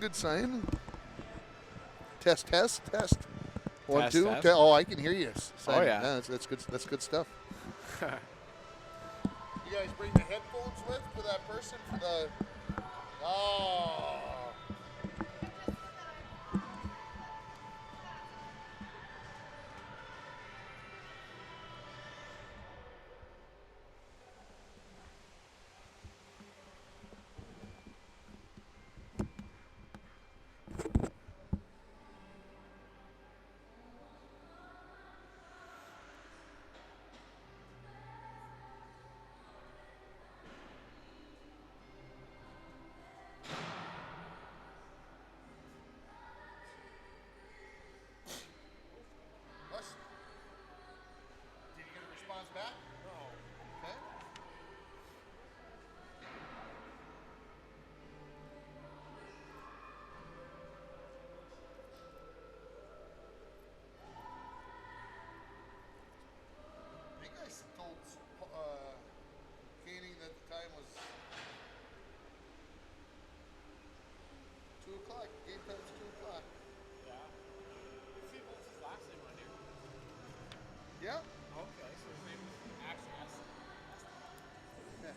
good sign. Test. 1, Test, 2. test. Oh, I can hear you. Oh, yeah. That's good. That's good stuff. You guys bring the headphones with for that person for the. Oh. Did you get a response back? No. Okay. I think I told Katie that the time was 2 o'clock. Game time's 2 o'clock. Yeah. See, what's his last name on here? Yeah. Okay, so his name is actually S. Yeah.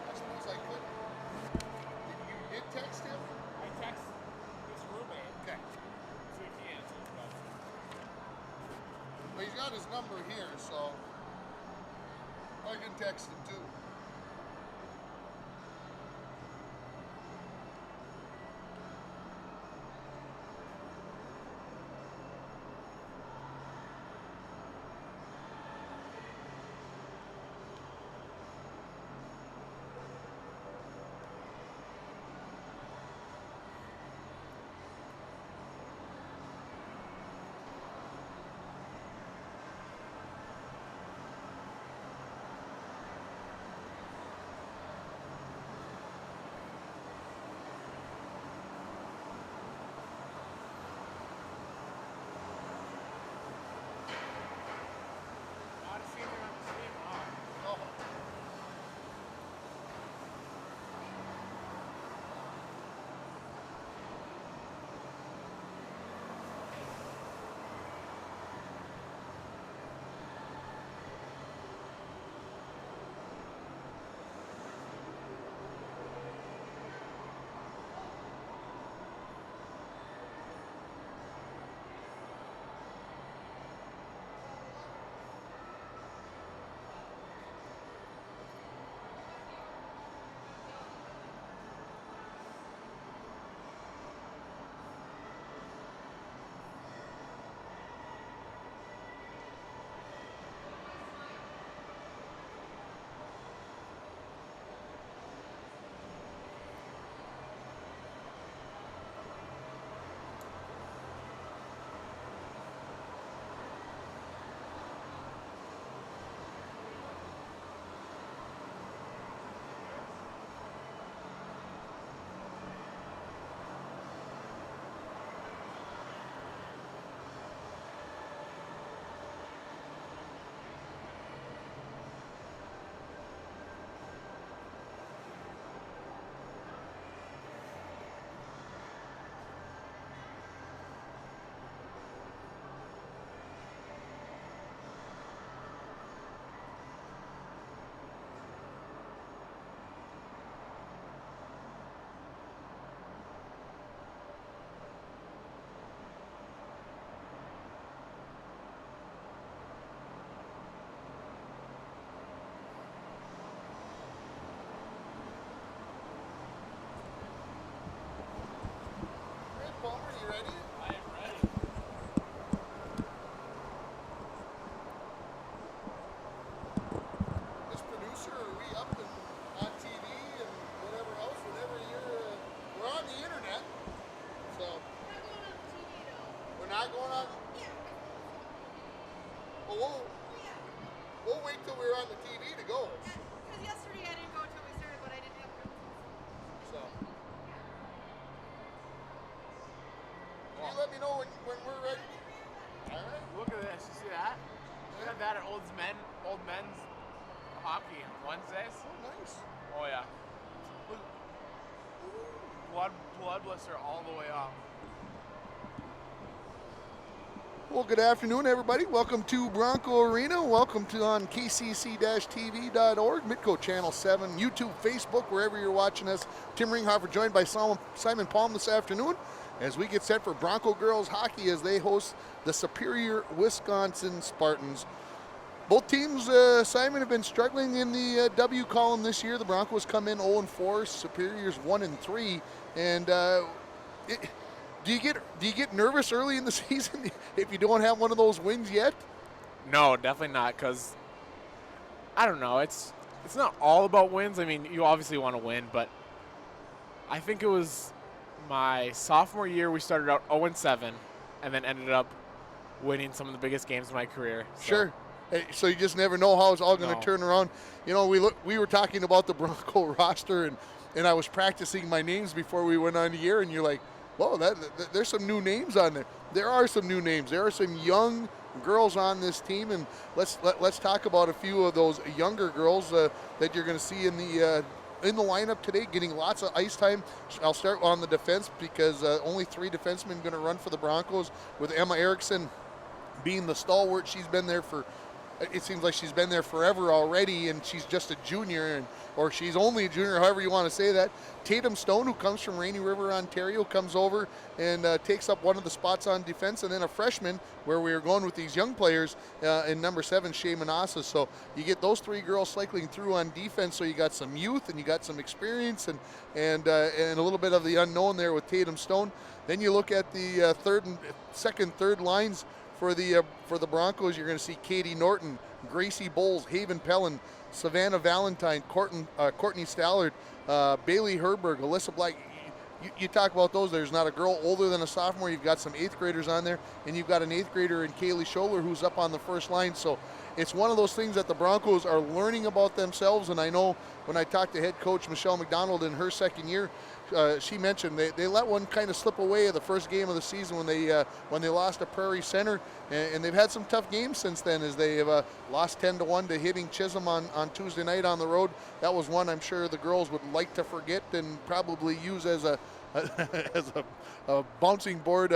I suppose I could. You did text him? I text his roommate. Okay. See if he answers, but Well, he's got his number here, so I can text him too. not a senior on the team, huh? Oh. Hey, Palmer, you ready? I am ready. This producer, are we up and on TV and whatever else? Whenever we're on the internet, so we're not going on. Well, we'll wait till we're on the TV to go. Because yesterday I didn't go until we started, but I didn't have to. So you let me know when we're ready. All right. Look at this. You see that? We had that at old men's hockey on Wednesdays. Oh, nice. Oh yeah. Blood blister all the way up. Well, good afternoon, everybody. Welcome to Bronco Arena. Welcome to on kcc-tv.org, Midco Channel 7, YouTube, Facebook, wherever you're watching us. Tim Ringhofer joined by Simon Palm this afternoon as we get set for Bronco girls hockey as they host the Superior, Wisconsin Spartans. Both teams, Simon, have been struggling in the W column this year. The Broncos come in 0-4, Superior's 1-3, and do you get nervous early in the season if you don't have one of those wins yet? No, definitely not, because I don't know. It's not all about wins. I mean, you obviously want to win, but I think it was my sophomore year we started out 0-7 and then ended up winning some of the biggest games of my career. So. Sure. So you just never know how it's all going to turn around. You know, we were talking about the Bronco roster, and I was practicing my names before we went on the air, and you're like, whoa, there's some new names on there. There are some new names. There are some young girls on this team, and let's talk about a few of those younger girls that you're going to see in the lineup today, getting lots of ice time. I'll start on the defense because only 3 defensemen going to run for the Broncos, with Emma Erickson being the stalwart. She's been there it seems like she's been there forever already, and she's just a junior, or she's only a junior, however you want to say that. Tatum Stone, who comes from Rainy River, Ontario, comes over and takes up one of the spots on defense, and then a freshman, where we are going with these young players, in number 7, Shea Manassa. So you get those 3 girls cycling through on defense, so you got some youth and you got some experience and a little bit of the unknown there with Tatum Stone. Then you look at the third lines for the Broncos. You're going to see Katie Norton, Gracie Bowles, Haven Pellin, Savannah Valentine, Courtney Stallard, Bailey Herberg, Alyssa Black. You talk about those. There's not a girl older than a sophomore. You've got some 8th graders on there, and you've got an 8th grader in Kaylee Scholler who's up on the first line. So it's one of those things that the Broncos are learning about themselves. And I know when I talked to head coach Michelle McDonald in her second year, she mentioned they let one kind of slip away at the first game of the season when they lost to Prairie Center, and they've had some tough games since then, as they have lost 10-1 to Hibbing Chisholm on Tuesday night on the road. That was one I'm sure the girls would like to forget and probably use as a bouncing board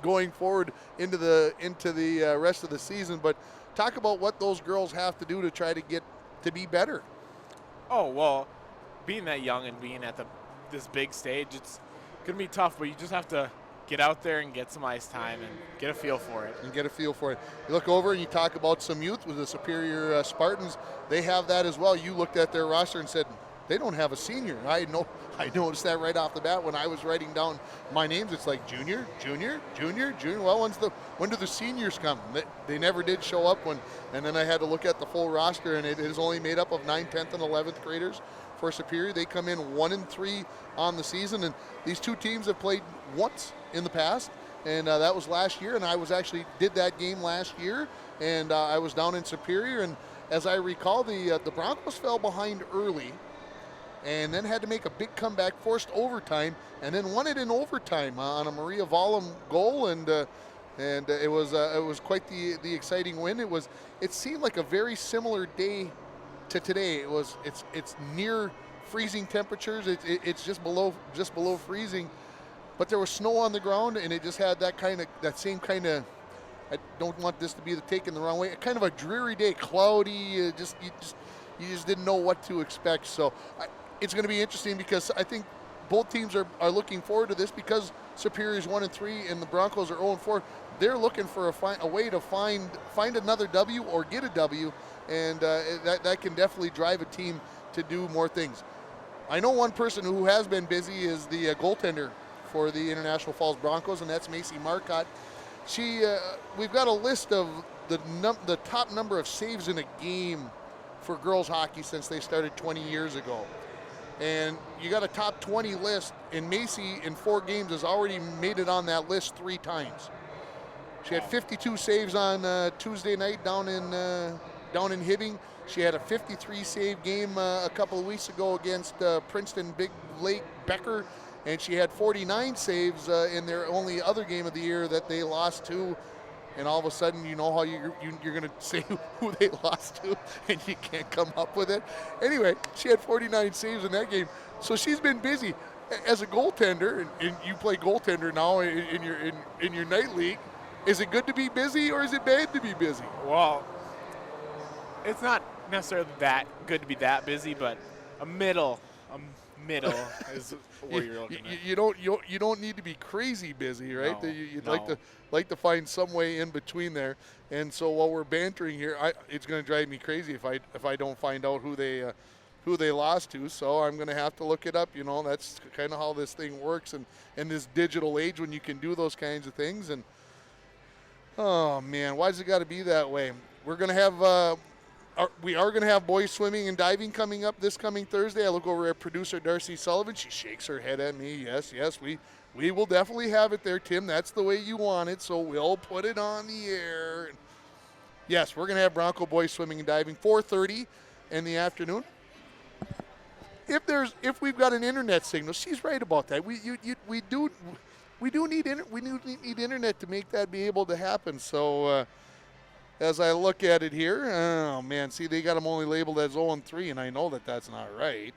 going forward into the rest of the season. But talk about what those girls have to do to try to get to be better. Oh, well, being that young and being at this big stage, it's going to be tough, but you just have to get out there and get some ice time and get a feel for it. You look over and you talk about some youth with the Superior Spartans. They have that as well. You looked at their roster and said, they don't have a senior. I noticed that right off the bat when I was writing down my names. It's like junior. Well, when do the seniors come? They never did show up and then I had to look at the full roster, and it is only made up of 9th, 10th, and 11th graders for Superior. They come in 1-3 on the season, and these two teams have played once in the past, and that was last year, and I did that game last year, and I was down in Superior, and as I recall, the Broncos fell behind early, and then had to make a big comeback, forced overtime, and then won it in overtime on a Maria Vollum goal, and it was quite the exciting win. It seemed like a very similar day to today. It's near freezing temperatures. It's just below freezing, but there was snow on the ground, and it just had that same kind of. I don't want this to be taken the wrong way. Kind of a dreary day, cloudy. You just didn't know what to expect. So it's going to be interesting because I think both teams are looking forward to this because Superior is 1-3 and the Broncos are 0-4. They're looking for a way to find another W or get a W, and that can definitely drive a team to do more things. I know one person who has been busy is the goaltender for the International Falls Broncos, and that's Macy Marcotte. We've got a list of the top number of saves in a game for girls hockey since they started 20 years ago. And you got a top 20 list, and Macy in 4 games has already made it on that list 3 times. She had 52 saves on Tuesday night down in Hibbing. She had a 53 save game a couple of weeks ago against Princeton Big Lake Becker, and she had 49 saves in their only other game of the year that they lost to and all of a sudden you know how you're going to say who they lost to, and you can't come up with it. Anyway, she had 49 saves in that game, so she's been busy as a goaltender, and you play goaltender now in your night league. Is it good to be busy, or is it bad to be busy? Well, it's not necessarily that good to be that busy, but a middle is where you're looking at. You don't need to be crazy busy, right? No, You'd no. like to find some way in between there. And so while we're bantering here, it's going to drive me crazy if I don't find out who they lost to. So I'm going to have to look it up. You know, that's kind of how this thing works, and in this digital age when you can do those kinds of things. And oh man, why does it got to be that way? We're going to have. We are going to have boys swimming and diving coming up this coming Thursday. I look over at producer Darcy Sullivan. She shakes her head at me. Yes, we will definitely have it there, Tim. That's the way you want it, so we'll put it on the air. Yes, we're going to have Bronco boys swimming and diving 4:30 in the afternoon. If we've got an internet signal, she's right about that. We do need internet to make that be able to happen. So. As I look at it here, oh man, see they got them only labeled as 0-3, and I know that that's not right.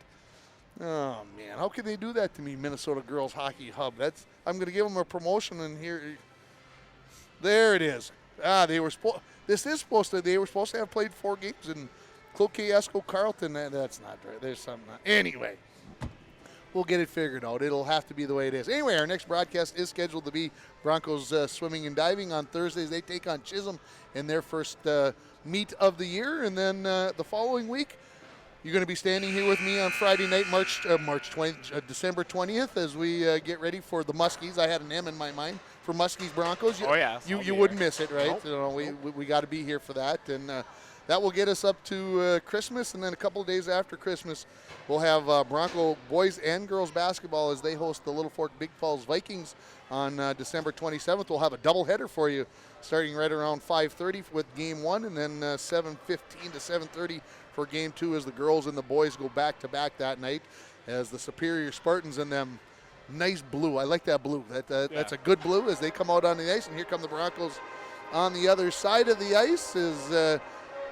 Oh man, how can they do that to me, Minnesota Girls Hockey Hub? I'm going to give them a promotion, and here, there it is. They were supposed to have played 4 games in Cloquet, Esco, Carleton. That's not right. There's something. Anyway. We'll get it figured out. It'll have to be the way it is. Anyway, our next broadcast is scheduled to be Broncos swimming and diving on Thursdays. They take on Chisholm in their first meet of the year. And then the following week, you're going to be standing here with me on Friday night, December 20th, as we get ready for the Muskies. I had an M in my mind for Muskies Broncos. You wouldn't miss it, right? Nope. We got to be here for that. And that will get us up to Christmas, and then a couple of days after Christmas, we'll have Bronco boys and girls basketball as they host the Little Fork Big Falls Vikings on December 27th. We'll have a doubleheader for you starting right around 5:30 with Game 1, and then 7:15 to 7:30 for Game 2 as the girls and the boys go back-to-back that night as the Superior Spartans and them nice blue. I like that blue. That's a good blue as they come out on the ice, and here come the Broncos on the other side of the ice as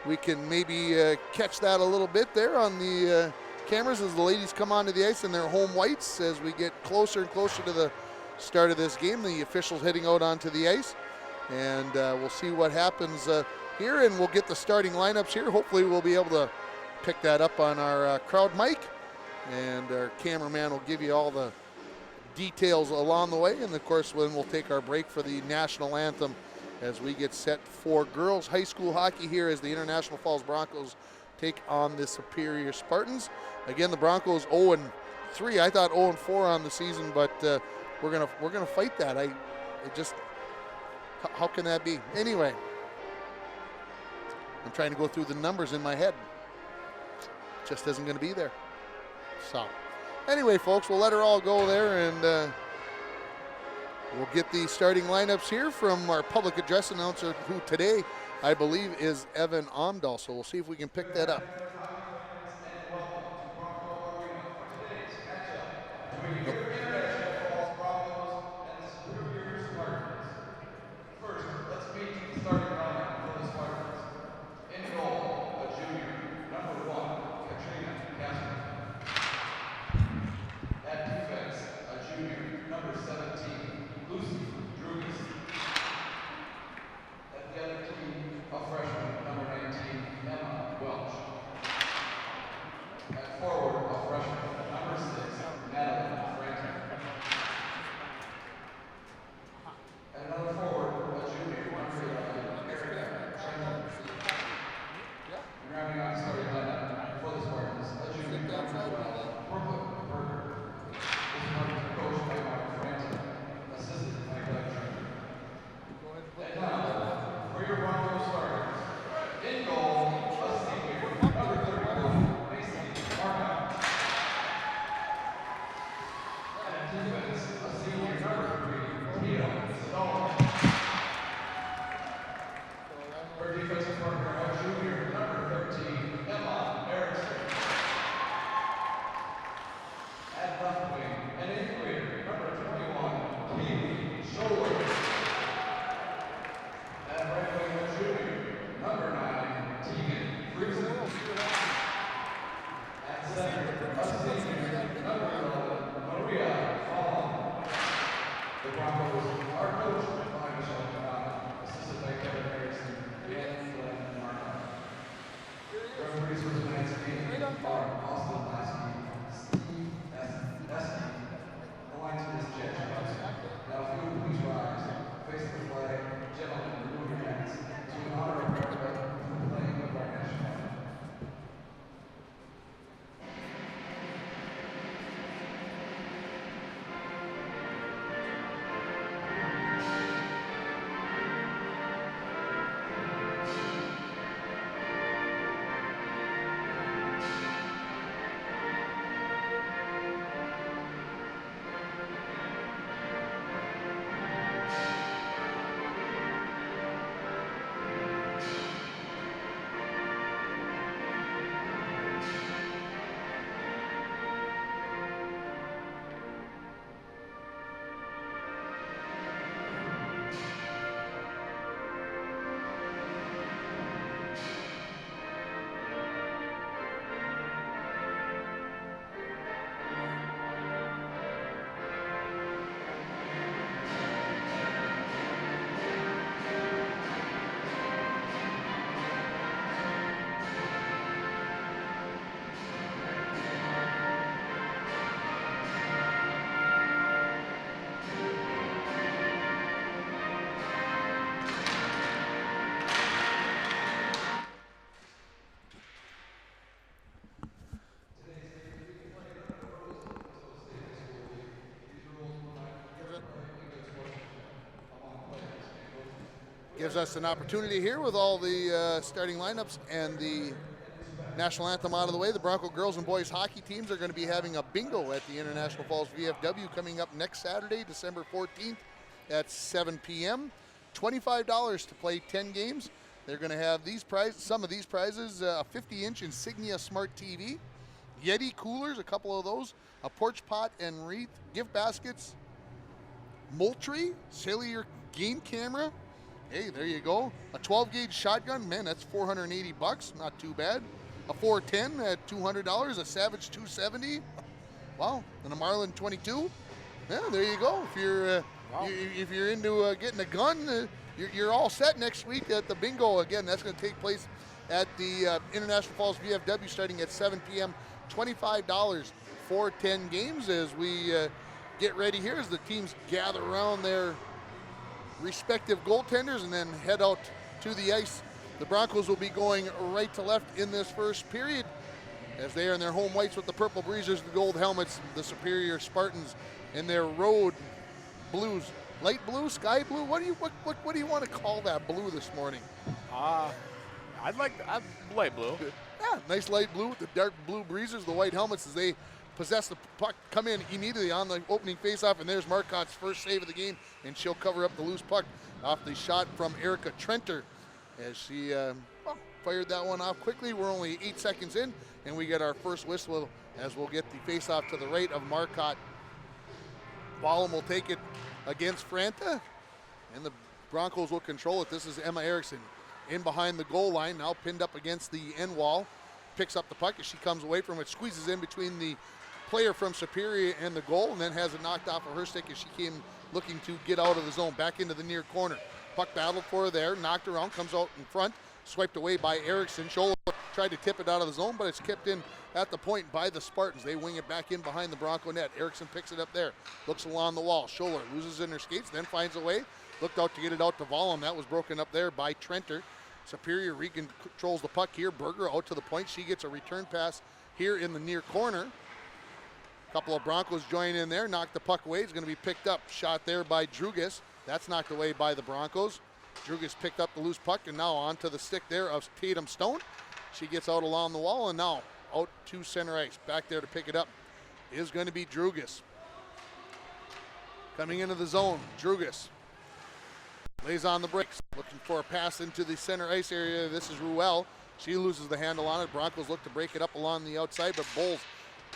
we can maybe catch that a little bit there on the cameras as the ladies come onto the ice in their home whites as we get closer and closer to the start of this game. The officials heading out onto the ice, and we'll see what happens here, and we'll get the starting lineups here. Hopefully we'll be able to pick that up on our crowd mic, and our cameraman will give you all the details along the way. And of course, then we'll take our break for the national anthem as we get set for girls high school hockey here as the International Falls Broncos take on the Superior Spartans. Again, the Broncos 0-3. I thought 0-4 on the season, but we're gonna fight that. How can that be? Anyway, I'm trying to go through the numbers in my head. Just isn't going to be there. So, anyway, folks, we'll let her all go there, and we'll get the starting lineups here from our public address announcer, who today, I believe, is Evan Omdahl. So we'll see if we can pick that up. Gives us an opportunity here with all the starting lineups and the national anthem out of the way. The Bronco girls and boys hockey teams are going to be having a bingo at the International Falls VFW coming up next Saturday, December 14th at 7 p.m. $25 to play 10 games. They're going to have these prizes, some of these prizes, a 50-inch Insignia Smart TV, Yeti coolers, a couple of those, a porch pot and wreath, gift baskets, Moultrie, cellular game camera. Hey, there you go. A 12-gauge shotgun, man, that's $480, not too bad. A 410 at $200, a Savage 270. Wow, and a Marlin 22. Yeah, there you go. If you're if you're into getting a gun, you're all set next week at the bingo. Again, that's going to take place at the International Falls VFW starting at 7 p.m. $25 for 10 games as we get ready here as the teams gather around their respective goaltenders and then head out to the ice. The Broncos will be going right to left in this first period as they are in their home whites with the purple breezers, the gold helmets, the Superior Spartans in their road blues. Light blue, sky blue, what do you want to call that blue this morning? I'd light blue. Yeah, nice light blue with the dark blue breezers, the white helmets as they possess the puck, come in immediately on the opening faceoff, and there's Marcotte's first save of the game, and she'll cover up the loose puck off the shot from Erica Trenter as she fired that one off quickly. We're only 8 seconds in, and we get our first whistle as we'll get the faceoff to the right of Marcotte. Ballum will take it against Franta, and the Broncos will control it. This is Emma Erickson in behind the goal line, now pinned up against the end wall. Picks up the puck as she comes away from it, squeezes in between the player from Superior and the goal, and then has it knocked off of her stick as she came looking to get out of the zone, back into the near corner. Puck battled for her there, knocked around, comes out in front, swiped away by Erickson. Scholler tried to tip it out of the zone, but it's kept in at the point by the Spartans. They wing it back in behind the Bronco net. Erickson picks it up there, looks along the wall. Scholler loses in her skates, then finds a way. Looked out to get it out to Vollum. That was broken up there by Trenter. Superior controls the puck here. Berger out to the point. She gets a return pass here in the near corner. A couple of Broncos join in there, knock the puck away. It's going to be picked up. Shot there by Drugas. That's knocked away by the Broncos. Drugas picked up the loose puck and now onto the stick there of Tatum Stone. She gets out along the wall and now out to center ice. Back there to pick it up is going to be Drugas. Coming into the zone, Drugas lays on the brakes, looking for a pass into the center ice area. This is Ruel. She loses the handle on it. Broncos look to break it up along the outside, but Bowles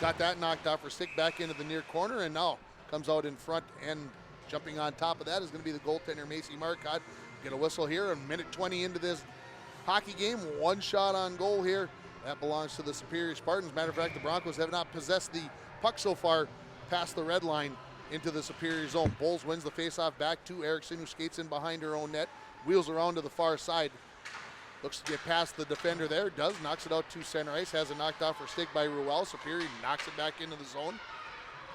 got that knocked off her stick back into the near corner and now comes out in front, and jumping on top of that is going to be the goaltender, Macy Marcotte. Get a whistle here, a minute 20 into this hockey game. One shot on goal here. That belongs to the Superior Spartans. Matter of fact, the Broncos have not possessed the puck so far past the red line into the Superior zone. Bowles wins the faceoff back to Erickson, who skates in behind her own net, wheels around to the far side. Looks to get past the defender there. Does. Knocks it out to center ice. Has it knocked off her stick by Ruel. Superior knocks it back into the zone.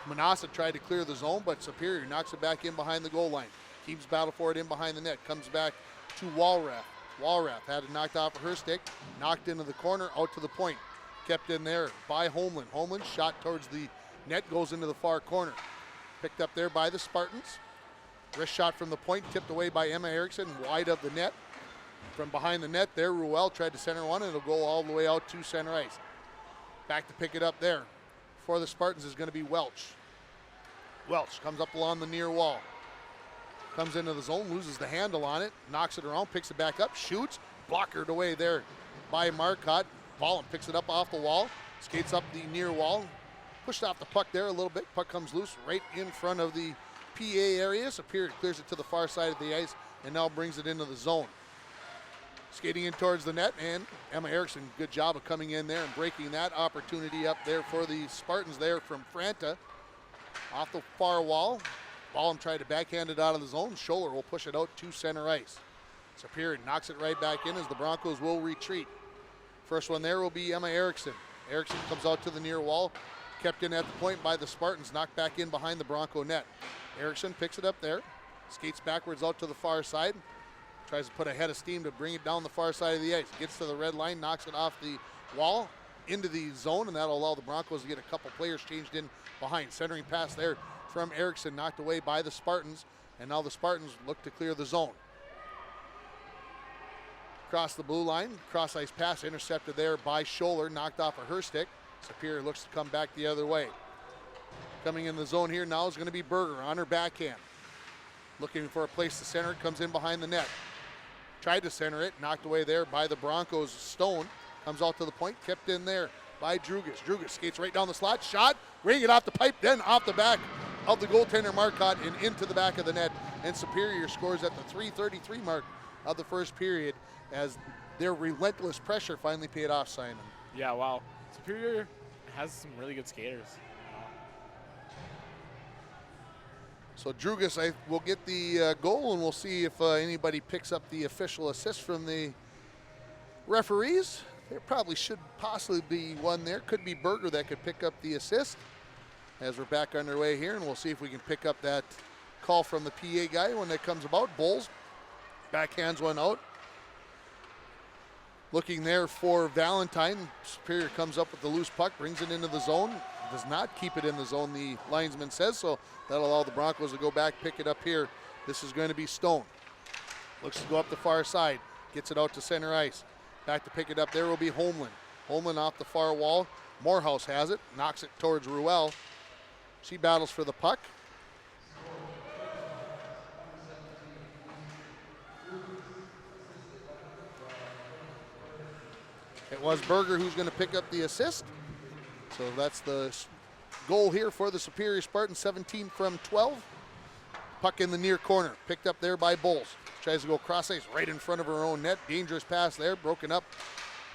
Manassa tried to clear the zone, but Superior knocks it back in behind the goal line. Keeps battle for it in behind the net. Comes back to Walrath. Walrath had it knocked off of her stick. Knocked into the corner, out to the point. Kept in there by Homeland. Homeland shot towards the net, goes into the far corner. Picked up there by the Spartans. Wrist shot from the point, tipped away by Emma Erickson, wide of the net. From behind the net there, Ruel tried to center one, and it'll go all the way out to center ice. Back to pick it up there for the Spartans is going to be Welch. Welch comes up along the near wall. Comes into the zone, loses the handle on it, knocks it around, picks it back up, shoots, blockered away there by Marcotte. Volum picks it up off the wall, skates up the near wall, pushed off the puck there a little bit. Puck comes loose right in front of the PA area. Superior clears it to the far side of the ice and now brings it into the zone. Skating in towards the net, and Emma Erickson, good job of coming in there and breaking that opportunity up there for the Spartans there from Franta. Off the far wall, Ballum tried to backhand it out of the zone. Scholler will push it out to center ice. Superior knocks it right back in as the Broncos will retreat. First one there will be Emma Erickson. Erickson comes out to the near wall, kept in at the point by the Spartans, knocked back in behind the Bronco net. Erickson picks it up there, skates backwards out to the far side, tries to put a head of steam to bring it down the far side of the ice. Gets to the red line, knocks it off the wall into the zone, and that'll allow the Broncos to get a couple players changed in behind. Centering pass there from Erickson, knocked away by the Spartans, and now the Spartans look to clear the zone. Across the blue line, cross ice pass intercepted there by Scholler, knocked off of her stick. Superior looks to come back the other way. Coming in the zone here now is going to be Berger on her backhand. Looking for a place to center it, comes in behind the net. Tried to center it, knocked away there by the Broncos' Stone. Comes out to the point, kept in there by Drugas. Drugas skates right down the slot, shot, ring it off the pipe, then off the back of the goaltender Marcotte and into the back of the net. And Superior scores at the 3:33 mark of the first period as their relentless pressure finally paid off, Simon. Yeah, wow. Superior has some really good skaters. So Drugas will get the goal, and we'll see if anybody picks up the official assist from the referees. There probably should possibly be one there. Could be Berger that could pick up the assist as we're back underway here, and we'll see if we can pick up that call from the PA guy when that comes about. Bowles backhands one out. Looking there for Valentine. Superior comes up with the loose puck, brings it into the zone. Does not keep it in the zone, the linesman says, so that'll allow the Broncos to go back, pick it up here. This is going to be Stone. Looks to go up the far side, gets it out to center ice. Back to pick it up there will be Homeland. Homeland off the far wall. Morehouse has it, knocks it towards Ruel. She battles for the puck. It was Berger who's going to pick up the assist. So that's the goal here for the Superior Spartans, 17 from 12. Puck in the near corner, picked up there by Bowles. Tries to go cross ice right in front of her own net. Dangerous pass there, broken up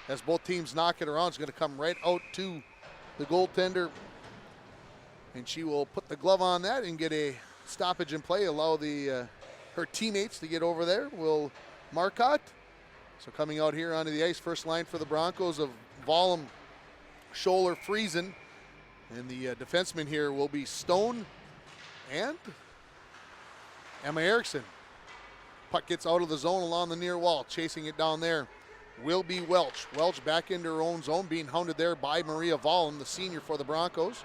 as both teams knock it around. It's going to come right out to the goaltender. And she will put the glove on that and get a stoppage in play, allow her teammates to get over there. Will Marcotte. So coming out here onto the ice, first line for the Broncos of Volum, Scholler, Friesen. And the defenseman here will be Stone and Emma Erickson. Puck gets out of the zone along the near wall. Chasing it down there will be Welch. Welch back into her own zone, being hounded there by Maria Volum, the senior for the Broncos.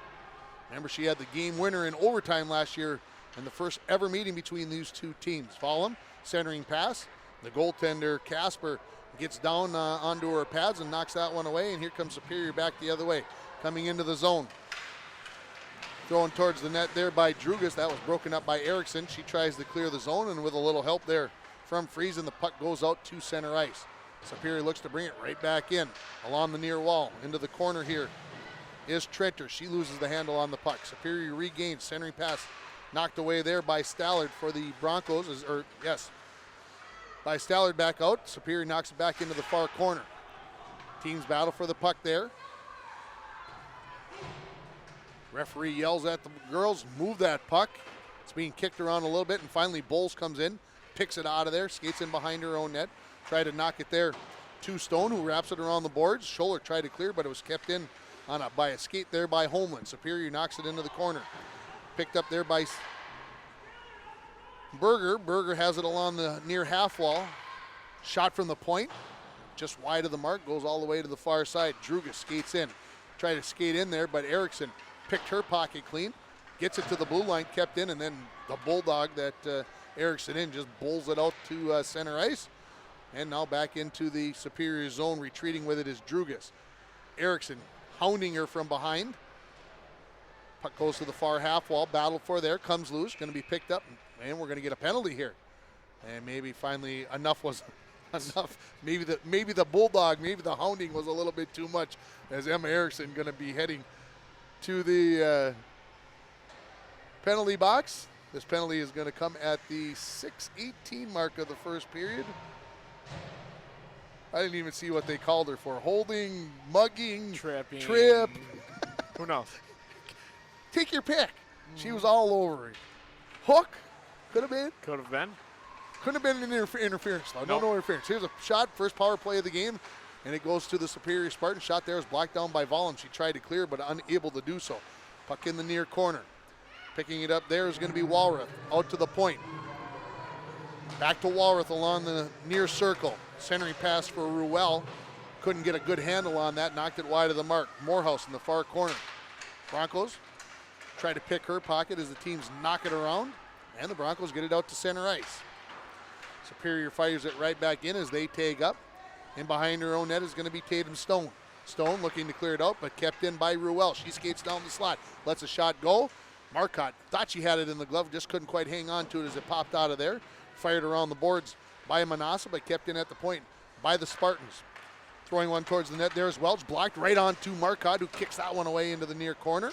Remember, she had the game winner in overtime last year in the first ever meeting between these two teams. Volum, centering pass. The goaltender, Casper, gets down onto her pads and knocks that one away, and here comes Superior back the other way, coming into the zone. Thrown towards the net there by Drugas. That was broken up by Erickson. She tries to clear the zone, and with a little help there from Friesen, the puck goes out to center ice. Superior looks to bring it right back in, along the near wall. Into the corner here is Trenter. She loses the handle on the puck. Superior regains, centering pass knocked away there by Stallard for the Broncos, by Stallard back out. Superior knocks it back into the far corner. Teams battle for the puck there. Referee yells at the girls, move that puck. It's being kicked around a little bit, and finally Bowles comes in, picks it out of there, skates in behind her own net. Try to knock it there to Stone, who wraps it around the boards. Scholler tried to clear, but it was kept in by a skate there by Homeland. Superior knocks it into the corner. Picked up there by Berger. Berger has it along the near half wall. Shot from the point, just wide of the mark, goes all the way to the far side. Drugas skates in. Tried to skate in there, but Erickson picked her pocket clean. Gets it to the blue line, kept in, and then the bulldog that Erickson in just bowls it out to center ice. And now back into the Superior zone. Retreating with it is Drugas. Erickson hounding her from behind. Puck goes to the far half wall. Battle for there. Comes loose. Going to be picked up. And we're going to get a penalty here. And maybe finally enough was enough. Maybe the bulldog, maybe the hounding was a little bit too much, as Emma Erickson going to be heading to the penalty box. This penalty is going to come at the 6:18 mark of the first period. I didn't even see what they called her for. Holding, mugging, Tripping. trip. Who knows? Take your pick. She was all over it. Hook. Could have been. Could have been. Couldn't have been an interference. No, Nope. no interference. Here's a shot, first power play of the game, and it goes to the Superior Spartan. Shot there was blocked down by Vollum. She tried to clear, but unable to do so. Puck in the near corner. Picking it up there is going to be Walrath. Out to the point. Back to Walrath along the near circle. Centering pass for Ruel. Couldn't get a good handle on that. Knocked it wide of the mark. Morehouse in the far corner. Broncos try to pick her pocket as the teams knock it around. And the Broncos get it out to center ice. Superior fires it right back in as they tag up. And behind her own net is going to be Tatum Stone. Stone looking to clear it out, but kept in by Ruel. She skates down the slot. Lets a shot go. Marcotte thought she had it in the glove, just couldn't quite hang on to it as it popped out of there. Fired around the boards by Manassa, but kept in at the point by the Spartans. Throwing one towards the net there is Welch. Blocked right on to Marcotte, who kicks that one away into the near corner.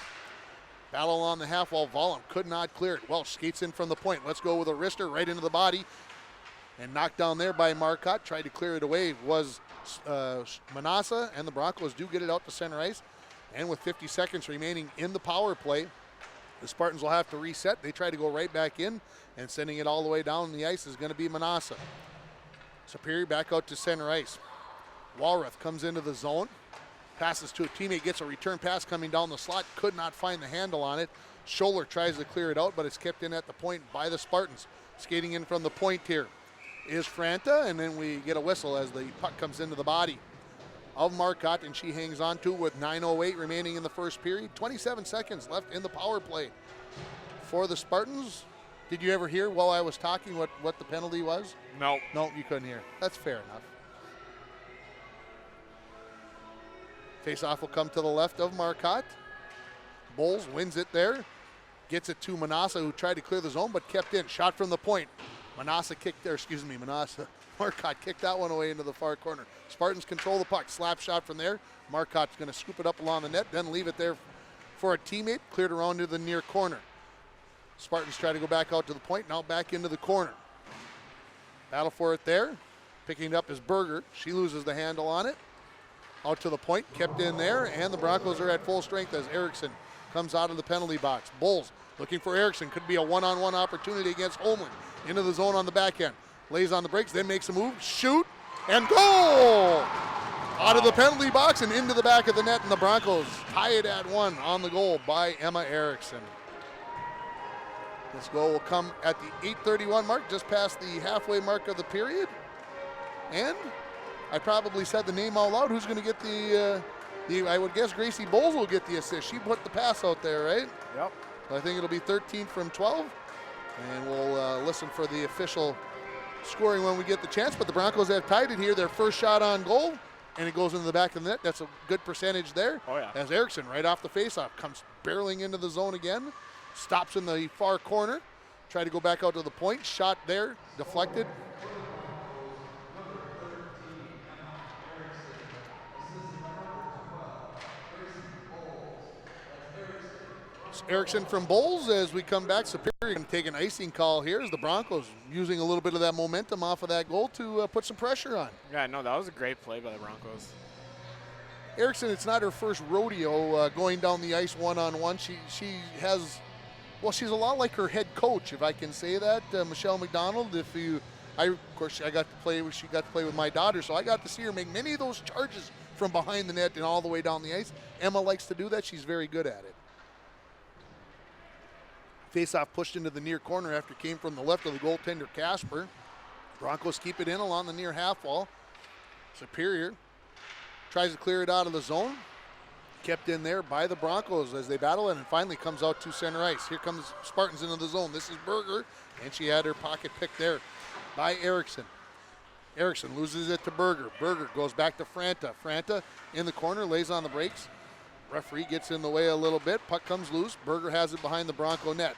Battle on the half wall. Vollum could not clear it. Welch skates in from the point. Let's go with a wrister right into the body. And knocked down there by Marcotte. Tried to clear it away was Manassa, and the Broncos do get it out to center ice. And with 50 seconds remaining in the power play, the Spartans will have to reset. They try to go right back in, and sending it all the way down the ice is going to be Manassa. Superior back out to center ice. Walrath comes into the zone. Passes to a teammate, gets a return pass coming down the slot. Could not find the handle on it. Scholler tries to clear it out, but it's kept in at the point by the Spartans. Skating in from the point here is Franta, and then we get a whistle as the puck comes into the body of Marcotte, and she hangs on to it with 9:08 remaining in the first period. 27 seconds left in the power play for the Spartans. Did you ever hear while I was talking what the penalty was? No. No, you couldn't hear. That's fair enough. Face-off will come to the left of Marcotte. Bowles wins it there. Gets it to Manassa, who tried to clear the zone, but kept in. Shot from the point. Marcotte kicked that one away into the far corner. Spartans control the puck. Slap shot from there. Marcotte's going to scoop it up along the net, then leave it there for a teammate. Cleared around to the near corner. Spartans try to go back out to the point. Now back into the corner. Battle for it there. Picking it up is Berger. She loses the handle on it. Out to the point. Kept in there. And the Broncos are at full strength as Erickson comes out of the penalty box. Bowles looking for Erickson. Could be a one-on-one opportunity against Holman. Into the zone on the back end. Lays on the brakes, then makes a move. Shoot, and goal! Out of the penalty box and into the back of the net, and the Broncos tie it at 1 on the goal by Emma Erickson. This goal will come at the 8:31 mark, just past the halfway mark of the period. And I probably said the name out loud. Who's going to get the I would guess Gracie Bowles will get the assist. She put the pass out there, right? Yep. So I think it'll be 13 from 12. And we'll listen for the official scoring when we get the chance. But the Broncos have tied it here. Their first shot on goal, and it goes into the back of the net. That's a good percentage there. Oh, yeah. As Erickson, right off the faceoff, comes barreling into the zone again. Stops in the far corner. Try to go back out to the point. Shot there, deflected. Erickson from Bowles as we come back. Superior going to take an icing call here as the Broncos using a little bit of that momentum off of that goal to put some pressure on. Yeah, no, that was a great play by the Broncos. Erickson, it's not her first rodeo going down the ice one-on-one. She has, well, she's a lot like her head coach, if I can say that, Michelle McDonald. If you Of course, I got to play. She got to play with my daughter, so I got to see her make many of those charges from behind the net and all the way down the ice. Emma likes to do that. She's very good at it. Face-off pushed into the near corner after it came from the left of the goaltender, Casper. Broncos keep it in along the near half wall. Superior tries to clear it out of the zone. Kept in there by the Broncos as they battle it, and finally comes out to center ice. Here comes Spartans into the zone. This is Berger, and she had her pocket picked there by Erickson. Erickson loses it to Berger. Berger goes back to Franta. Franta in the corner, lays on the brakes. Referee gets in the way a little bit. Puck comes loose. Berger has it behind the Bronco net.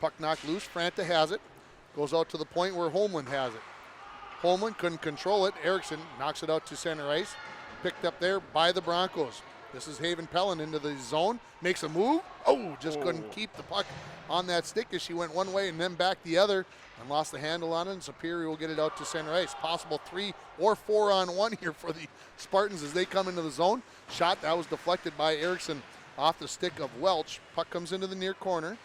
Puck knocked loose. Franta has it. Goes out to the point where Holmland has it. Holmland couldn't control it. Erickson knocks it out to center ice. Picked up there by the Broncos. This is Haven Pellin into the zone. Makes a move. Just couldn't keep the puck on that stick as she went one way and then back the other and lost the handle on it. And Superior will get it out to center ice. Possible 3 or 4 on 1 here for the Spartans as they come into the zone. Shot that was deflected by Erickson off the stick of Welch. Puck comes into the near corner.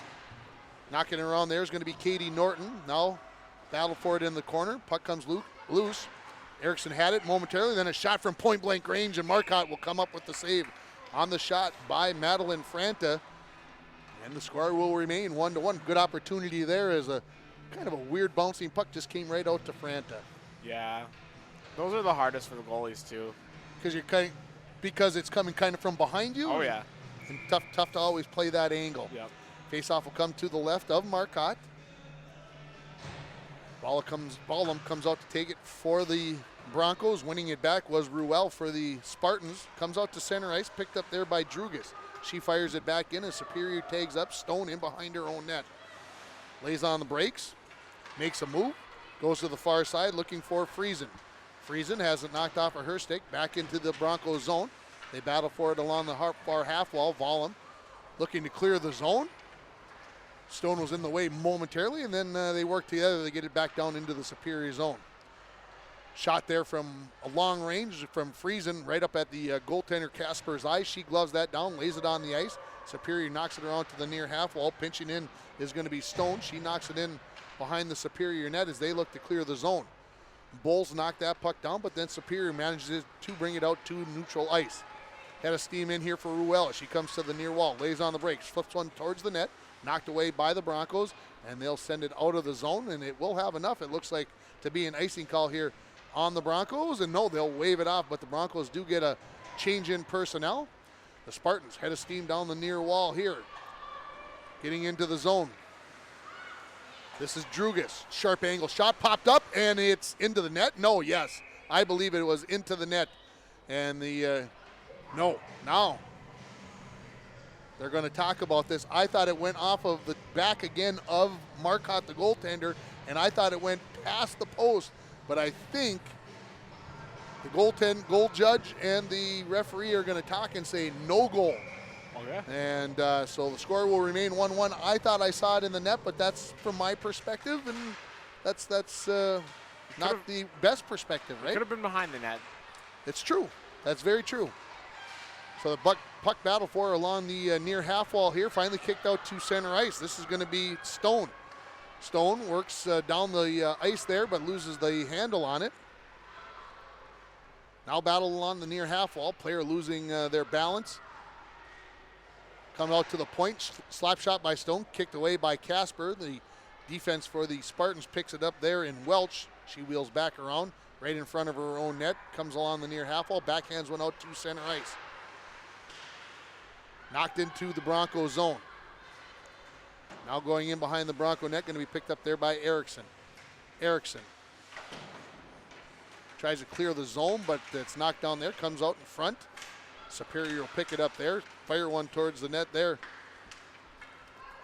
Knocking it around there is going to be Katie Norton. Now battle for it in the corner. Puck comes loose. Erickson had it momentarily, then a shot from point blank range, and Marcotte will come up with the save on the shot by Madeline Franta. And the score will remain 1-1. Good opportunity there as a kind of a weird bouncing puck just came right out to Franta. Yeah, those are the hardest for the goalies too. Because it's coming kind of from behind you. Oh yeah. And tough to always play that angle. Yep. Face-off will come to the left of Marcotte. Ballum comes out to take it for the Broncos. Winning it back was Ruel for the Spartans. Comes out to center ice, picked up there by Drugas. She fires it back in as Superior tags up. Stone in behind her own net. Lays on the brakes, makes a move, goes to the far side looking for Friesen. Friesen has it knocked off of her stick, back into the Broncos zone. They battle for it along the far half wall. Vollum looking to clear the zone. Stone was in the way momentarily, and then they work together to get it back down into the Superior zone. Shot there from a long range from Friesen right up at the goaltender Casper's eye. She gloves that down, lays it on the ice. Superior knocks it around to the near half wall. Pinching in is going to be Stone. She knocks it in behind the Superior net as they look to clear the zone. Bulls knock that puck down, but then Superior manages to bring it out to neutral ice. Had a steam in here for Ruel. She comes to the near wall, lays on the brakes, flips one towards the net. Knocked away by the Broncos, and they'll send it out of the zone, and it will have enough, it looks like, to be an icing call here on the Broncos. And no, they'll wave it off, but the Broncos do get a change in personnel. The Spartans head of steam down the near wall here, getting into the zone. This is Drugas. Sharp angle shot popped up, and it's into the net. No, yes, I believe it was into the net. And the, no, now. They're going to talk about this. I thought it went off of the back again of Marcotte, the goaltender, and I thought it went past the post. But I think the goal judge and the referee are going to talk and say no goal. Okay. And so the score will remain 1-1. I thought I saw it in the net, but that's from my perspective, and that's not the best perspective, right? Could have been behind the net. It's true. That's very true. So the puck battle for her along the near half wall here. Finally kicked out to center ice. This is going to be Stone. Stone works down the ice there, but loses the handle on it. Now battle along the near half wall. Player losing their balance. Come out to the point. Slap shot by Stone. Kicked away by Casper. The defense for the Spartans picks it up there in Welch. She wheels back around right in front of her own net. Comes along the near half wall. Backhands one out to center ice. Knocked into the Bronco zone. Now going in behind the Bronco net, going to be picked up there by Erickson. Erickson tries to clear the zone, but it's knocked down there. Comes out in front. Superior will pick it up there. Fire one towards the net there.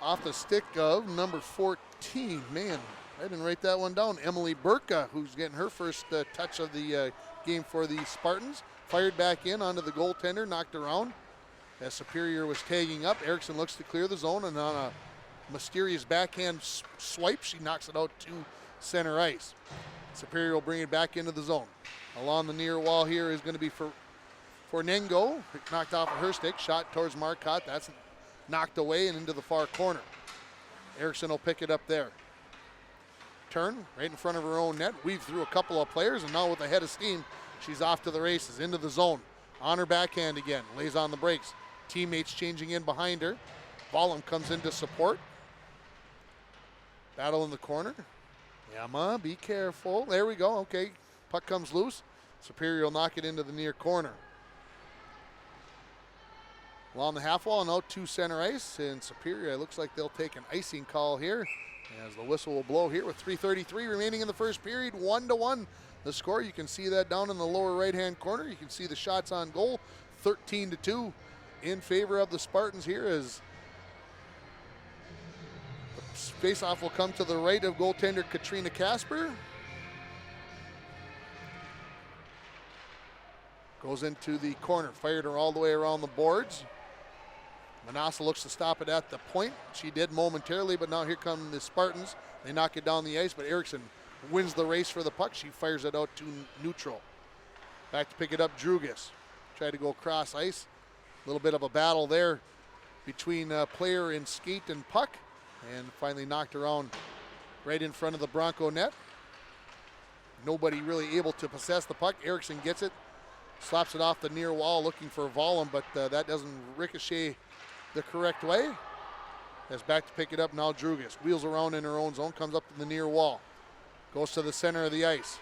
Off the stick of number 14. Man, I didn't write that one down. Emily Burka, who's getting her first touch of the game for the Spartans. Fired back in onto the goaltender, knocked around. As Superior was tagging up, Erickson looks to clear the zone, and on a mysterious backhand swipe, she knocks it out to center ice. Superior will bring it back into the zone. Along the near wall here is going to be for Nengo. Knocked off of her stick, shot towards Marcotte. That's knocked away and into the far corner. Erickson will pick it up there. turn right in front of her own net, weave through a couple of players, and now with a head of steam, she's off to the races, into the zone. On her backhand again, lays on the brakes. Teammates changing in behind her. Vollum comes in to support. Battle in the corner. Emma, be careful. There we go. Okay, puck comes loose. Superior will knock it into the near corner. Along the half wall and out to center ice. And Superior, it looks like they'll take an icing call here as the whistle will blow here with 3:33 remaining in the first period. 1-1 the score. You can see that down in the lower right-hand corner. You can see the shots on goal. 13-2 in favor of the Spartans here as the face-off will come to the right of goaltender Katrina Casper. Goes into the corner, fired her all the way around the boards. Manassa looks to stop it at the point. She did momentarily, but now here come the Spartans. They knock it down the ice, but Erickson wins the race for the puck. She fires it out to neutral. Back to pick it up, Drugas. Tried to go cross ice. A little bit of a battle there between player and skate and puck, and finally knocked around right in front of the Bronco net. Nobody really able to possess the puck. Erickson gets it, slaps it off the near wall looking for Vollum, but that doesn't ricochet the correct way. As back to pick it up now, Drugas wheels around in her own zone, comes up to the near wall, goes to the center of the ice,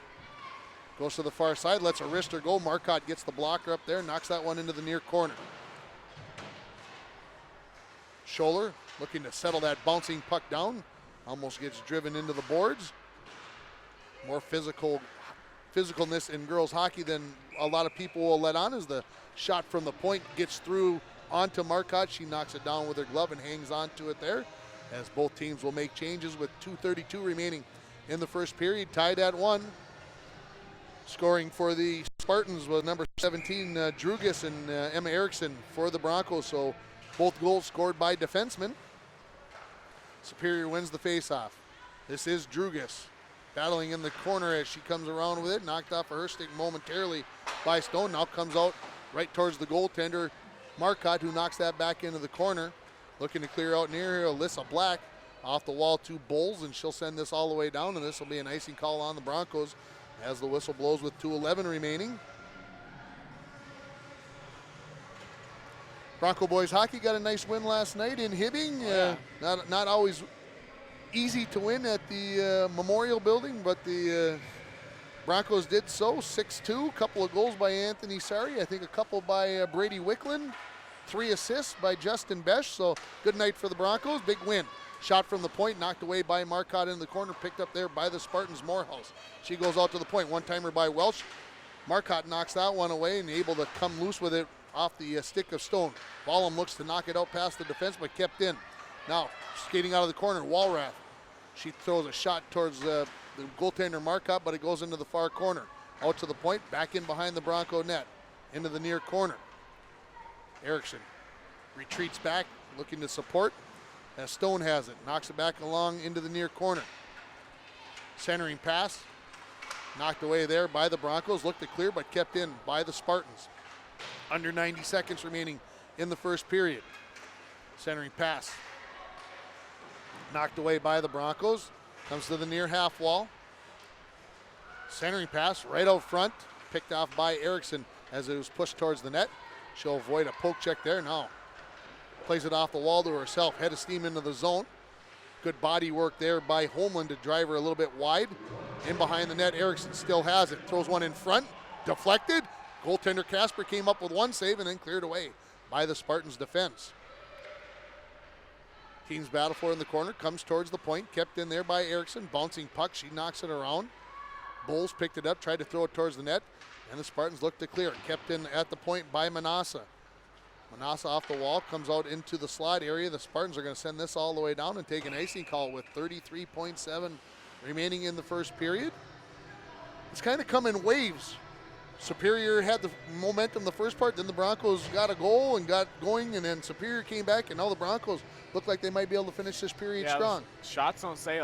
goes to the far side, lets a wrister go. Marcotte gets the blocker up there, knocks that one into the near corner. Scholler looking to settle that bouncing puck down, almost gets driven into the boards. More physicalness in girls hockey than a lot of people will let on as the shot from the point gets through onto Marcotte. She knocks it down with her glove and hangs on to it there as both teams will make changes with 2:32 remaining in the first period. Tied at 1. Scoring for the Spartans was number 17, Drugas, and Emma Erickson for the Broncos. So both goals scored by defensemen. Superior wins the faceoff. This is Drugas battling in the corner as she comes around with it. Knocked off of her stick momentarily by Stone. Now comes out right towards the goaltender, Marcotte, who knocks that back into the corner. Looking to clear out near here, Alyssa Black off the wall to Bowles, and she'll send this all the way down, and this will be an icing call on the Broncos as the whistle blows with 2:11 remaining. Bronco boys hockey got a nice win last night in Hibbing. Not always easy to win at the Memorial Building, but the Broncos did so. 6-2, couple of goals by Anthony Sari, I think a couple by Brady Wicklund, 3 assists by Justin Besch, so good night for the Broncos, big win. Shot from the point, knocked away by Marcotte in the corner, picked up there by the Spartans Morehouse. She goes out to the point, one-timer by Welsh. Marcotte knocks that one away and able to come loose with it off the stick of Stone. Vollum looks to knock it out past the defense, but kept in. Now, skating out of the corner, Walrath. She throws a shot towards the goaltender Marcotte, but it goes into the far corner. Out to the point, back in behind the Bronco net, into the near corner. Erickson retreats back, looking to support as Stone has it. Knocks it back along into the near corner. Centering pass, knocked away there by the Broncos. Looked to clear, but kept in by the Spartans. Under 90 seconds remaining in the first period. Centering pass, knocked away by the Broncos. Comes to the near half wall. Centering pass right out front. Picked off by Erickson as it was pushed towards the net. She'll avoid a poke check there now. Plays it off the wall to herself. Head of steam into the zone. Good body work there by Homeland to drive her a little bit wide. In behind the net, Erickson still has it. Throws one in front. Deflected. Goaltender Casper came up with one save and then cleared away by the Spartans defense. Teams battle for it in the corner, comes towards the point, kept in there by Erickson, bouncing puck, she knocks it around. Bowles picked it up, tried to throw it towards the net, and the Spartans look to clear it. Kept in at the point by Manassa. Manassa off the wall, comes out into the slot area. The Spartans are going to send this all the way down and take an icing call with 33.7 remaining in the first period. It's kind of come in waves. Superior had the momentum the first part, then the Broncos got a goal and got going, and then Superior came back, and now the Broncos look like they might be able to finish this period strong. Shots don't say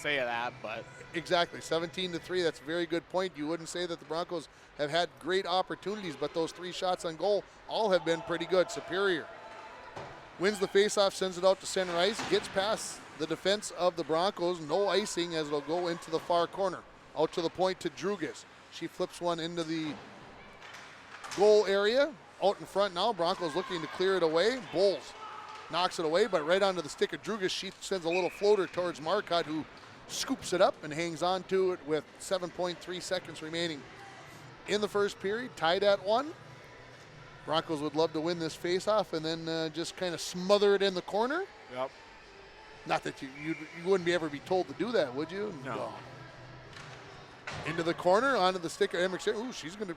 that, but exactly, 17-3. That's a very good point. You wouldn't say that the Broncos have had great opportunities, but those 3 shots on goal all have been pretty good. Superior wins the faceoff, sends it out to center ice, gets past the defense of the Broncos. No icing as it'll go into the far corner. Out to the point to Drugas. She flips one into the goal area. Out in front now. Broncos looking to clear it away. Bowles knocks it away, but right onto the stick of Drugas. She sends a little floater towards Marcotte, who scoops it up and hangs on to it with 7.3 seconds remaining in the first period. Tied at 1. Broncos would love to win this faceoff and then just kind of smother it in the corner. Yep. Not that you wouldn't ever be told to do that, would you? No. Into the corner, onto the stick of Emmerich. Ooh, she's gonna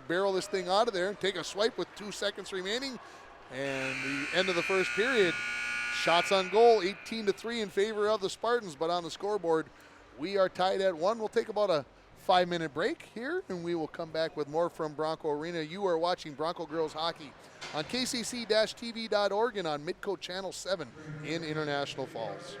barrel this thing out of there and take a swipe with 2 seconds remaining. And the end of the first period. Shots on goal, 18-3 in favor of the Spartans, but on the scoreboard, we are tied at 1. We'll take about a 5-minute break here, and we will come back with more from Bronco Arena. You are watching Bronco Girls Hockey on KCC-TV.org and on Midco Channel 7 in International Falls.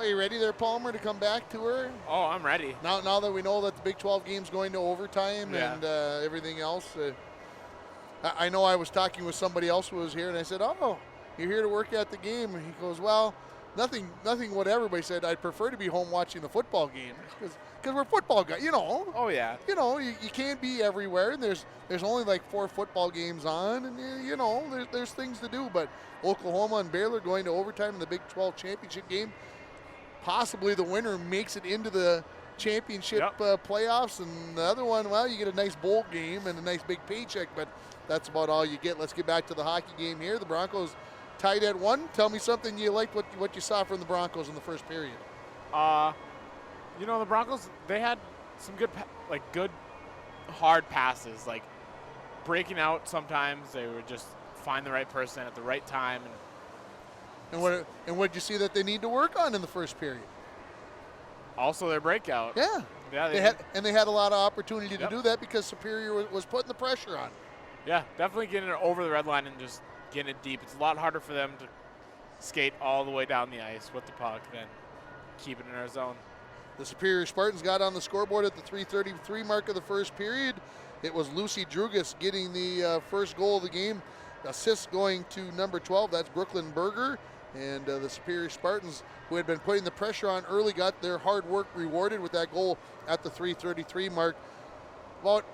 Are you ready there, Palmer, to come back to her? Oh, I'm ready. Now that we know that the Big 12 game's going to overtime Yeah. and everything else. I know I was talking with somebody else who was here, and I said, "Oh, you're here to work at the game?" And he goes, "Well, nothing what everybody said. I'd prefer to be home watching the football game because we're football guys, you know." Oh, yeah. You know, you can't be everywhere, and there's only like 4 football games on, and you know, there's things to do. But Oklahoma and Baylor going to overtime in the Big 12 championship game. Possibly the winner makes it into the championship playoffs, and the other one, well, you get a nice bowl game and a nice big paycheck, but that's about all you get. Let's get back to the hockey game here. The Broncos tied at 1. Tell me something you liked what you saw from the Broncos in the first period. You know, the Broncos, they had some good hard passes, like breaking out sometimes. They would just find the right person at the right time. And what did you see that they need to work on in the first period? Also their breakout. Yeah. Yeah, they had a lot of opportunity to do that because Superior was putting the pressure on. Yeah, definitely getting it over the red line and just getting it deep. It's a lot harder for them to skate all the way down the ice with the puck than keep it in our zone. The Superior Spartans got on the scoreboard at the 3:33 mark of the first period. It was Lucy Drugas getting the first goal of the game. Assist going to number 12, that's Brooklyn Berger. And the Superior Spartans, who had been putting the pressure on early, got their hard work rewarded with that goal at the 3:33 mark. About,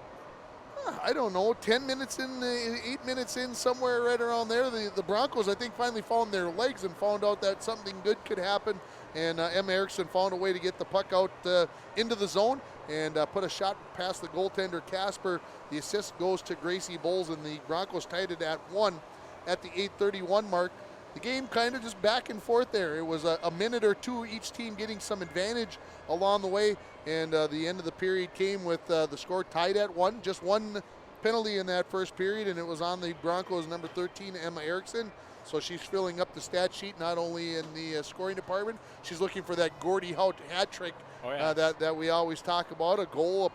I don't know, 10 minutes in, 8 minutes in, somewhere right around there, the Broncos, I think, finally found their legs and found out that something good could happen. And Emma Erickson found a way to get the puck out into the zone and put a shot past the goaltender, Casper. The assist goes to Gracie Bowles, and the Broncos tied it at 1 at the 8:31 mark. The game kind of just back and forth there. It was a minute or two, each team getting some advantage along the way, and the end of the period came with the score tied at 1. Just one penalty in that first period, and it was on the Broncos' number 13, Emma Erickson. So she's filling up the stat sheet, not only in the scoring department. She's looking for that Gordie Hout hat trick that we always talk about, a goal,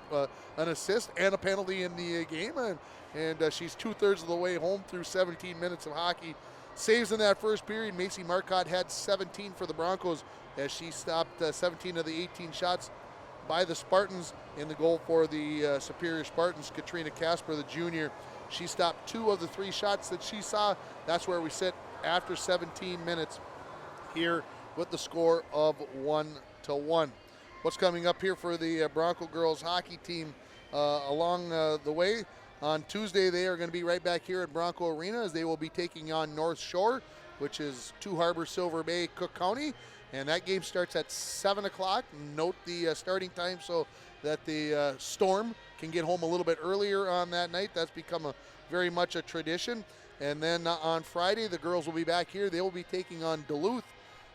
an assist, and a penalty in the game. And she's 2/3 of the way home through 17 minutes of hockey. Saves in that first period. Macy Marcotte had 17 for the Broncos as she stopped 17 of the 18 shots by the Spartans. In the goal for the Superior Spartans, Katrina Casper, the junior, she stopped 2 of the 3 shots that she saw. That's where we sit after 17 minutes here with the score of 1-1. What's coming up here for the Bronco girls hockey team along the way? On Tuesday, they are going to be right back here at Bronco Arena as they will be taking on North Shore, which is Two Harbor, Silver Bay, Cook County. And that game starts at 7 o'clock. Note the starting time so that the Storm can get home a little bit earlier on that night. That's become very much a tradition. And then on Friday, the girls will be back here. They will be taking on Duluth.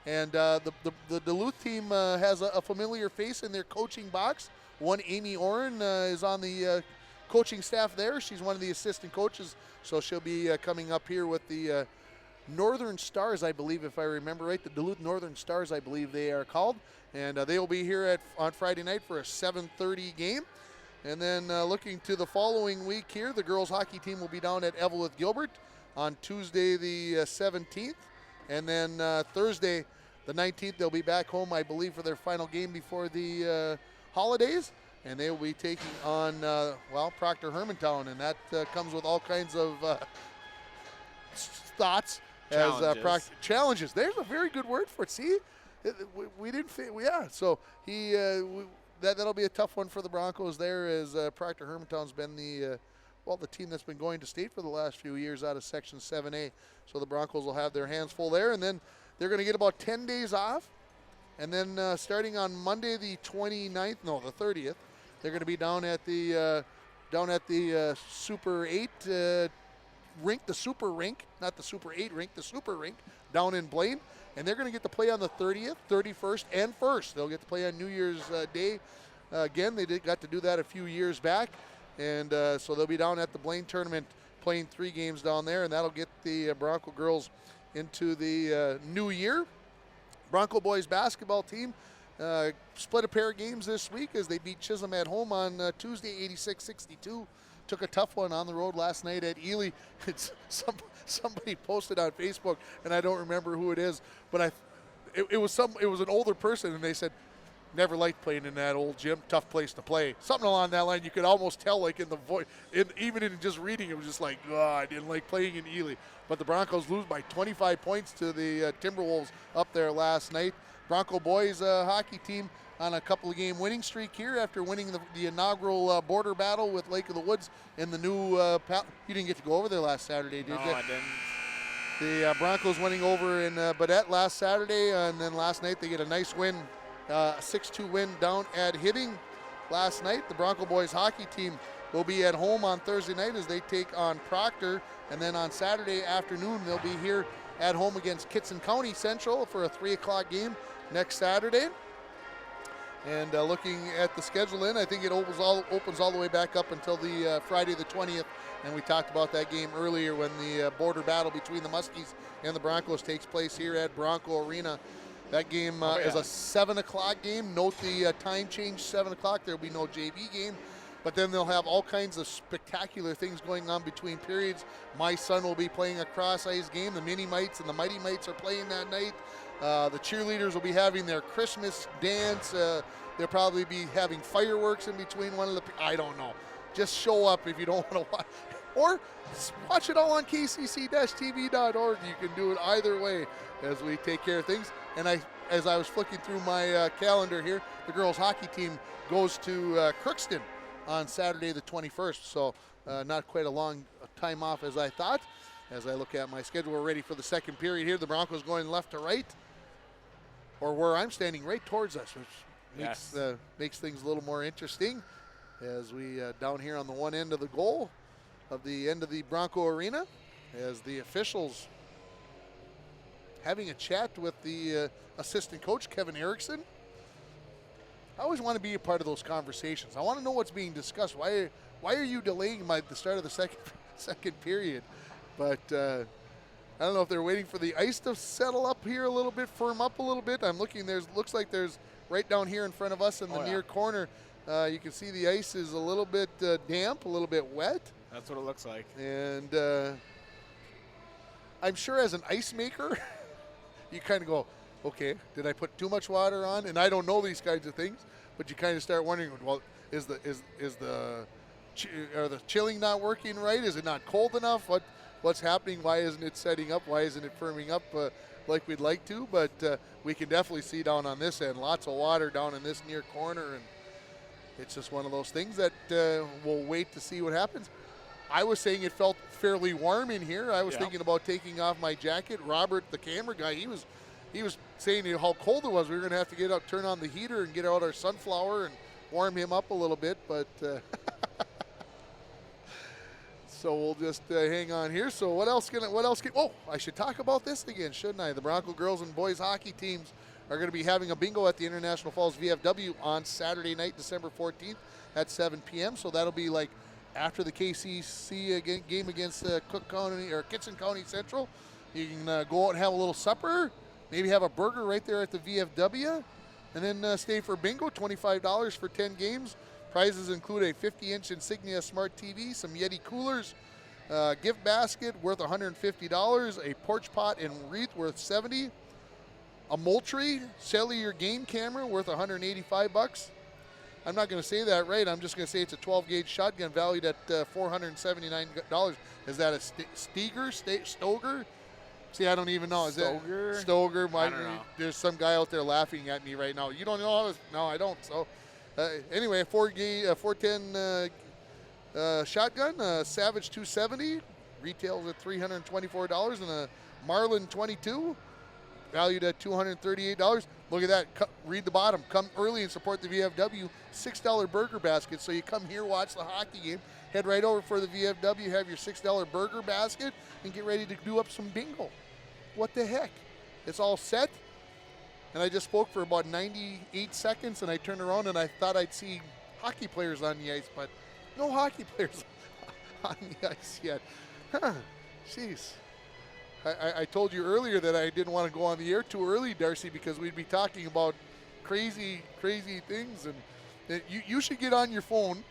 And the Duluth team has a familiar face in their coaching box. One, Amy Oren, is on the coaching staff there. She's one of the assistant coaches, so she'll be coming up here with the Northern Stars, I believe, if I remember right. The Duluth Northern Stars, I believe they are called. And they will be here on Friday night for a 7:30 game. And then looking to the following week here, the girls hockey team will be down at Evelyn Gilbert on Tuesday the 17th. And then Thursday the 19th, they'll be back home, I believe, for their final game before the holidays. And they will be taking on, Proctor Hermantown. And that comes with all kinds of thoughts. Challenges. Challenges. There's a very good word for it. See? We didn't so that'll be a tough one for the Broncos there, as Proctor Hermantown's been the team that's been going to state for the last few years out of Section 7A. So the Broncos will have their hands full there, and then they're going to get about 10 days off. And then starting on Monday the 30th, they're going to be down at the Super 8 rink, the Super Rink, not the Super 8 rink, the Super Rink down in Blaine. And they're going to get to play on the 30th, 31st, and 1st. They'll get to play on New Year's Day. Again, they got to do that a few years back. And so they'll be down at the Blaine tournament playing 3 games down there, and that'll get the Bronco girls into the new year. Bronco boys basketball team split a pair of games this week as they beat Chisholm at home on Tuesday, 86-62. Took a tough one on the road last night at Ely. It's somebody posted on Facebook, and I don't remember who it is, but it was an older person, and they said, never liked playing in that old gym. Tough place to play. Something along that line. You could almost tell, like in the voice, even in just reading, it was just like, oh, I didn't like playing in Ely. But the Broncos lose by 25 points to the Timberwolves up there last night. Bronco boys hockey team on a couple of game winning streak here after winning the inaugural border battle with Lake of the Woods in the new. You didn't get to go over there last Saturday, did you? No, I didn't. The Broncos winning over in Badette last Saturday, and then last night they get a nice win. 6-2 win down at Hibbing last night. The Bronco boys hockey team will be at home on Thursday night as they take on Proctor. And then on Saturday afternoon, they'll be here at home against Kitson County Central for a 3 o'clock game next Saturday. And looking at the schedule I think it opens all the way back up until the Friday the 20th. And we talked about that game earlier when the border battle between the Muskies and the Broncos takes place here at Bronco Arena. That game is a 7 o'clock game. Note the time change, 7 o'clock. There will be no JV game. But then they'll have all kinds of spectacular things going on between periods. My son will be playing a cross-ice game. The Mini Mites and the Mighty Mites are playing that night. The cheerleaders will be having their Christmas dance. They'll probably be having fireworks in between one of the... I don't know. Just show up if you don't want to watch. Or watch it all on kcc-tv.org. You can do it either way as we take care of things. And as I was flicking through my calendar here, the girls hockey team goes to Crookston on Saturday the 21st. So not quite a long time off as I thought. As I look at my schedule, we're ready for the second period here. The Broncos going left to right, or where I'm standing, right towards us, which makes things a little more interesting as we down here on the one end of the goal of the end of the Bronco Arena, as the officials having a chat with the assistant coach, Kevin Erickson. I always want to be a part of those conversations. I want to know what's being discussed. Why are you delaying the start of the second period? But I don't know if they're waiting for the ice to settle up here a little bit, firm up a little bit. I'm looking. Looks like there's right down here in front of us in the near corner. You can see the ice is a little bit damp, a little bit wet. That's what it looks like. And I'm sure as an ice maker, you kind of go, okay, did I put too much water on? And I don't know these kinds of things, but you kind of start wondering, well, are the chilling not working right? Is it not cold enough? What's happening? Why isn't it setting up? Why isn't it firming up like we'd like to? But we can definitely see down on this end, lots of water down in this near corner, and it's just one of those things that we'll wait to see what happens. I was saying it felt fairly warm in here. I was thinking about taking off my jacket. Robert, the camera guy, he was saying how cold it was. We were going to have to get out, turn on the heater, and get out our sunflower and warm him up a little bit. But so we'll just hang on here. So what else? Oh, I should talk about this again, shouldn't I? The Bronco girls and boys hockey teams are going to be having a bingo at the International Falls VFW on Saturday night, December 14th at 7 p.m. So that'll be like after the KCC game against Cook County or Kitson County Central. You can go out and have a little supper, maybe have a burger right there at the VFW, and then stay for bingo, $25 for 10 games. Prizes include a 50-inch Insignia Smart TV, some Yeti coolers, gift basket worth $150, a porch pot and wreath worth $70, a Moultrie cellular game camera worth $185. I'm not going to say that right. I'm just going to say it's a 12-gauge shotgun valued at $479. Is that a Stoger? See, I don't even know. Is Stoger? That Stoger? I don't know. There's some guy out there laughing at me right now. You don't know how to? No, I don't. So anyway, a 410 shotgun, Savage 270, retails at $324, and a Marlin 22, valued at $238. Look at that. Read the bottom. Come early and support the VFW. $6 burger basket. So you come here, watch the hockey game, head right over for the VFW, have your $6 burger basket, and get ready to do up some bingo. What the heck? It's all set. And I just spoke for about 98 seconds, and I turned around and I thought I'd see hockey players on the ice, but no hockey players on the ice yet. Huh. Jeez. I told you earlier that I didn't want to go on the air too early, Darcy, because we'd be talking about crazy things. And you should get on your phone,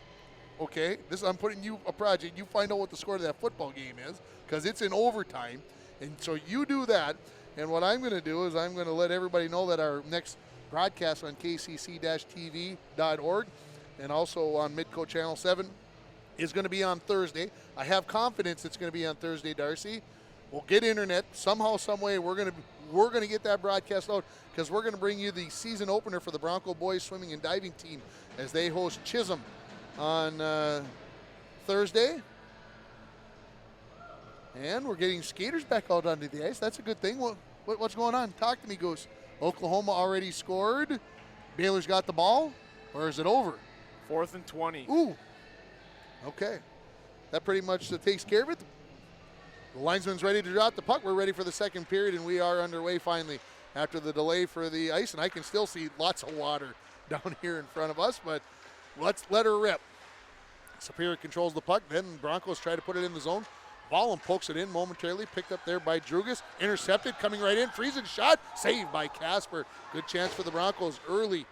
okay? I'm putting you a project. You find out what the score of that football game is, because it's in overtime. And so you do that, And what I'm going to do is I'm going to let everybody know that our next broadcast on kcc-tv.org and also on Midco Channel 7 is going to be on Thursday. I have confidence it's going to be on Thursday, Darcy. We'll get internet somehow, some way. We're going to get that broadcast out because we're going to bring you the season opener for the Bronco boys swimming and diving team as they host Chisholm on Thursday. And we're getting skaters back out onto the ice. That's a good thing. What's going on? Talk to me, Goose. Oklahoma already scored. Baylor's got the ball, or is it over? 4th and 20. Ooh. Okay. That pretty much takes care of it. The linesman's ready to drop the puck. We're ready for the second period, and we are underway finally after the delay for the ice. And I can still see lots of water down here in front of us, but let's let her rip. Superior controls the puck. Then Broncos try to put it in the zone. Vollum pokes it in momentarily, picked up there by Drugas. Intercepted, coming right in. Friesen shot, saved by Casper. Good chance for the Broncos early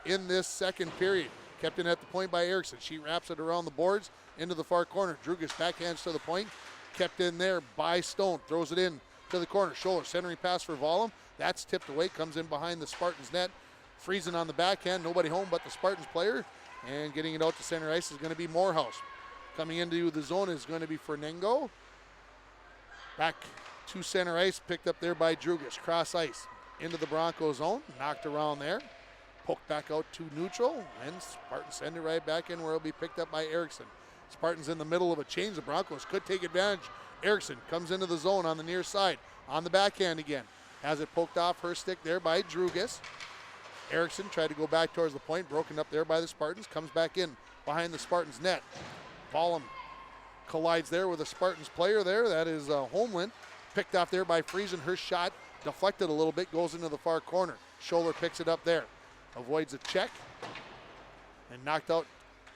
in this second period. Kept in at the point by Erickson. She wraps it around the boards into the far corner. Drugas backhands to the point. Kept in there by Stone. Throws it in to the corner. Scholler, centering pass for Vollum. That's tipped away, comes in behind the Spartans net. Friesen on the backhand. Nobody home but the Spartans player. And getting it out to center ice is going to be Morehouse. Coming into the zone is going to be Fernengo. Back to center ice, picked up there by Drugas. Cross ice into the Bronco zone, knocked around there. Poked back out to neutral, and Spartans send it right back in where it'll be picked up by Erickson. Spartans in the middle of a change. The Broncos could take advantage. Erickson comes into the zone on the near side. On the backhand again. Has it poked off her stick there by Drugas. Erickson tried to go back towards the point, broken up there by the Spartans. Comes back in behind the Spartans net. Vollum collides there with a Spartans player there. That is Homeland. Picked off there by Friesen. Her shot deflected a little bit, goes into the far corner. Scholler picks it up there. Avoids a check. And knocked out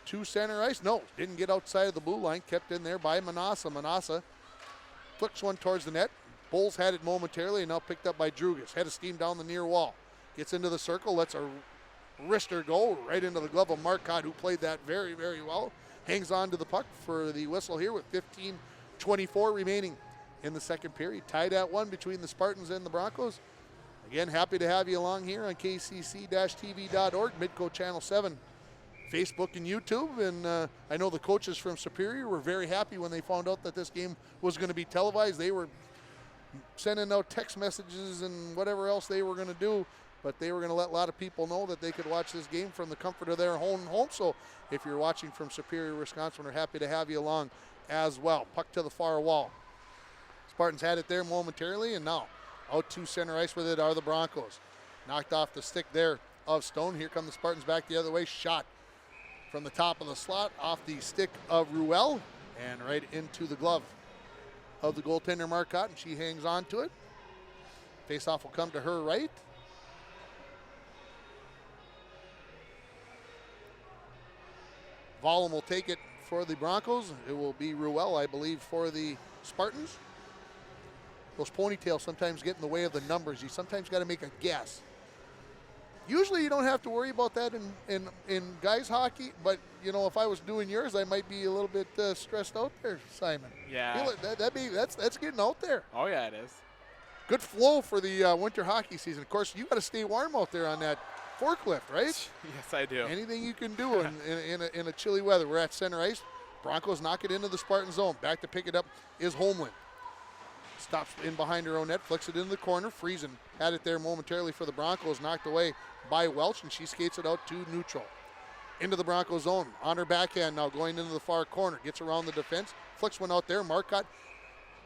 to center ice. No, didn't get outside of the blue line. Kept in there by Manassa. Manassa flicks one towards the net. Bulls had it momentarily and now picked up by Drugas. Head of steam down the near wall. Gets into the circle. Lets a wrister go right into the glove of Marcotte, who played that very, very well. Hangs on to the puck for the whistle here with 15:24 remaining in the second period. Tied at 1 between the Spartans and the Broncos. Again, happy to have you along here on kcc-tv.org, Midco Channel 7, Facebook and YouTube. And I know the coaches from Superior were very happy when they found out that this game was going to be televised. They were sending out text messages and whatever else they were going to do, but they were going to let a lot of people know that they could watch this game from the comfort of their own home. So if you're watching from Superior, Wisconsin, we're happy to have you along as well. Puck to the far wall. Spartans had it there momentarily, and now out to center ice with it are the Broncos. Knocked off the stick there of Stone. Here come the Spartans back the other way. Shot from the top of the slot off the stick of Ruel and right into the glove of the goaltender Marcotte, and she hangs on to it. Face-off will come to her right. Vollum will take it for the Broncos. It will be Ruel, I believe, for the Spartans. Those ponytails sometimes get in the way of the numbers. You sometimes got to make a guess. Usually you don't have to worry about that in guys hockey, but you know, if I was doing yours, I might be a little bit stressed out there, Simon. Yeah. That's getting out there. Oh yeah, it is. Good flow for the winter hockey season. Of course, you got to stay warm out there on that forklift, right? Yes, I do. Anything you can do in a chilly weather. We're at center ice. Broncos knock it into the Spartan zone. Back to pick it up is Homeland. Stops in behind her own net, flicks it into the corner. Friesen had it there momentarily for the Broncos, knocked away by Welch, and she skates it out to neutral. Into the Broncos zone, on her backhand now, going into the far corner. Gets around the defense, flicks one out there. Marcotte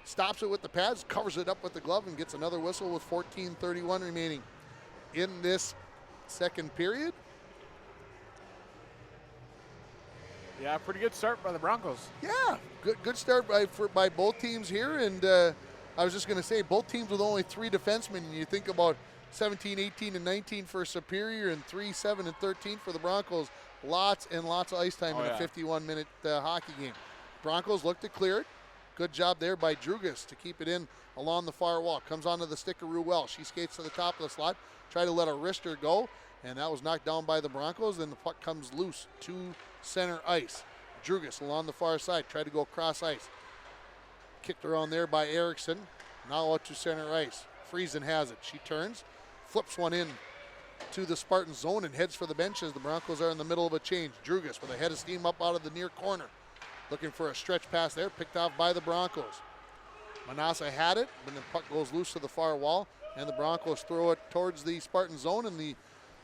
stops it with the pads, covers it up with the glove, and gets another whistle with 14:31 remaining in this second period. Yeah, pretty good start by the Broncos. Yeah, good start by both teams here. And I was just going to say, both teams with only 3 defensemen. And you think about 17, 18, and 19 for Superior, and 3, 7, and 13 for the Broncos. Lots and lots of ice time in a 51-minute hockey game. Broncos look to clear it. Good job there by Drugas to keep it in along the far wall. Comes onto the stick of Ruel. She skates to the top of the slot. Try to let a wrister go, and that was knocked down by the Broncos. Then the puck comes loose to center ice. Drugas along the far side. Tried to go cross ice. Kicked around there by Erickson. Now out to center ice. Friesen has it. She turns, flips one in to the Spartan zone and heads for the bench as the Broncos are in the middle of a change. Drugas with a head of steam up out of the near corner. Looking for a stretch pass there, picked off by the Broncos. Manassa had it, but the puck goes loose to the far wall, and the Broncos throw it towards the Spartan zone, and the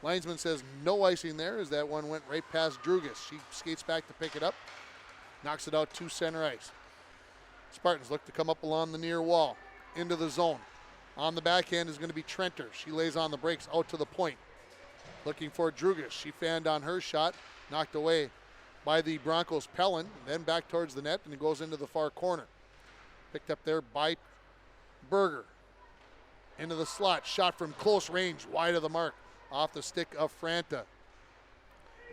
linesman says no icing there as that one went right past Drugas. She skates back to pick it up, knocks it out to center ice. Spartans look to come up along the near wall, into the zone. On the backhand is going to be Trenter. She lays on the brakes out to the point. Looking for Drugas. She fanned on her shot, knocked away by the Broncos' Pellin, then back towards the net, and it goes into the far corner. Picked up there by Berger. Into the slot, shot from close range, wide of the mark, off the stick of Franta.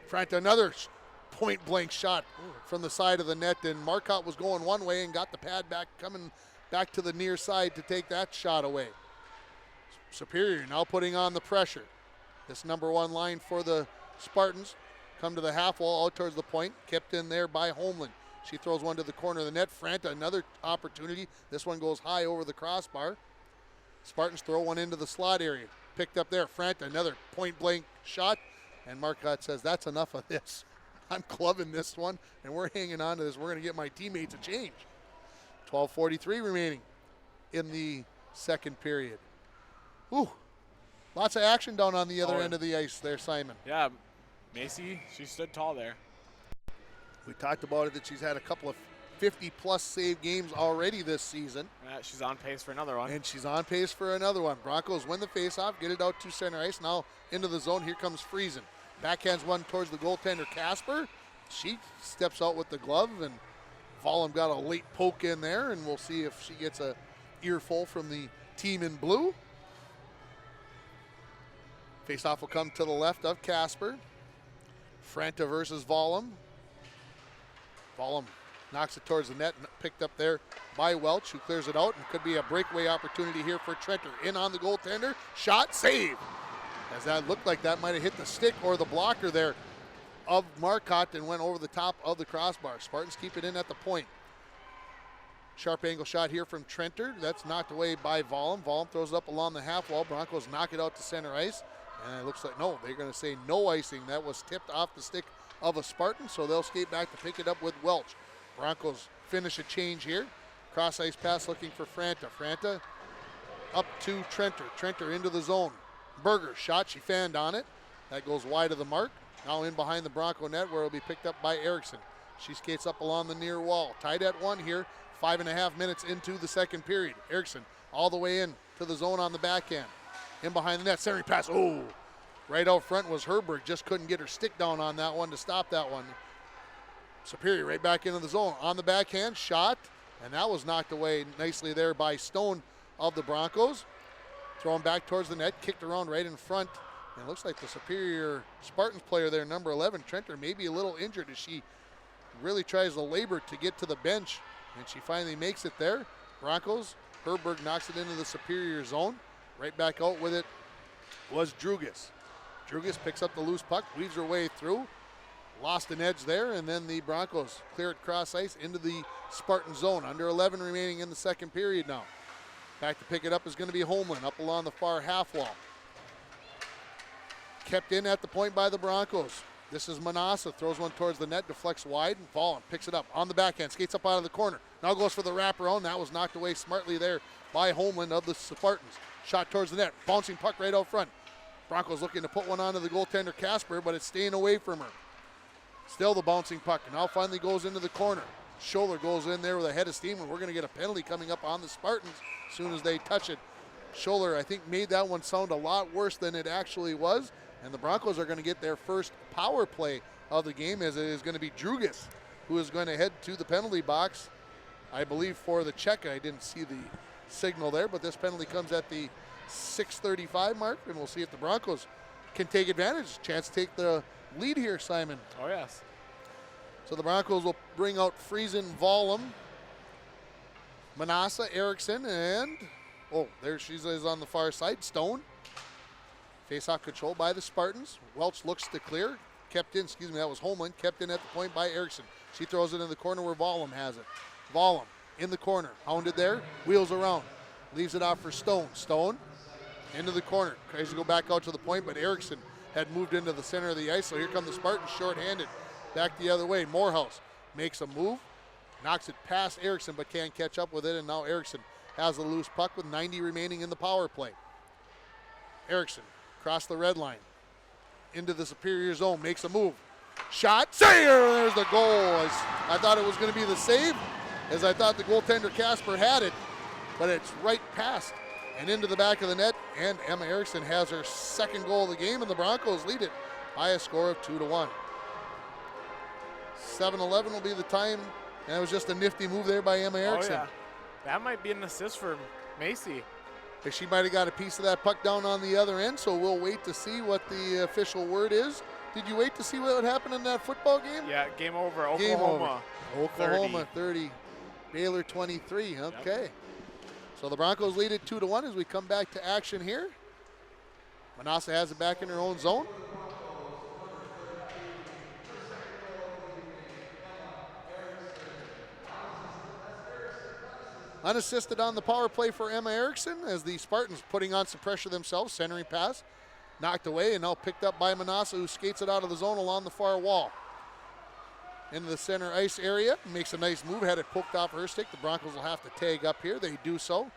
Franta, another point-blank shot from the side of the net, and Marcotte was going one way and got the pad back, coming back to the near side to take that shot away. Superior now putting on the pressure. This number one line for the Spartans come to the half wall out towards the point, kept in there by Holmlund. She throws one to the corner of the net. Franta, another opportunity. This one goes high over the crossbar. Spartans throw one into the slot area. Picked up there. Franta, another point-blank shot. And Marcotte says, that's enough of this. I'm clubbing this one, and we're hanging on to this. We're going to get my teammates a change. 12:43 remaining in the second period. Ooh, lots of action down on the other end of the ice there, Simon. Yeah, Macy, she stood tall there. We talked about it that she's had a couple of 50-plus save games already this season. Yeah, she's on pace for another one. And she's on pace for another one. Broncos win the faceoff, get it out to center ice. Now into the zone. Here comes Friesen. Backhands one towards the goaltender, Casper. She steps out with the glove, and Vollum got a late poke in there, and we'll see if she gets a earful from the team in blue. Faceoff will come to the left of Casper. Franta versus Vollum. Vollum knocks it towards the net, picked up there by Welch, who clears it out, and could be a breakaway opportunity here for Trenter. In on the goaltender, shot, save. As that looked like that might have hit the stick or the blocker there of Marcotte and went over the top of the crossbar. Spartans keep it in at the point. Sharp angle shot here from Trenter. That's knocked away by Vollum. Vollum throws it up along the half wall. Broncos knock it out to center ice. And it looks like, no, they're going to say no icing. That was tipped off the stick of a Spartan, so they'll skate back to pick it up with Welch. Broncos finish a change here. Cross ice pass looking for Franta. Franta up to Trenter. Trenter into the zone. Berger shot, she fanned on it. That goes wide of the mark. Now in behind the Bronco net where it'll be picked up by Erickson. She skates up along the near wall. Tied at one here, 5.5 minutes into the second period. Erickson all the way in to the zone on the backhand. In behind the net, centering pass. Oh, right out front was Herberg. Just couldn't get her stick down on that one to stop that one. Superior right back into the zone. On the backhand, shot, and that was knocked away nicely there by Stone of the Broncos. Thrown back towards the net, kicked around right in front. And it looks like the Superior Spartans player there, number 11, Trenter, may be a little injured as she really tries to labor to get to the bench. And she finally makes it there. Broncos, Herberg knocks it into the Superior zone. Right back out with it was Drugas. Drugas picks up the loose puck, weaves her way through. Lost an edge there, and then the Broncos clear it cross ice into the Spartan zone. Under 11 remaining in the second period now. Back to pick it up is going to be Holmlund up along the far half wall. Kept in at the point by the Broncos. This is Manassa, throws one towards the net, deflects wide, and Vollum picks it up on the backhand, skates up out of the corner. Now goes for the wraparound. That was knocked away smartly there by Holmlund of the Spartans. Shot towards the net, bouncing puck right out front. Broncos looking to put one onto the goaltender Casper, but it's staying away from her. Still the bouncing puck, and now finally goes into the corner. Scholler goes in there with a head of steam, and we're going to get a penalty coming up on the Spartans as soon as they touch it. Scholler, I think, made that one sound a lot worse than it actually was, and the Broncos are going to get their first power play of the game, as it is going to be Drugas, who is going to head to the penalty box, I believe, for the check. I didn't see the signal there, but this penalty comes at the 6:35 mark, and we'll see if the Broncos can take advantage. Chance to take the lead here, Simon. Oh, yes. So the Broncos will bring out Friesen, Vollum, Manassa, Erickson, and, oh, there she is on the far side, Stone. Face-off control by the Spartans. Welch looks to clear. Kept in, that was Holmlund. Kept in at the point by Erickson. She throws it in the corner where Vollum has it. Vollum in the corner, hounded there, wheels around. Leaves it off for Stone. Stone into the corner. Tries to go back out to the point, but Erickson had moved into the center of the ice. So here come the Spartans short-handed. Back the other way. Morehouse makes a move. Knocks it past Erickson, but can't catch up with it. And now Erickson has a loose puck with 90 remaining in the power play. Erickson across the red line. Into the Superior zone. Makes a move. Shot. Save! There's the goal. I thought it was going to be the save, as I thought the goaltender Casper had it. But it's right past and into the back of the net. And Emma Erickson has her second goal of the game, and the Broncos lead it by a score of 2-1. 7:11 will be the time. And it was just a nifty move there by Emma Erickson. Oh, yeah. That might be an assist for Macy. She might have got a piece of that puck down on the other end, so we'll wait to see what the official word is. Did you wait to see what happened in that football game? Yeah, game over. Oklahoma. Game over. Oklahoma 30. Baylor 23. Okay. Yep. So the Broncos lead it 2-1 as we come back to action here. Manassa has it back in her own zone. Unassisted on the power play for Emma Erickson as the Spartans putting on some pressure themselves. Centering pass knocked away and now picked up by Manassa, who skates it out of the zone along the far wall. Into the center ice area. Makes a nice move. Had it poked off her stick. The Broncos will have to tag up here. They do so.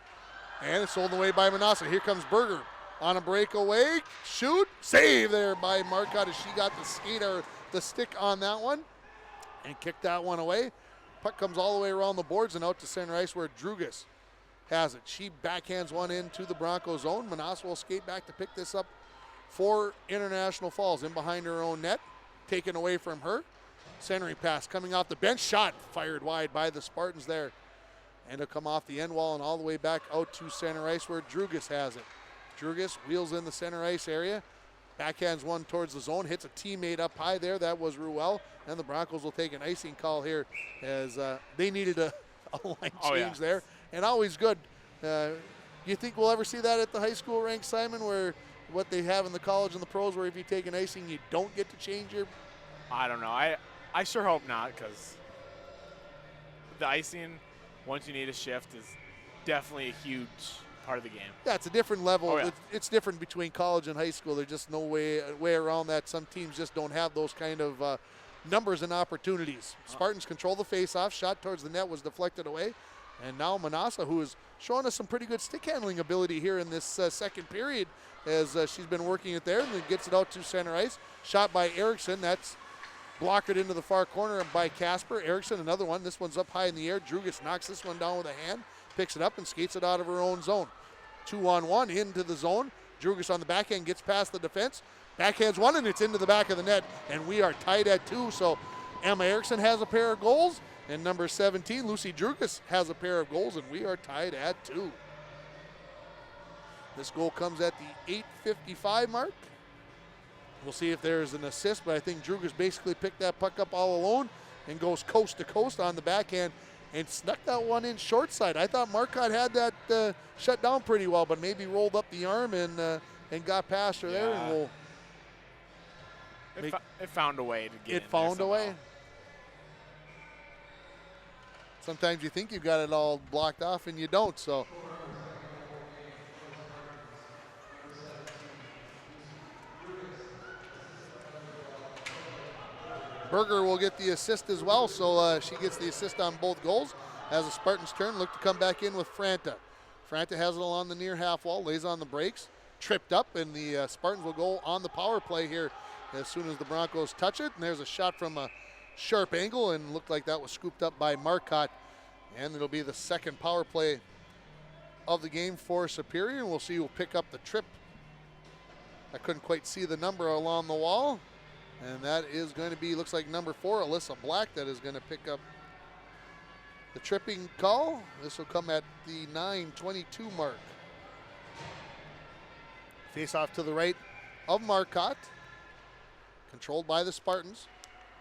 And it's sold away by Manassa. Here comes Berger on a breakaway. Shoot. Save there by Marcotte as she got the skate or the stick on that one and kicked that one away. Puck comes all the way around the boards and out to center ice where Drugas has it. She backhands one into the Bronco zone. Manassa will skate back to pick this up for International Falls. In behind her own net. Taken away from her. Centering pass coming off the bench. Shot fired wide by the Spartans there. And it'll come off the end wall and all the way back out to center ice where Drugas has it. Drugas wheels in the center ice area. Backhands one towards the zone. Hits a teammate up high there. That was Ruel. And the Broncos will take an icing call here as they needed a line change there. And always good. You think we'll ever see that at the high school rank, Simon, where what they have in the college and the pros where if you take an icing, you don't get to change your... I don't know. I sure hope not, because the icing, once you need a shift, is definitely a huge part of the game. Yeah, it's a different level. Oh, yeah. It's different between college and high school. There's just no way around that. Some teams just don't have those kind of numbers and opportunities. Spartans control the face-off. Shot towards the net was deflected away. And now Manassa, who is showing us some pretty good stick handling ability here in this second period as she's been working it there, and then gets it out to center ice. Shot by Erickson. That's blockered into the far corner by Casper. Erickson, another one. This one's up high in the air. Drugas knocks this one down with a hand, picks it up and skates it out of her own zone. 2-on-1 into the zone. Drugas on the backhand gets past the defense. Backhands one and it's into the back of the net. And we are tied at 2. So Emma Erickson has a pair of goals. And number 17, Lucy Drugas, has a pair of goals. And we are tied at 2. This goal comes at the 8:55 mark. We'll see if there's an assist, but I think Drugas basically picked that puck up all alone and goes coast to coast on the backhand and snuck that one in short side. I thought Marcotte had that shut down pretty well, but maybe rolled up the arm and got past her there. And it found a way to get it in found there a way. Sometimes you think you've got it all blocked off and you don't, so. Berger will get the assist as well, so she gets the assist on both goals. As the Spartans turn, look to come back in with Franta. Franta has it along the near half wall, lays on the brakes, tripped up, and the Spartans will go on the power play here as soon as the Broncos touch it. And there's a shot from a sharp angle and looked like that was scooped up by Marcotte. And it'll be the second power play of the game for Superior. And we'll see who'll pick up the trip. I couldn't quite see the number along the wall. And that is going to be, looks like number 4, Alyssa Black, that is going to pick up the tripping call. This will come at the 9:22 mark. Face off to the right of Marcotte. Controlled by the Spartans.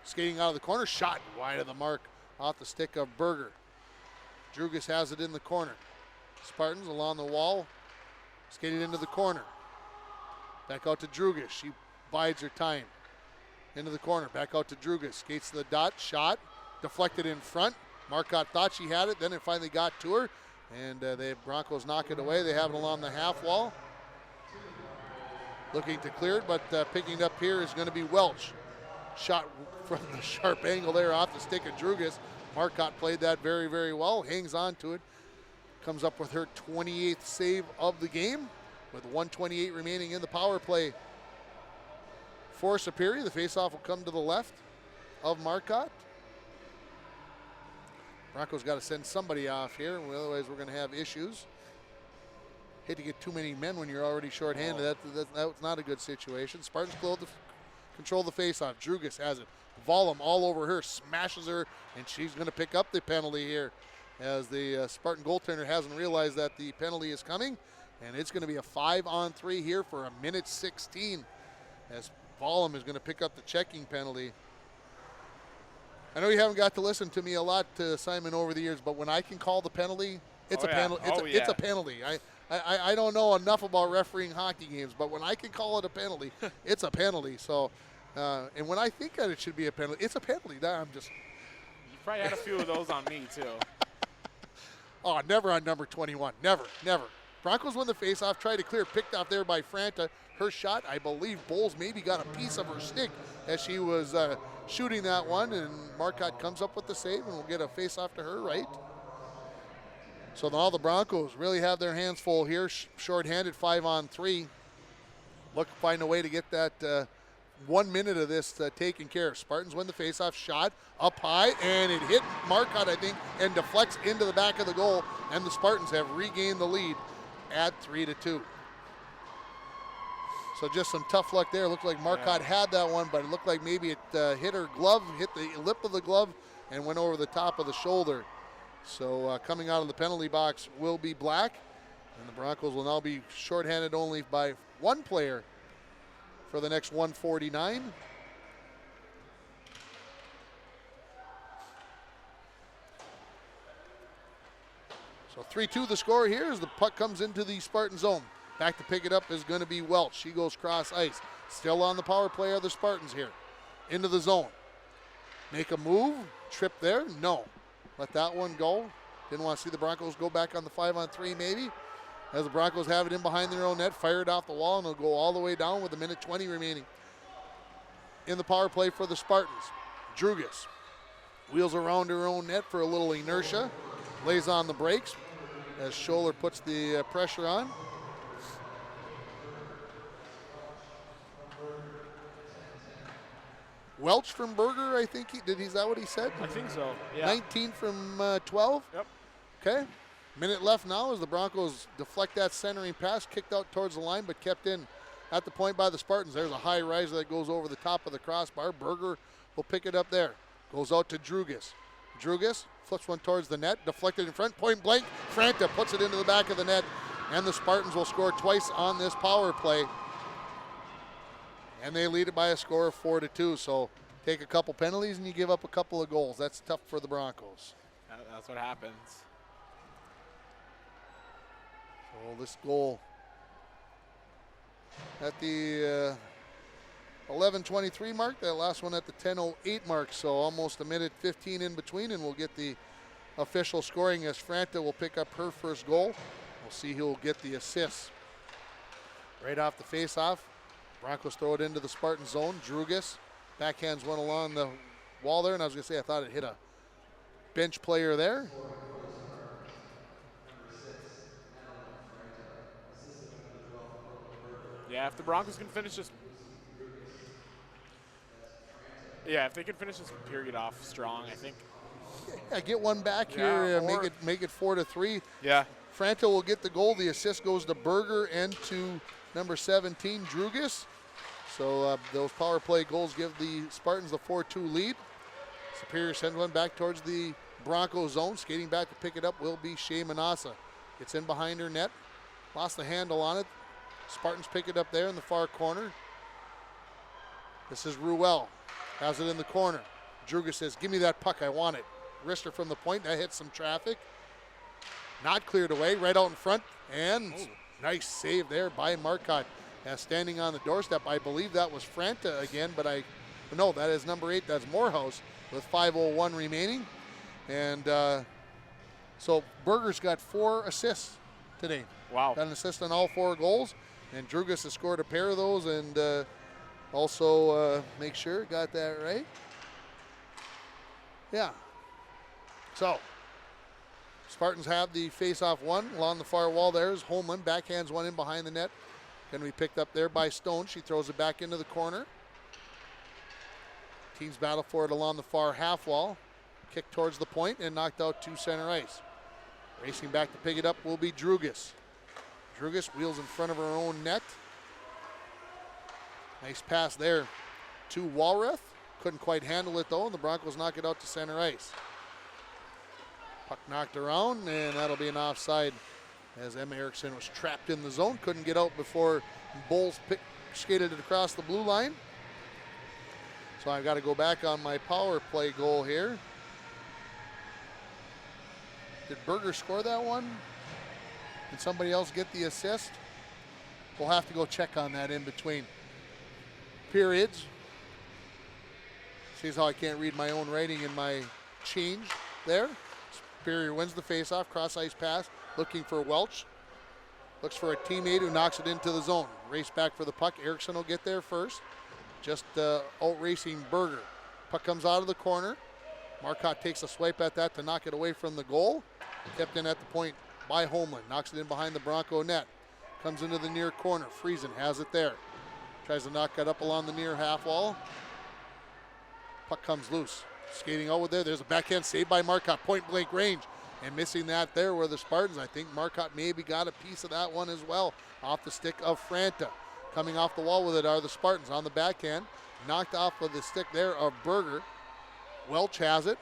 Skating out of the corner, shot wide of the mark off the stick of Berger. Drugas has it in the corner. Spartans along the wall, skating into the corner. Back out to Drugas. She bides her time. Into the corner, back out to Drugas. Skates to the dot, shot, deflected in front. Marcotte thought she had it, then it finally got to her. And the Broncos knock it away. They have it along the half wall. Looking to clear it, but picking it up here is going to be Welch. Shot from the sharp angle there off the stick of Drugas. Marcotte played that very, very well. Hangs on to it. Comes up with her 28th save of the game with 1:28 remaining in the power play for Superior. The faceoff will come to the left of Marcotte. Broncos got to send somebody off here, otherwise we're going to have issues. Hate to get too many men when you're already shorthanded. That's not a good situation. Spartans control the faceoff. Drugas has it. Vollum all over her, smashes her, and she's going to pick up the penalty here as the Spartan goaltender hasn't realized that the penalty is coming. And it's going to be a 5-on-3 here for a minute 16 as Vollum is going to pick up the checking penalty. I know you haven't got to listen to me a lot, Simon, over the years, but when I can call the penalty, it's a penalty. It's a penalty. I don't know enough about refereeing hockey games, but when I can call it a penalty, it's a penalty. So, and when I think that it should be a penalty, it's a penalty. I'm just. You probably had a few of those on me too. Oh, never on number 21. Never. Broncos win the faceoff, tried to clear, picked off there by Franta. Her shot, I believe Bowles maybe got a piece of her stick as she was shooting that one, and Marcotte comes up with the save, and we'll get a faceoff to her, right? So now the Broncos really have their hands full here, shorthanded 5-on-3. Find a way to get that 1 minute of this taken care of. Spartans win the faceoff, shot up high, and it hit Marcotte, I think, and deflects into the back of the goal, and the Spartans have regained the lead at 3-2. So just some tough luck there. Looked like Marcotte had that one, but it looked like maybe it hit her glove, hit the lip of the glove, and went over the top of the shoulder. So coming out of the penalty box will be Black, and the Broncos will now be shorthanded only by one player for the next 149. So 3-2 the score here as the puck comes into the Spartan zone. Back to pick it up is going to be Welch. She goes cross ice. Still on the power play are the Spartans here. Into the zone. Make a move. Trip there. No. Let that one go. Didn't want to see the Broncos go back on the 5-on-3 maybe. As the Broncos have it in behind their own net. Fire it off the wall and they'll go all the way down with a minute 20 remaining. In the power play for the Spartans. Drugas wheels around her own net for a little inertia. Lays on the brakes as Scholler puts the pressure on. Welch from Berger, I think is that what he said? I think so, yeah. 19 from 12? Yep. Okay. Minute left now as the Broncos deflect that centering pass, kicked out towards the line, but kept in at the point by the Spartans. There's a high riser that goes over the top of the crossbar. Berger will pick it up there. Goes out to Drugas. Drugas flips one towards the net, deflected in front, point blank. Franta puts it into the back of the net, and the Spartans will score twice on this power play. And they lead it by a score of 4-2. So take a couple penalties and you give up a couple of goals. That's tough for the Broncos. That's what happens. So this goal at the 11:23 mark, that last one at the 10:08 mark. So almost a minute 15 in between, and we'll get the official scoring as Franta will pick up her first goal. We'll see who will get the assist. Right off the face-off. Broncos throw it into the Spartan zone. Drugas backhands one along the wall there, and I was going to say I thought it hit a bench player there. Yeah, if the Broncos can finish this. Yeah, if they can finish this period off strong, I think. Yeah, get one back here, make it 4-3. Yeah. Franta will get the goal. The assist goes to Berger and to number 17, Drugas. So those power play goals give the Spartans the 4-2 lead. Superior sends one back towards the Bronco zone. Skating back to pick it up will be Shea Manassa. Gets in behind her net. Lost the handle on it. Spartans pick it up there in the far corner. This is Ruel. Has it in the corner. Drugas says, give me that puck, I want it. Wrister from the point, that hits some traffic. Not cleared away, right out in front. And nice save there by Marcotte. Standing on the doorstep, I believe that was Franta again, but no, that is number 8, that's Morehouse with 5:01 remaining. And So Berger's got 4 assists today. Wow. Got an assist on all 4 goals. And Drugas has scored a pair of those, and also make sure, got that right. Yeah. So Spartans have the face-off one along the far wall. There's Holman, backhands one in behind the net. Going to be picked up there by Stone. She throws it back into the corner. Teams battle for it along the far half wall. Kick towards the point and knocked out to center ice. Racing back to pick it up will be Drugas. Drugas wheels in front of her own net. Nice pass there to Walrath. Couldn't quite handle it though, and the Broncos knock it out to center ice. Puck knocked around, and that'll be an offside as Emma Erickson was trapped in the zone. Couldn't get out before Bowles skated it across the blue line. So I've got to go back on my power play goal here. Did Berger score that one? Did somebody else get the assist? We'll have to go check on that in between periods. Sees how I can't read my own writing in my change there. Superior wins the faceoff, cross ice pass, looking for Welch. Looks for a teammate who knocks it into the zone. Race back for the puck. Erickson will get there first. Just out-racing Berger. Puck comes out of the corner. Marcotte takes a swipe at that to knock it away from the goal. Kept in at the point by Holman. Knocks it in behind the Bronco net. Comes into the near corner. Friesen has it there. Tries to knock it up along the near half wall. Puck comes loose. Skating over there. There's a backhand save by Marcotte. Point blank range. And missing that there were the Spartans. I think Marcotte maybe got a piece of that one as well. Off the stick of Franta. Coming off the wall with it are the Spartans on the backhand. Knocked off of the stick there of Berger. Welch has it.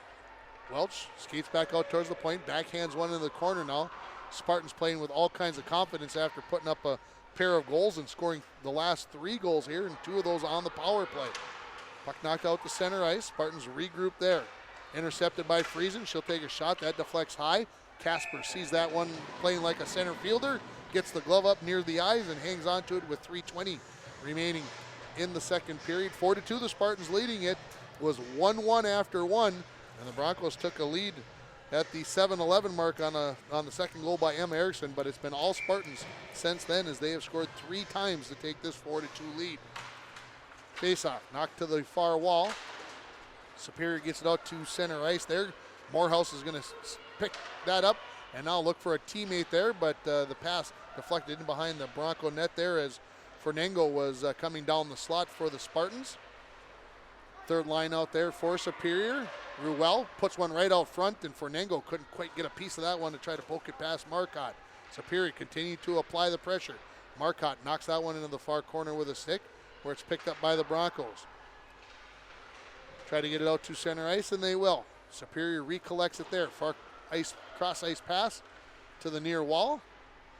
Welch skates back out towards the point. Backhands one in the corner now. Spartans playing with all kinds of confidence after putting up a pair of goals and scoring the last 3 goals here, and 2 of those on the power play. Puck knocked out to center ice. Spartans regroup there. Intercepted by Friesen. She'll take a shot. That deflects high. Casper sees that one playing like a center fielder. Gets the glove up near the eyes and hangs on to it with 3:20 remaining in the second period. 4-2, the Spartans leading it. Was 1-1 after 1, and the Broncos took a lead at the 7-11 mark on the second goal by Emma Erickson, but it's been all Spartans since then as they have scored 3 times to take this 4-2 lead. Face-off, knocked to the far wall. Superior gets it out to center ice there. Morehouse is going to pick that up and now look for a teammate there, but the pass deflected in behind the Bronco net there as Fernango was coming down the slot for the Spartans. Third line out there for Superior. Ruel puts one right out front, and Fernango couldn't quite get a piece of that one to try to poke it past Marcotte. Superior continued to apply the pressure. Marcotte knocks that one into the far corner with a stick, where it's picked up by the Broncos. Try to get it out to center ice, and they will. Superior recollects it there. Far ice, cross ice pass to the near wall,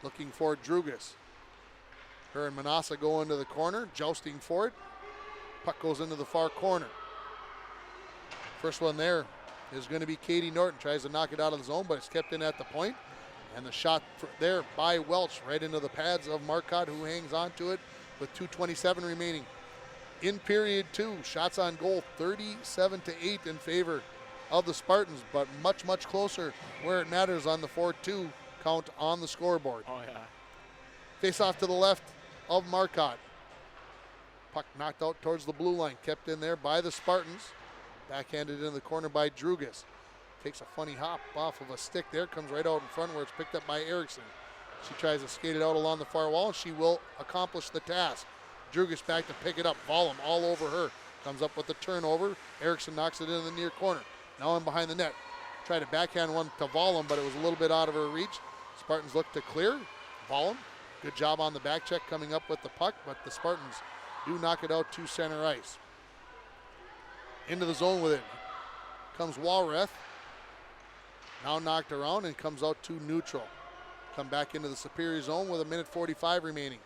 looking for Drugas. Her and Manassa go into the corner, jousting for it. Puck goes into the far corner. First one there is going to be Katie Norton. Tries to knock it out of the zone, but it's kept in at the point. And the shot there by Welch right into the pads of Marcotte, who hangs on to it with 2:27 remaining. In period 2, shots on goal 37-8 in favor of the Spartans, but much, much closer where it matters on the 4-2 count on the scoreboard. Oh, yeah. Face off to the left of Marcotte. Puck knocked out towards the blue line, kept in there by the Spartans. Backhanded in the corner by Drugas. Takes a funny hop off of a stick there, comes right out in front where it's picked up by Erickson. She tries to skate it out along the far wall, and she will accomplish the task. Drugas back to pick it up, Vollum all over her. Comes up with the turnover. Erickson knocks it in the near corner. Now in behind the net. Tried to backhand one to Vollum, but it was a little bit out of her reach. Spartans look to clear. Vollum, good job on the back check coming up with the puck, but the Spartans do knock it out to center ice. Into the zone with it comes Walrath. Now knocked around and comes out to neutral. Come back into the Superior zone with 1:45 remaining.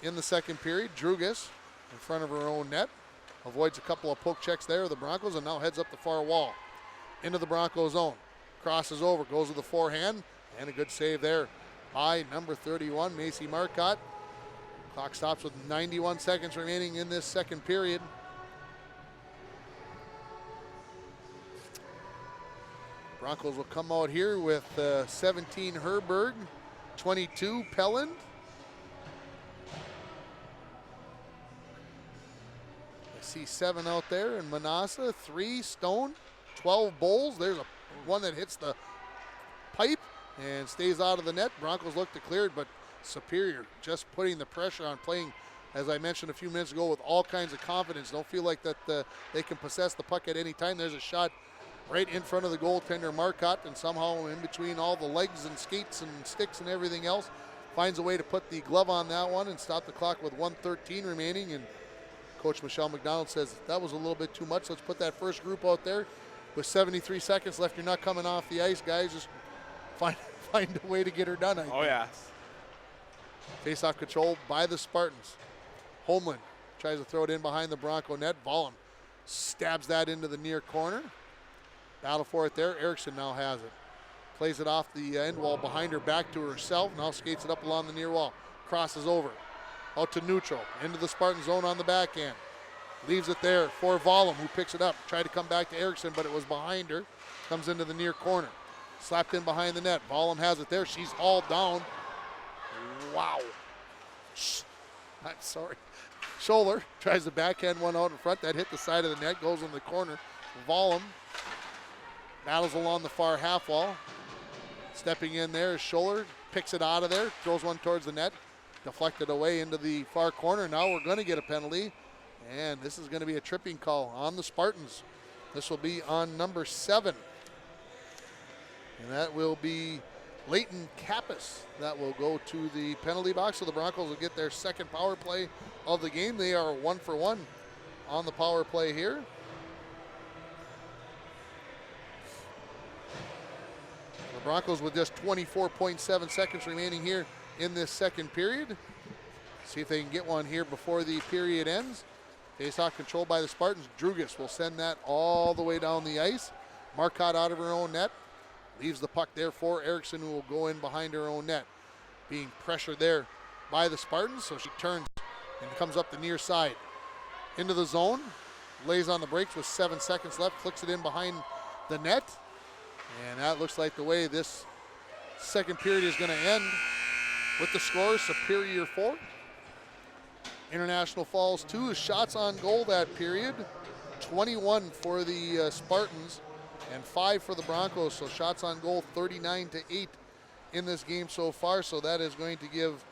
In the second period, Drugas in front of her own net. Avoids a couple of poke checks there of the Broncos and now heads up the far wall. Into the Bronco zone. Crosses over, goes with the forehand, and a good save there by number 31, Macy Marcotte. Clock stops with 91 seconds remaining in this second period. Broncos will come out here with 17 Herberg, 22 Pelland. I see 7 out there, and Manassa, 3 Stone, 12 Bowles. There's one that hits the pipe and stays out of the net. Broncos look to clear it, but Superior just putting the pressure on, playing, as I mentioned a few minutes ago, with all kinds of confidence. Don't feel like that they can possess the puck at any time. There's a shot right in front of the goaltender, Marcotte, and somehow in between all the legs and skates and sticks and everything else, finds a way to put the glove on that one and stop the clock with 1:13 remaining. And Coach Michelle McDonald says that was a little bit too much. Let's put that first group out there. With 73 seconds left, you're not coming off the ice, guys. Just find a way to get her done. Oh, yeah. Face-off control by the Spartans. Homeland tries to throw it in behind the Bronco net. Vollum stabs that into the near corner. Battle for it there. Erickson now has it. Plays it off the end wall behind her, back to herself. Now skates it up along the near wall. Crosses over. Out to neutral. Into the Spartan zone on the backhand. Leaves it there for Vollum, who picks it up. Tried to come back to Erickson, but it was behind her. Comes into the near corner. Slapped in behind the net. Vollum has it there. She's hauled down. Wow. I'm sorry. Scholler tries to backhand one out in front. That hit the side of the net, goes in the corner. Vollum battles along the far half wall. Stepping in there is Scholler. Picks it out of there. Throws one towards the net. Deflected away into the far corner. Now we're going to get a penalty. And this is going to be a tripping call on the Spartans. This will be on number 7. And that will be Leighton Kappas. That will go to the penalty box. So the Broncos will get their second power play of the game. They are 1 for 1 on the power play here. The Broncos with just 24.7 seconds remaining here in this second period. See if they can get one here before the period ends. Face-off controlled by the Spartans. Drugas will send that all the way down the ice. Marcotte out of her own net. Leaves the puck there for Erickson, who will go in behind her own net. Being pressured there by the Spartans, so she turns and comes up the near side. Into the zone. Lays on the brakes with 7 seconds left. Flicks it in behind the net. And that looks like the way this second period is going to end. With the score, Superior 4. International Falls 2. Shots on goal that period. 21 for the Spartans and 5 for the Broncos. So shots on goal 39-8 in this game so far. So that is going to give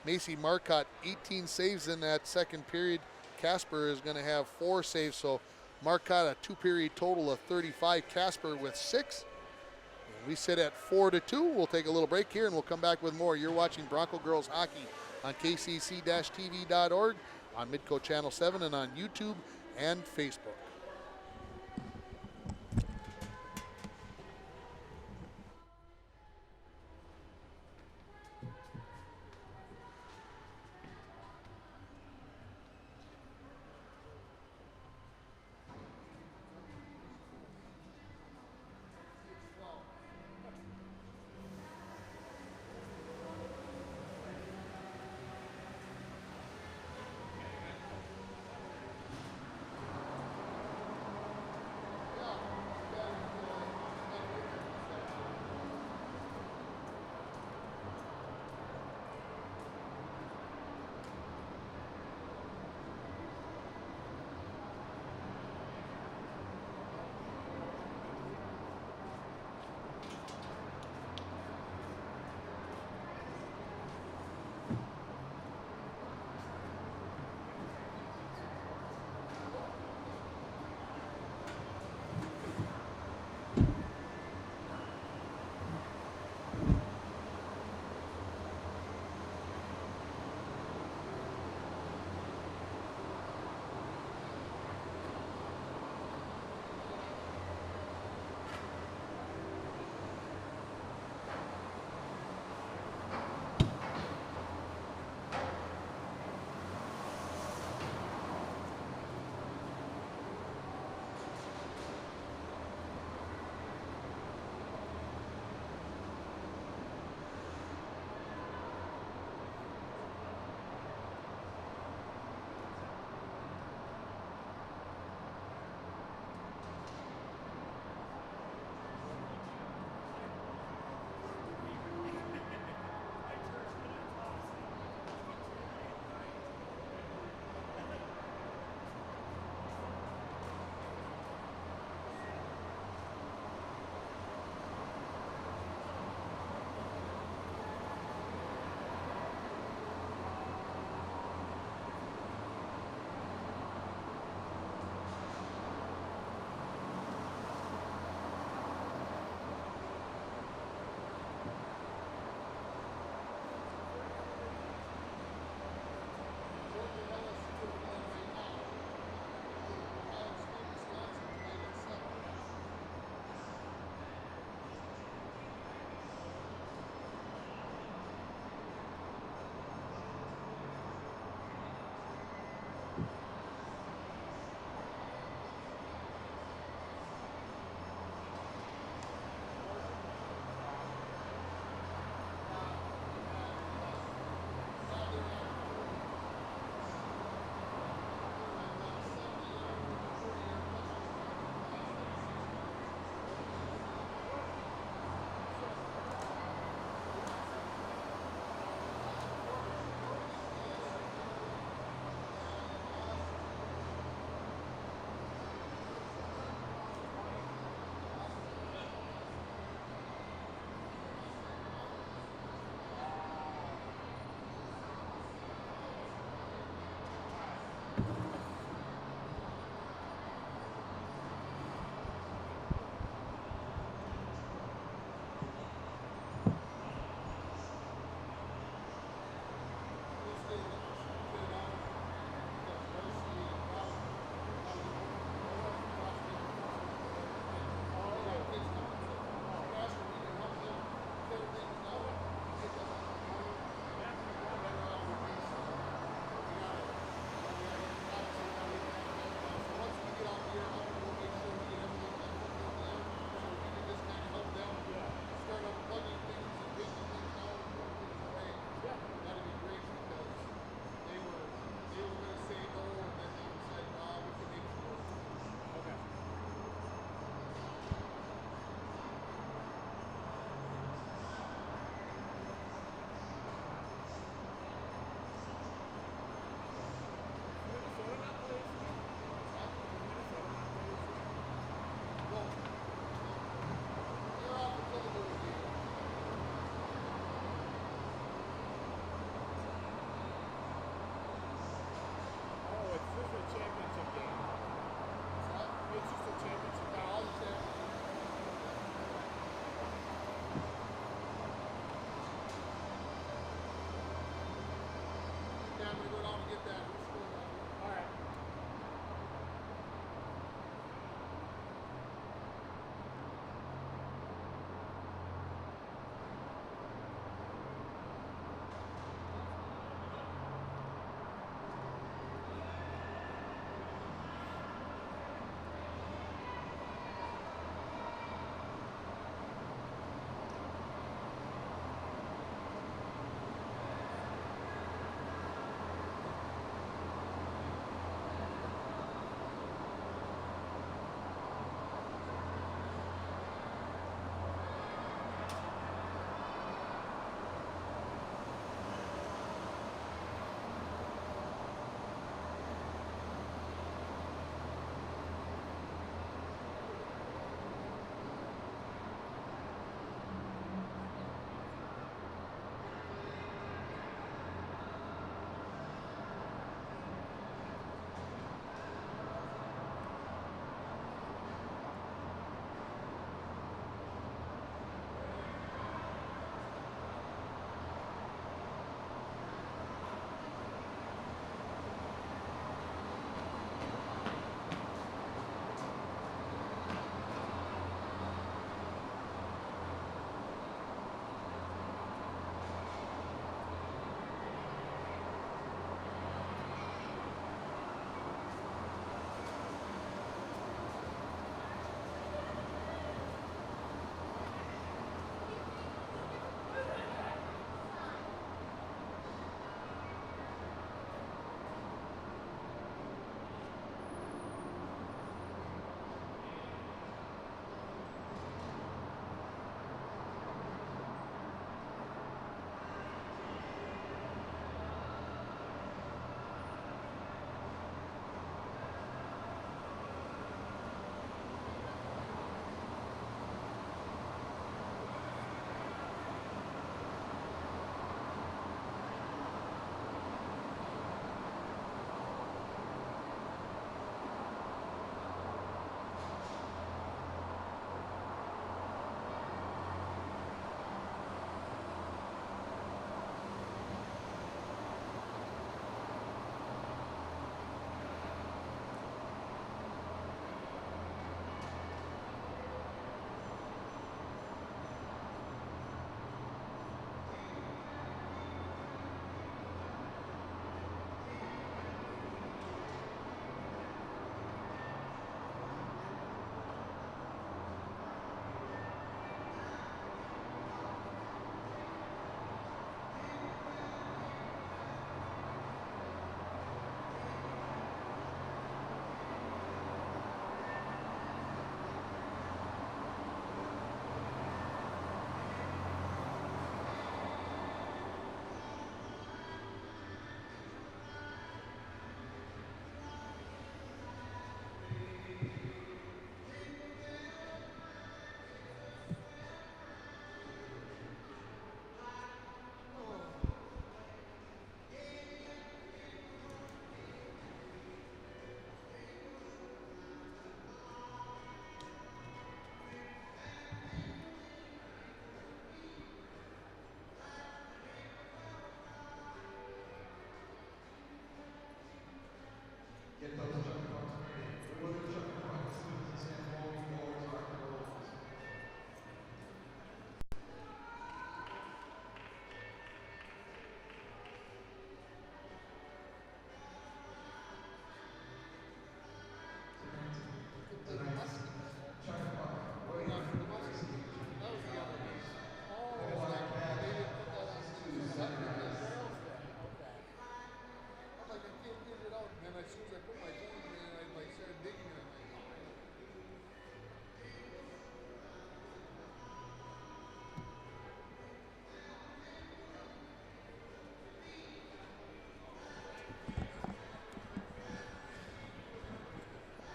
Macy Marcotte 18 saves in that second period. Casper is going to have 4 saves. So Marcotte a 2-period total of 35. Casper with 6. We sit at 4-2. We'll take a little break here and we'll come back with more. You're watching Bronco Girls Hockey on kcc-tv.org, on Midco Channel 7, and on YouTube and Facebook.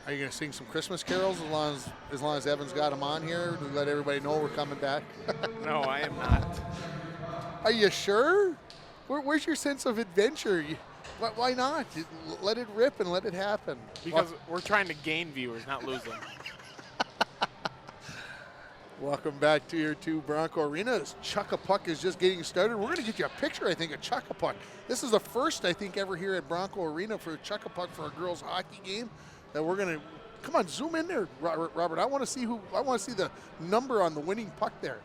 Are you going to sing some Christmas carols as long as Evan's got them on here to let everybody know we're coming back? No, I am not. Are you sure? Where's your sense of adventure? Why not? Let it rip and let it happen. Because we're trying to gain viewers, not lose them. Welcome back to your two Bronco Arenas. Chuck-a-Puck is just getting started. We're going to get you a picture, I think, of Chuck-a-Puck. This is the first, I think, ever here at Bronco Arena for Chuck-a-Puck for a girls' hockey game. That we're going to come on, zoom in there, Robert. I want to see the number on the winning puck there.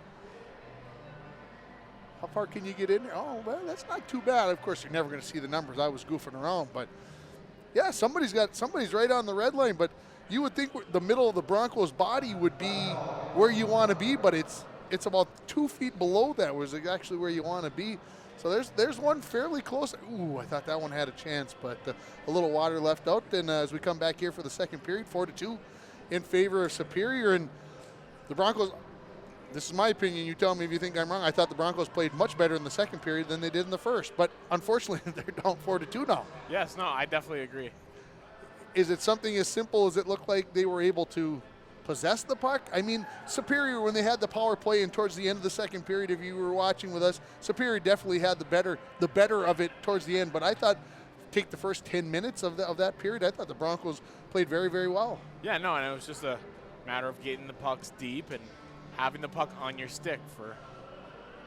How far can you get in there? Oh, well, that's not too bad. Of course, you're never going to see the numbers. I was goofing around, but yeah, somebody's right on the red line. But you would think the middle of the Broncos' body would be where you want to be, but it's about 2 feet below that, was actually where you want to be. So there's one fairly close. Ooh, I thought that one had a chance, but a little water left out. And as we come back here for the second period, 4-2 in favor of Superior. And the Broncos, this is my opinion, you tell me if you think I'm wrong, I thought the Broncos played much better in the second period than they did in the first. But unfortunately, they're down 4-2 now. Yes, no, I definitely agree. Is it something as simple as it looked like they were able to possess the puck? I mean, Superior, when they had the power play and towards the end of the second period, if you were watching with us, Superior definitely had the better of it towards the end. But I thought, take the first 10 minutes of that period, I thought the Broncos played very, very well. Yeah, no, and it was just a matter of getting the pucks deep and having the puck on your stick for.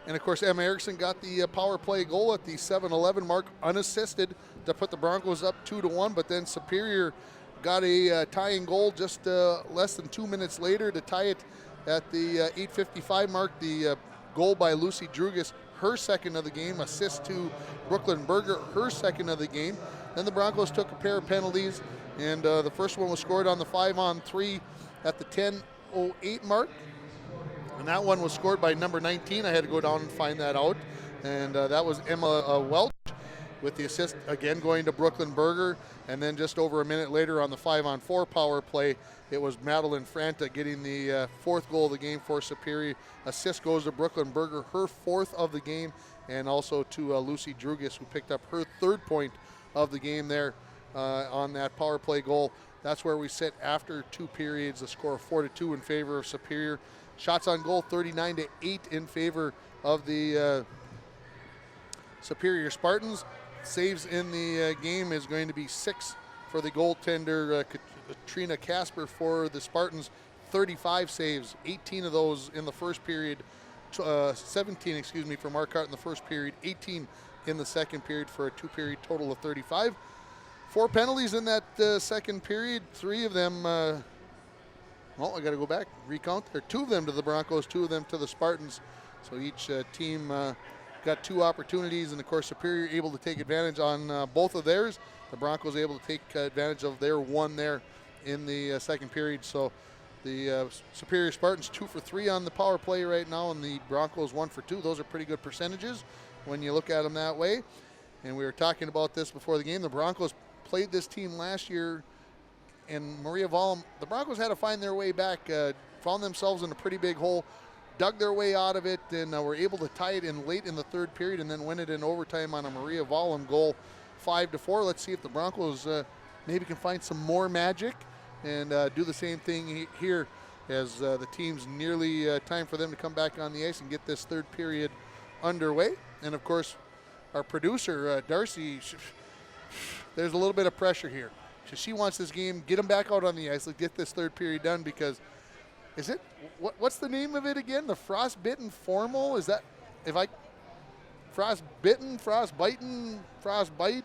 And of course, Emma Erickson got the power play goal at the 7-11 mark, unassisted, to put the Broncos up 2-1. But then Superior got a tying goal just less than 2 minutes later to tie it at the 8:55 mark. The goal by Lucy Drugas, her second of the game, assist to Brooklyn Berger, her second of the game. Then the Broncos took a pair of penalties, and the first one was scored on the 5-on-3 at the 10:08 mark. And that one was scored by number 19. I had to go down and find that out. And that was Emma Welch, with the assist again going to Brooklyn Berger. And then just over a minute later on the 5-on-4 power play, it was Madeline Franta getting the fourth goal of the game for Superior. Assist goes to Brooklyn Berger, her fourth of the game, and also to Lucy Drugas, who picked up her third point of the game there on that power play goal. That's where we sit after 2 periods, a score of 4-2 in favor of Superior. Shots on goal, 39-8 in favor of the Superior Spartans. Saves in the game is going to be 6 for the goaltender, Katrina Casper, for the Spartans. 35 saves, 18 of those in the first period, 17, for Mark Hart in the first period, 18 in the second period, for a 2-period total of 35. 4 penalties in that second period, 3 of them, I got to go back, recount. There are 2 of them to the Broncos, 2 of them to the Spartans. So each team got 2 opportunities, and of course Superior able to take advantage on both of theirs. The Broncos able to take advantage of their 1 there in the second period. So the Superior Spartans 2 for 3 on the power play right now, and the Broncos 1 for 2. Those are pretty good percentages when you look at them that way. And we were talking about this before the game. The Broncos played this team last year, and Maria Vollum, the Broncos had to find their way back, found themselves in a pretty big hole, dug their way out of it, and were able to tie it in late in the third period and then win it in overtime on a Maria Vollum goal, 5-4. Let's see if the Broncos maybe can find some more magic and do the same thing here, as the team's nearly time for them to come back on the ice and get this third period underway. And of course, our producer, Darcy, there's a little bit of pressure here. She wants this game, get them back out on the ice, let's get this third period done, because what's the name of it again? The frostbitten formal? Is that, frostbitten, frostbiting, frostbite?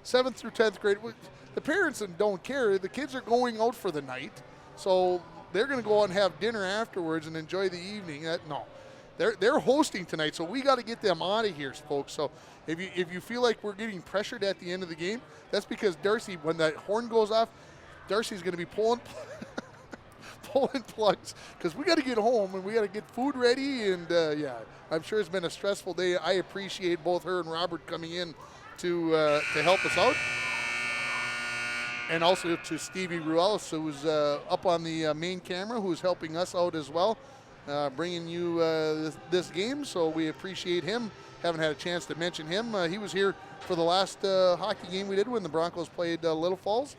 7th through 10th grade, the parents don't care. The kids are going out for the night, so they're going to go out and have dinner afterwards and enjoy the evening. No, they're hosting tonight, so we got to get them out of here, folks. So if you feel like we're getting pressured at the end of the game, that's because Darcy, when that horn goes off, Darcy's going to be pulling plugs because we got to get home and we got to get food ready. And yeah, I'm sure it's been a stressful day. I appreciate both her and Robert coming in to help us out. And also to Stevie Ruelis, who's up on the main camera, who's helping us out as well, bringing you this game. So we appreciate him. Haven't had a chance to mention him. He was here for the last hockey game we did when the Broncos played Little Falls.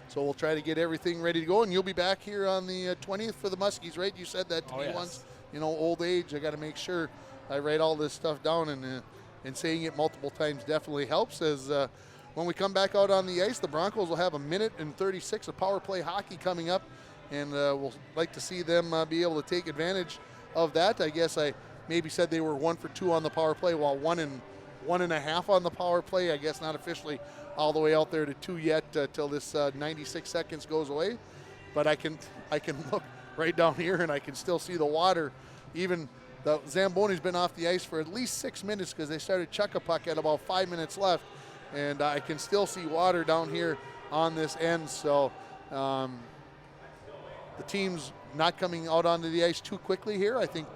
So we'll try to get everything ready to go. And you'll be back here on the 20th for the Muskies, right? You said that to me once. You know, old age, I got to make sure I write all this stuff down. And saying it multiple times definitely helps as when we come back out on the ice, the Broncos will have 1:36 of power play hockey coming up, and we'll like to see them be able to take advantage of that. I guess I maybe said they were 1 for 2 on the power play, while 1.5 on the power play. I guess not officially all the way out there to 2 yet till this 96 seconds goes away. But I can look right down here and I can still see the water. Even the Zamboni's been off the ice for at least 6 minutes because they started chuck-a-puck at about 5 minutes left. And I can still see water down here on this end. So the team's not coming out onto the ice too quickly here. I think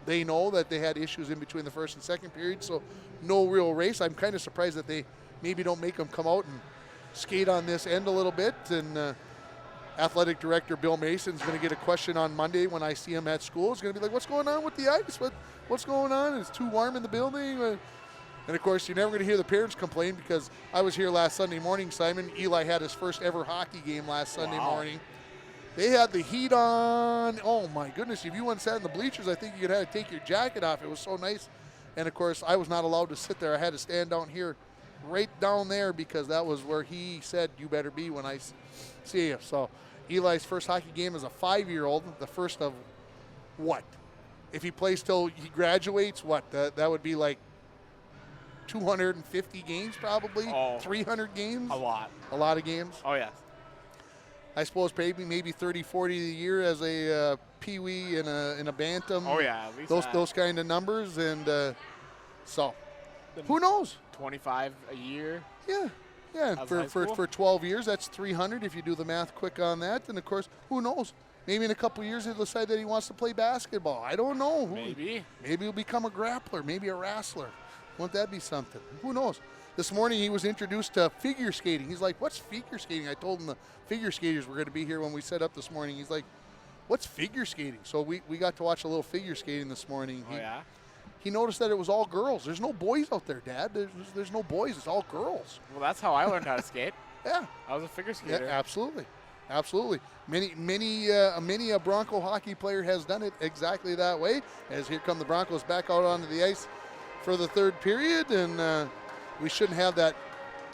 they know that they had issues in between the first and second period, so no real race. I'm kind of surprised that they maybe don't make them come out and skate on this end a little bit. And athletic director Bill Mason's going to get a question on Monday when I see him at school. He's going to be like, what's going on with the ice? What's going on? It's too warm in the building? And, of course, you're never going to hear the parents complain because I was here last Sunday morning, Simon. Eli had his first ever hockey game last Sunday morning. They had the heat on. Oh, my goodness. If you went and sat in the bleachers, I think you'd have to take your jacket off. It was so nice. And, of course, I was not allowed to sit there. I had to stand down here, right down there, because that was where he said, you better be when I see you. So Eli's first hockey game as a 5-year-old, the first of what? If he plays till he graduates, what? That would be like 250 games probably, 300 games. A lot of games. Oh, yes. I suppose maybe 30, 40 a year as a peewee in a bantam. Oh, yeah, at least those kind of numbers. And so who knows? 25 a year. Yeah. For 12 years, that's 300 if you do the math quick on that. And, of course, who knows? Maybe in a couple years he'll decide that he wants to play basketball. I don't know. Maybe he'll become a grappler, maybe a wrestler. Won't that be something? Who knows? This morning he was introduced to figure skating. He's like, what's figure skating? I told him the figure skaters were going to be here when we set up this morning. He's like, what's figure skating? So we got to watch a little figure skating this morning. He noticed that it was all girls. There's no boys out there, Dad. There's no boys. It's all girls. Well, that's how I learned how to skate. Yeah. I was a figure skater. Yeah, absolutely. Many a Bronco hockey player has done it exactly that way. As here come the Broncos back out onto the ice for the third period, and we shouldn't have that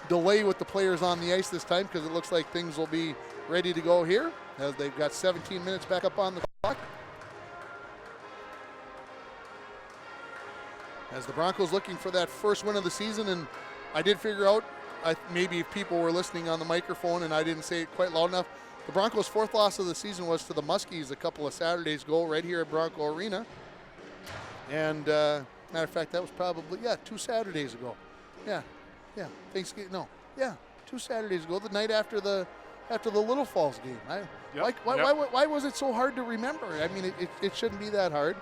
delay with the players on the ice this time because it looks like things will be ready to go here as they've got 17 minutes back up on the clock. As the Broncos looking for that first win of the season, and I did figure out, maybe if people were listening on the microphone and I didn't say it quite loud enough, the Broncos' 4th loss of the season was to the Muskies a couple of Saturdays ago right here at Bronco Arena. And matter of fact, that was probably, 2 Saturdays ago. Yeah, Thanksgiving, 2 Saturdays ago, the night after the Little Falls game. Why was it so hard to remember? I mean, it shouldn't be that hard.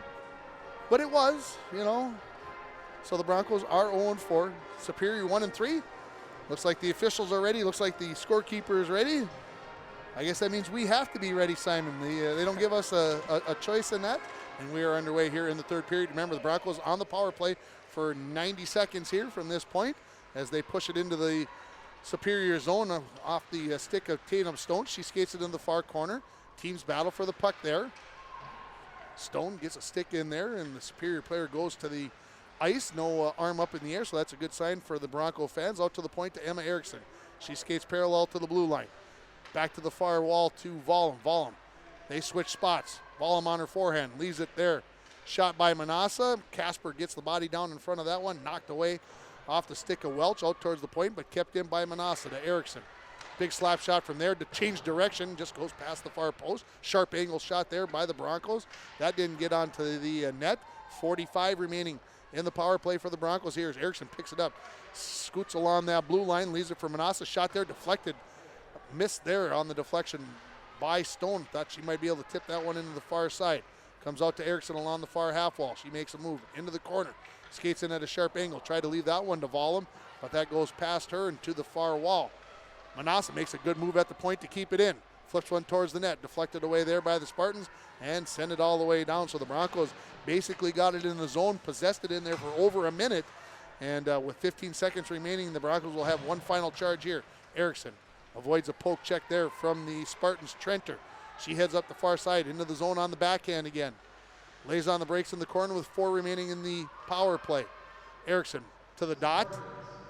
But it was, So the Broncos are 0-4. Superior 1-3. Looks like the officials are ready. Looks like the scorekeeper is ready. I guess that means we have to be ready, Simon. They don't give us a choice in that. And we are underway here in the third period. Remember, the Broncos on the power play for 90 seconds here from this point as they push it into the Superior zone off the stick of Tatum Stone. She skates it in the far corner. Teams battle for the puck there. Stone gets a stick in there, and the Superior player goes to the ice. No arm up in the air, so that's a good sign for the Bronco fans. Out to the point to Emma Erickson. She skates parallel to the blue line. Back to the far wall to Vollum. They switch spots. Vollum on her forehand, leaves it there. Shot by Manassa. Casper gets the body down in front of that one, knocked away off the stick of Welch out towards the point, but kept in by Manassa to Erickson. Big slap shot from there to change direction, just goes past the far post. Sharp angle shot there by the Broncos. That didn't get onto the net. 45 remaining in the power play for the Broncos here as Erickson picks it up, scoots along that blue line, leaves it for Manassa. Shot there, deflected, missed there on the deflection by Stone. Thought she might be able to tip that one into the far side. Comes out to Erickson along the far half wall. She makes a move into the corner. Skates in at a sharp angle. Tried to leave that one to Vollum, but that goes past her and to the far wall. Manassa makes a good move at the point to keep it in. Flips one towards the net. Deflected away there by the Spartans and send it all the way down. So the Broncos basically got it in the zone, possessed it in there for over a minute. And with 15 seconds remaining, the Broncos will have one final charge here. Erickson avoids a poke check there from the Spartans' Trenter. She heads up the far side into the zone on the backhand again. Lays on the brakes in the corner with 4 remaining in the power play. Erickson to the dot.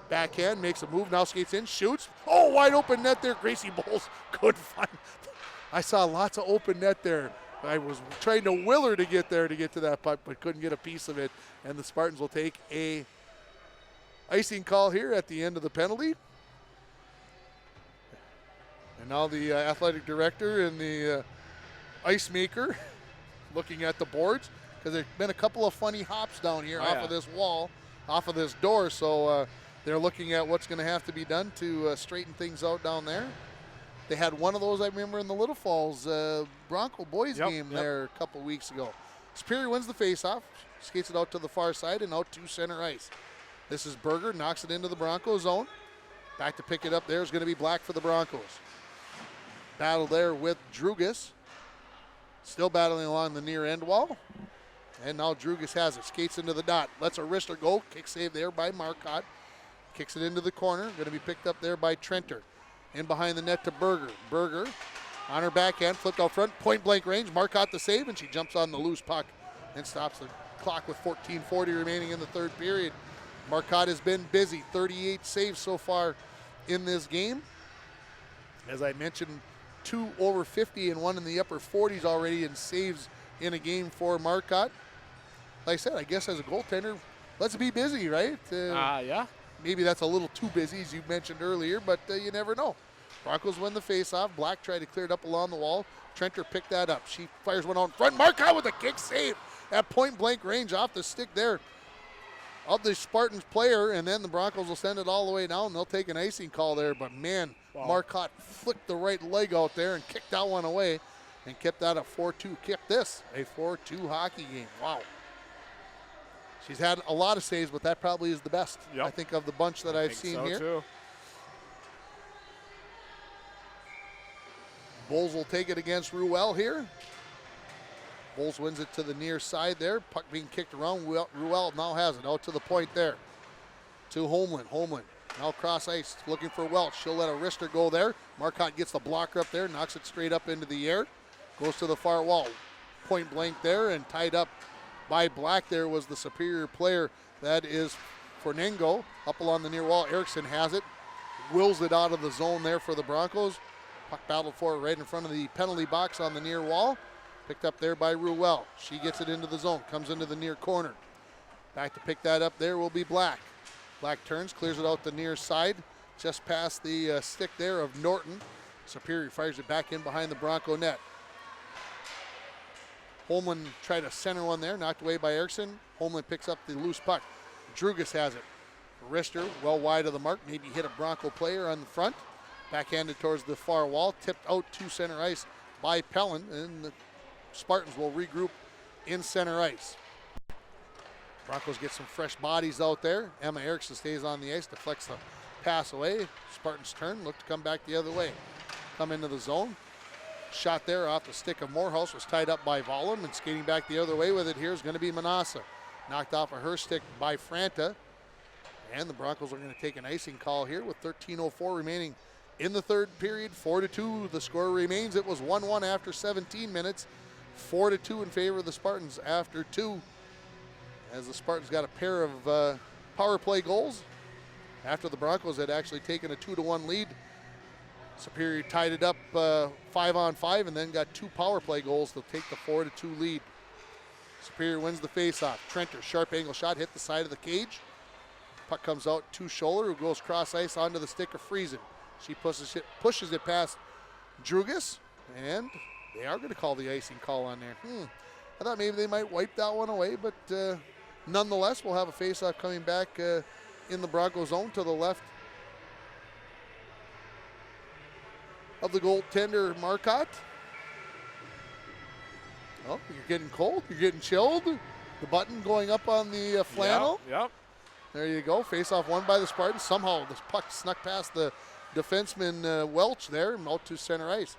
Backhand, makes a move, now skates in, shoots. Oh, wide open net there. Gracie Bowles couldn't find. I saw lots of open net there. I was trying to will her to get there to get to that puck, but couldn't get a piece of it. And the Spartans will take a icing call here at the end of the penalty. And now the athletic director and the ice maker looking at the boards, because there's been a couple of funny hops down here of this wall, off of this door. So they're looking at what's going to have to be done to straighten things out down there. They had one of those, I remember, in the Little Falls Bronco boys game there a couple weeks ago. Superior wins the faceoff, skates it out to the far side and out to center ice. This is Berger, knocks it into the Bronco zone. Back to pick it up there is going to be Black for the Broncos. Battle there with Drugas. Still battling along the near end wall. And now Drugas has it, skates into the dot, lets a wrister go, kick save there by Marcotte. Kicks it into the corner, going to be picked up there by Trenter. In behind the net to Berger. Berger on her backhand, flipped out front, point blank range. Marcotte the save, and she jumps on the loose puck and stops the clock with 14:40 remaining in the third period. Marcotte has been busy, 38 saves so far in this game. As I mentioned, 2 over 50 and 1 in the upper 40s already in saves in a game for Marcotte. Like I said, I guess as a goaltender, let's be busy, right? Yeah. Maybe that's a little too busy, as you mentioned earlier, but you never know. Broncos win the faceoff. Black tried to clear it up along the wall. Trenter picked that up. She fires one out in front. Marcotte with a kick save at point blank range off the stick there of the Spartans player, and then the Broncos will send it all the way down. They'll take an icing call there, but man, Marcotte flicked the right leg out there and kicked that one away and kept that a 4-2. Kept this a 4-2 hockey game. Wow. She's had a lot of saves, but that probably is the best, I think, of the bunch that I've seen here. Too. Bowles will take it against Ruel here. Bowles wins it to the near side there. Puck being kicked around. Ruel now has it out to the point there. To Homeland. Homeland now cross ice looking for Welch. She'll let a wrister go there. Marcotte gets the blocker up there, knocks it straight up into the air. Goes to the far wall. Point blank there and tied up by Black there was the Superior player. That is Fornengo up along the near wall. Erickson has it. Wills it out of the zone there for the Broncos. Puck battled for it right in front of the penalty box on the near wall. Picked up there by Ruel. She gets it into the zone. Comes into the near corner. Back to pick that up there will be Black. Black turns, clears it out the near side. Just past the stick there of Norton. Superior fires it back in behind the Bronco net. Holman tried to center one there, knocked away by Erickson. Holman picks up the loose puck. Drugas has it. Wrister well wide of the mark, maybe hit a Bronco player on the front. Backhanded towards the far wall, tipped out to center ice by Pellin, and the Spartans will regroup in center ice. Broncos get some fresh bodies out there. Emma Erickson stays on the ice, deflects the pass away. Spartans turn, look to come back the other way. Come into the zone. Shot there off the stick of Morehouse was tied up by Vollum, and skating back the other way with it here is going to be Manassa. Knocked off of her stick by Franta. And the Broncos are going to take an icing call here with 13:04 remaining in the third period. 4-2 the score remains. It was 1-1 after 17 minutes. 4-2 in favor of the Spartans after 2. As the Spartans got a pair of power play goals after the Broncos had actually taken a 2-1 lead. Superior tied it up 5-on-5 and then got 2 power play goals to take the 4-2 lead. Superior wins the faceoff. Trenter, sharp angle shot, hit the side of the cage. Puck comes out to Scholler, who goes cross ice onto the stick of Friesen. She pushes it past Drugas, and they are going to call the icing call on there. I thought maybe they might wipe that one away, but nonetheless, we'll have a face-off coming back in the Bronco zone to the left of the goaltender Marcotte. Oh, you're getting cold. You're getting chilled. The button going up on the flannel. Yep. There you go. Face-off won by the Spartans. Somehow this puck snuck past the defenseman Welch there and out to center ice.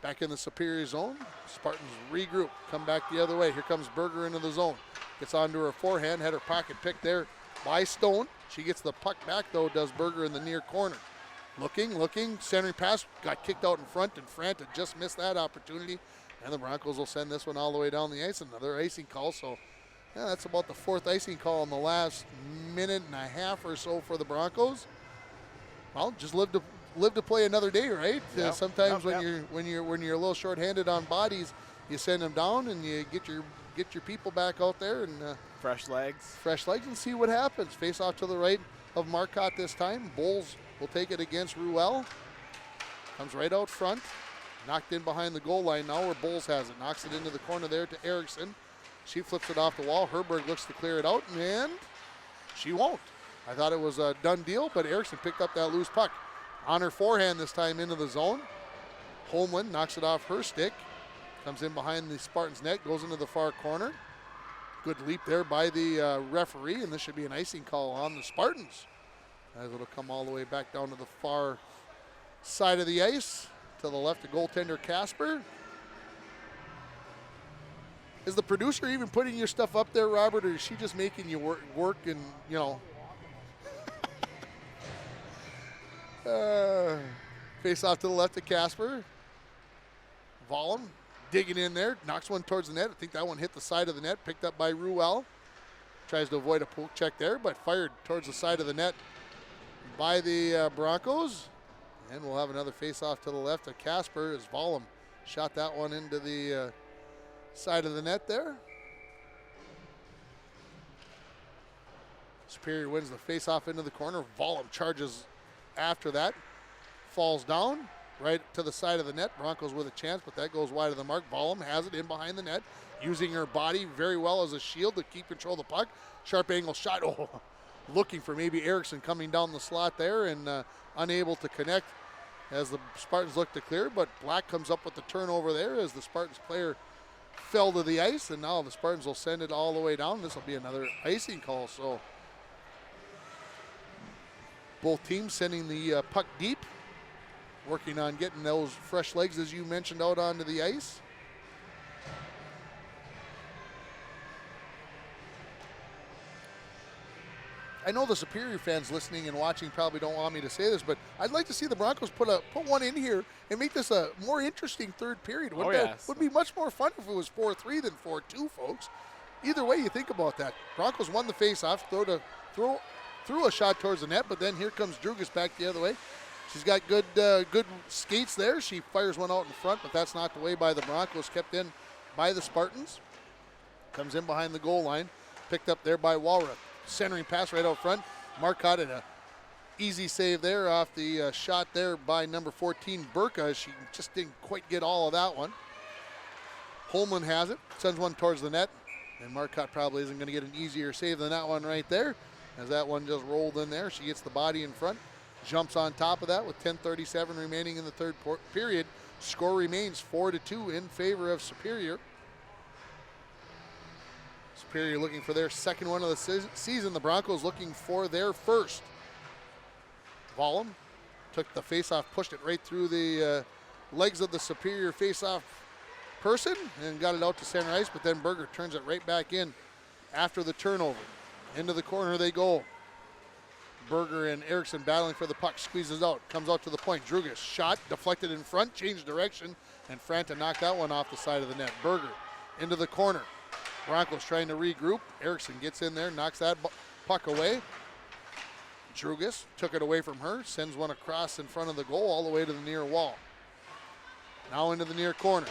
Back in the Superior zone. Spartans regroup. Come back the other way. Here comes Berger into the zone. Gets onto her forehand. Had her pocket picked there by Stone. She gets the puck back, though, does Berger in the near corner. Looking. Centering pass. Got kicked out in front, and Franta just missed that opportunity. And the Broncos will send this one all the way down the ice. Another icing call. So, yeah, that's about the fourth icing call in the last minute and a half or so for the Broncos. Well, just live to play another day, right? Yep. Sometimes when you're a little short-handed on bodies, you send them down and you get your people back out there and Fresh legs. and see what happens. Face off to the right of Marcotte this time. Bowles will take it against Ruel. Comes right out front. Knocked in behind the goal line now where Bowles has it. Knocks it into the corner there to Erickson. She flips it off the wall. Herberg looks to clear it out, and she won't. I thought it was a done deal, but Erickson picked up that loose puck. On her forehand this time into the zone. Holmlund knocks it off her stick. Comes in behind the Spartans net, goes into the far corner. Good leap there by the referee, and this should be an icing call on the Spartans. As it'll come all the way back down to the far side of the ice. To the left of goaltender Casper. Is the producer even putting your stuff up there, Robert, or is she just making you work and, face off to the left of Casper. Vollum digging in there, knocks one towards the net. I think that one hit the side of the net, picked up by Ruel. Tries to avoid a poke check there, but fired towards the side of the net by the Broncos. And we'll have another face-off to the left of Casper as Vollum shot that one into the side of the net there. Superior wins the face-off into the corner. Vollum charges after that. Falls down right to the side of the net. Broncos with a chance, but that goes wide of the mark. Vollum has it in behind the net, using her body very well as a shield to keep control of the puck. Sharp angle shot. Oh, looking for maybe Erickson coming down the slot there and unable to connect as the Spartans look to clear, but Black comes up with the turnover there as the Spartans player fell to the ice, and now the Spartans will send it all the way down. This will be another icing call, so both teams sending the puck deep, working on getting those fresh legs, as you mentioned, out onto the ice. I know the Superior fans listening and watching probably don't want me to say this, but I'd like to see the Broncos put one in here and make this a more interesting third period. Would be much more fun if it was 4-3 than 4-2, folks. Either way you think about that. Broncos won the face-off, threw a shot towards the net, but then here comes Drugas back the other way. She's got good skates there. She fires one out in front, but that's knocked away by the Broncos, kept in by the Spartans. Comes in behind the goal line, picked up there by Walrath. Centering pass right out front. Marcotte had an easy save there off the shot there by number 14, Burka. She just didn't quite get all of that one. Holman has it, sends one towards the net, and Marcotte probably isn't going to get an easier save than that one right there, as that one just rolled in there. She gets the body in front, jumps on top of that with 10:37 remaining in the third period. Score remains 4-2 in favor of Superior. Superior looking for their second one of the season. The Broncos looking for their first. Vollum took the faceoff, pushed it right through the legs of the Superior faceoff person and got it out to center ice, but then Berger turns it right back in after the turnover. Into the corner they go. Berger and Erickson battling for the puck, squeezes out, comes out to the point. Drugas shot, deflected in front, changed direction, and Franta knocked that one off the side of the net. Berger into the corner. Broncos trying to regroup. Erickson gets in there, knocks that puck away. Drugas took it away from her, sends one across in front of the goal all the way to the near wall. Now into the near corner.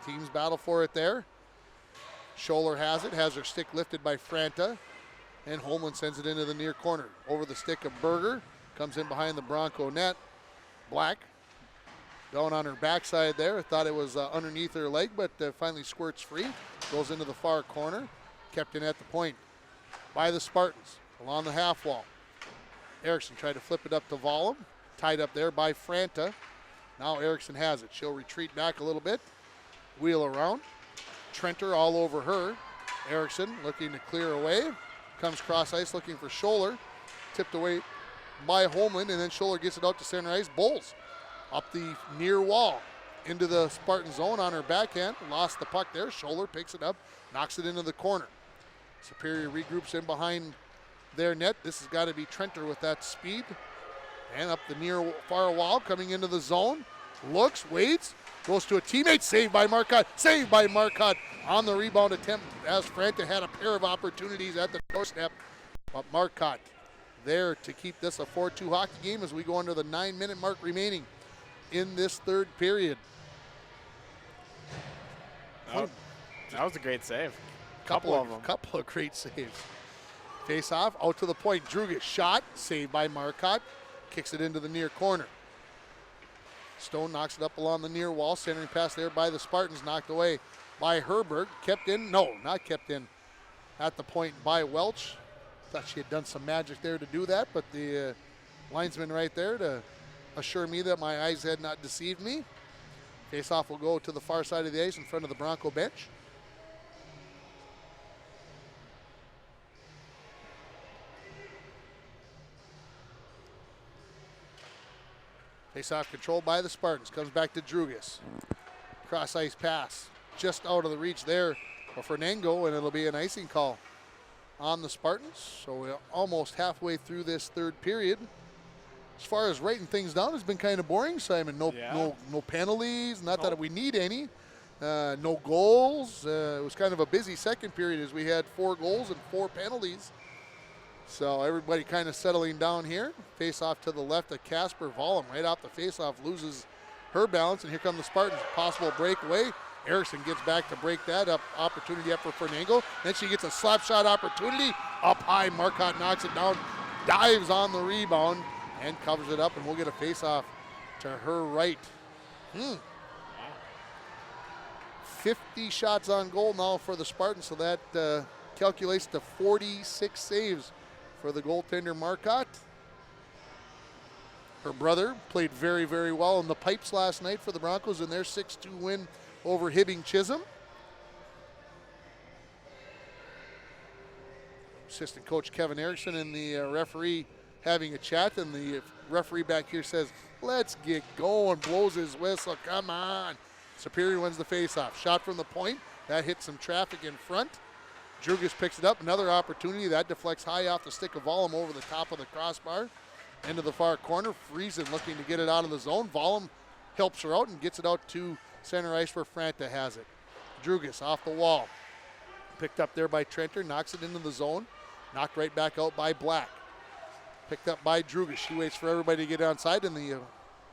Teams battle for it there. Scholler has it, has her stick lifted by Franta. And Holman sends it into the near corner. Over the stick of Berger. Comes in behind the Bronco net. Black going on her backside there. Thought it was underneath her leg, but finally squirts free. Goes into the far corner. Kept in at the point by the Spartans. Along the half wall. Erickson tried to flip it up to Vollum. Tied up there by Franta. Now Erickson has it. She'll retreat back a little bit. Wheel around. Trenter all over her. Erickson looking to clear away. Comes cross ice looking for Scholler. Tipped away by Holman, and then Scholler gets it out to center ice. Bowles up the near wall into the Spartan zone on her backhand. Lost the puck there. Scholler picks it up, knocks it into the corner. Superior regroups in behind their net. This has got to be Trenter with that speed. And up the near far wall, coming into the zone. Looks, waits, goes to a teammate. Saved by Marcotte. Saved by Marcotte on the rebound attempt, as Franta had a pair of opportunities at the doorstep. But Marcotte there to keep this a 4-2 hockey game as we go under the 9-minute mark remaining in this third period. That was a great save. Couple of great saves. Face off, out to the point. Drugas shot, saved by Marcotte. Kicks it into the near corner. Stone knocks it up along the near wall. Centering pass there by the Spartans, knocked away by Herberg. Kept in, no, not kept in. At the point by Welch. Thought she had done some magic there to do that, but the linesman right there to assure me that my eyes had not deceived me. Face-off will go to the far side of the ice in front of the Bronco bench. Face-off controlled by the Spartans. Comes back to Drugas. Cross-ice pass. Just out of the reach there of Fernango, and it'll be an icing call on the Spartans. So we're almost halfway through this third period. As far as writing things down, it's been kind of boring, Simon. No penalties, not that we need any. No goals. It was kind of a busy second period as we had 4 goals and 4 penalties. So everybody kind of settling down here. Face off to the left of Casper. Vollum right off the face off loses her balance, and here come the Spartans. Possible breakaway. Erickson gets back to break that up. Opportunity up for Fernango. Then she gets a slap shot opportunity. Up high, Marcotte knocks it down. Dives on the rebound and covers it up, and we'll get a face off to her right. 50 shots on goal now for the Spartans, so that calculates to 46 saves for the goaltender Marcotte. Her brother played very, very well in the pipes last night for the Broncos in their 6-2 win over Hibbing Chisholm. Assistant coach Kevin Erickson and the referee having a chat, and the referee back here says, let's get going, blows his whistle, come on. Superior wins the faceoff. Shot from the point, that hits some traffic in front. Drugas picks it up, another opportunity, that deflects high off the stick of Vollum over the top of the crossbar. Into the far corner, Friesen looking to get it out of the zone. Vollum helps her out and gets it out to center ice where Franta has it. Drugas off the wall. Picked up there by Trenter, knocks it into the zone. Knocked right back out by Black. Picked up by Drugas. She waits for everybody to get outside, and the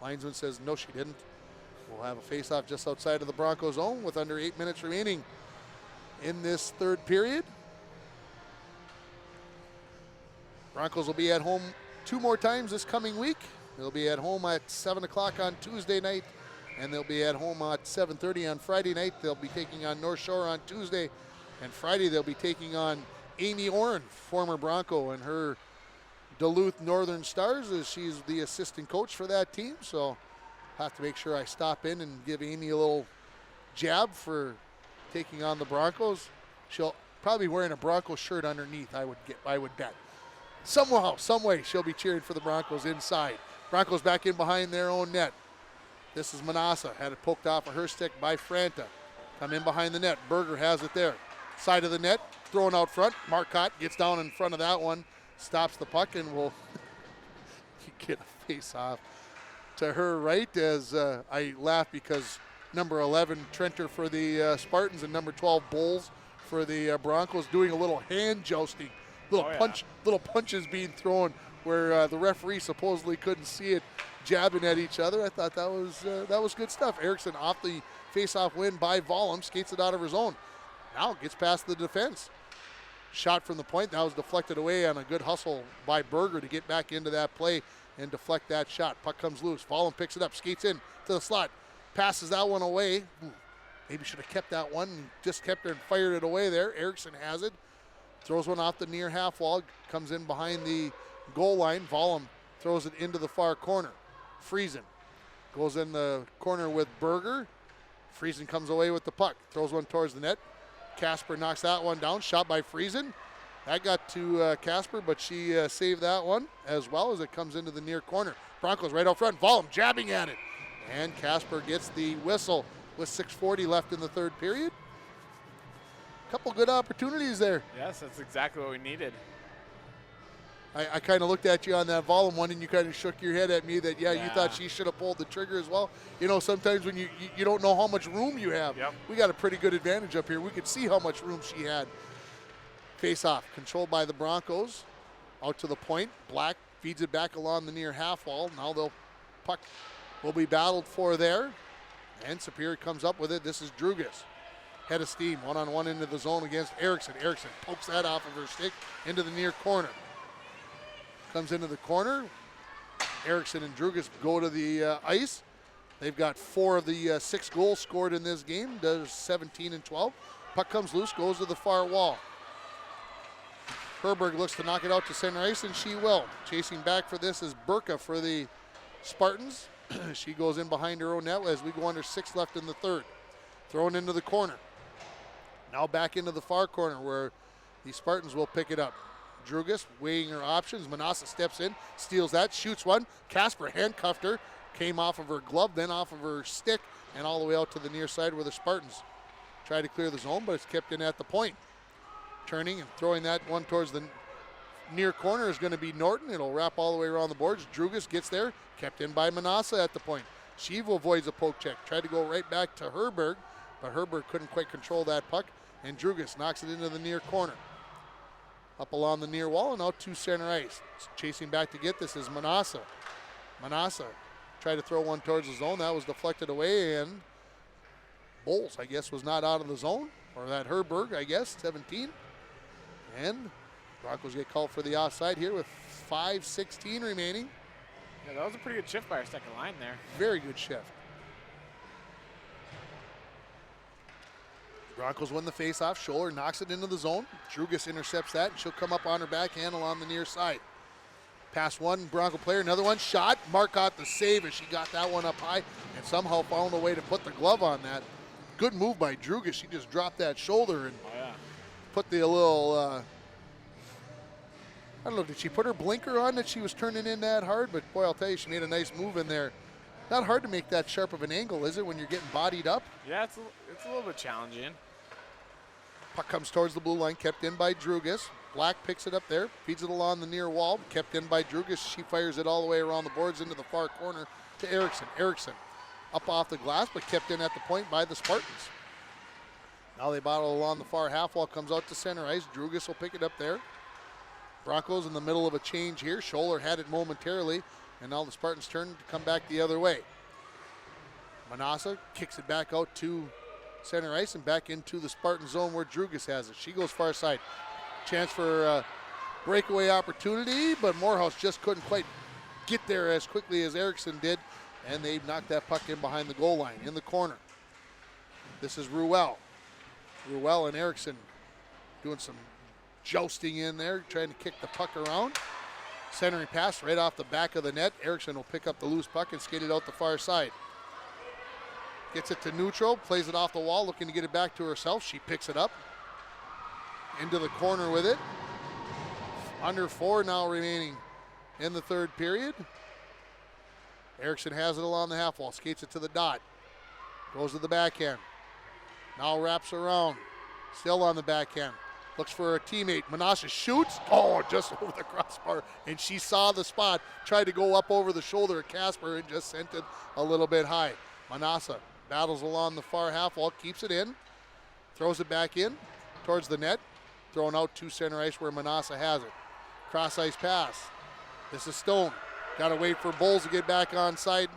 linesman says no, she didn't. We'll have a face-off just outside of the Broncos zone with under 8 minutes remaining in this third period. Broncos will be at home 2 more times this coming week. They'll be at home at 7 o'clock on Tuesday night, and they'll be at home at 7:30 on Friday night. They'll be taking on North Shore on Tuesday, and Friday they'll be taking on Amy Oren, former Bronco, and her Duluth Northern Stars, as she's the assistant coach for that team. So I have to make sure I stop in and give Amy a little jab for taking on the Broncos. She'll probably be wearing a Bronco shirt underneath, I would bet. Somehow, some way, she'll be cheering for the Broncos inside. Broncos back in behind their own net. This is Manassa. Had it poked off of her stick by Franta. Come in behind the net. Berger has it there. Side of the net, thrown out front. Marcotte gets down in front of that one. Stops the puck and will get a face off to her right, as I laugh because number 11, Trenter for the Spartans, and number 12, Bowles for the Broncos, doing a little hand jousting. Little punches being thrown where the referee supposedly couldn't see it, jabbing at each other. I thought that was good stuff. Erickson off the face-off win by Vollum, skates it out of her zone. Now gets past the defense. shot from the point. That was deflected away on a good hustle by Berger to get back into that play and deflect that shot. Puck comes loose. Volum picks it up, skates in to the slot, passes that one away. Ooh, maybe should have kept that one and just kept it and fired it away there. Erickson has it. Throws one off the near half wall, comes in behind the goal line. Volum throws it into the far corner. Friesen goes in the corner with Berger. Friesen comes away with the puck, throws one towards the net. Casper knocks that one down, shot by Friesen. That got to Casper, but she saved that one as well as it comes into the near corner. Broncos right out front, Volum jabbing at it. And Casper gets the whistle with 6:40 left in the third period. Couple good opportunities there. Yes, that's exactly what we needed. I kind of looked at you on that Volum one, and you kind of shook your head at me that, you thought she should have pulled the trigger as well. You know, sometimes when you don't know how much room you have. Yep. We got a pretty good advantage up here. We could see how much room she had. Face-off, controlled by the Broncos. Out to the point. Black feeds it back along the near half wall. Now puck will be battled for there. And Superior comes up with it. This is Drugas. Head of steam, one-on-one into the zone against Erickson. Erickson pokes that off of her stick into the near corner. Comes into the corner. Erickson and Drugas go to the ice. They've got 4 of the 6 goals scored in this game. Does 17 and 12. Puck comes loose, goes to the far wall. Herberg looks to knock it out to center ice, and she will. Chasing back for this is Burka for the Spartans. She goes in behind her own net as we go under 6 left in the third. Thrown into the corner. Now back into the far corner where the Spartans will pick it up. Drugas weighing her options. Manasa steps in, steals that, shoots one. Casper handcuffed her, came off of her glove, then off of her stick, and all the way out to the near side where the Spartans try to clear the zone, but it's kept in at the point. Turning and throwing that one towards the near corner is going to be Norton. It'll wrap all the way around the boards. Drugas gets there, kept in by Manasa at the point. Shiva avoids a poke check, tried to go right back to Herberg, but Herberg couldn't quite control that puck, and Drugas knocks it into the near corner. Up along the near wall and out to center ice. Chasing back to get this is Manasa. Manasa tried to throw one towards the zone. That was deflected away, and Bowles, I guess, was not out of the zone. Or that Herberg, I guess, 17. And Broncos get called for the offside here with 5:16 remaining. Yeah, that was a pretty good shift by our second line there. Very good shift. Broncos win the faceoff. Scholler knocks it into the zone. Drugas intercepts that, and she'll come up on her backhand along the near side. Pass one Bronco player, another one shot. Marcotte the save as she got that one up high and somehow found a way to put the glove on that. Good move by Drugas. She just dropped that shoulder and put the little, I don't know, did she put her blinker on that she was turning in that hard? But boy, I'll tell you, she made a nice move in there. Not hard to make that sharp of an angle, is it, when you're getting bodied up? Yeah, it's a little bit challenging. Puck comes towards the blue line, kept in by Drugas. Black picks it up there, feeds it along the near wall, kept in by Drugas. She fires it all the way around the boards into the far corner to Erickson. Erickson up off the glass, but kept in at the point by the Spartans. Now they battle along the far half wall, comes out to center ice. Drugas will pick it up there. Broncos in the middle of a change here. Scholler had it momentarily, and now the Spartans turn to come back the other way. Manasa kicks it back out to center ice and back into the Spartan zone where Drugas has it. She goes far side. Chance for a breakaway opportunity, but Morehouse just couldn't quite get there as quickly as Erickson did, and they knocked that puck in behind the goal line in the corner. This is Ruel. Ruel and Erickson doing some jousting in there, trying to kick the puck around. Centering pass right off the back of the net. Erickson will pick up the loose puck and skate it out the far side. Gets it to neutral, plays it off the wall, looking to get it back to herself. She picks it up. Into the corner with it. Under 4 now remaining in the third period. Erickson has it along the half wall, skates it to the dot. Goes to the backhand. Now wraps around. Still on the backhand. Looks for a teammate. Manasa shoots. Oh, just over the crossbar. And she saw the spot. Tried to go up over the shoulder of Casper and just sent it a little bit high. Manasa battles along the far half wall, keeps it in. Throws it back in towards the net. Thrown out to center ice where Manasa has it. Cross ice pass. This is Stone. Got to wait for Bowles to get back on side.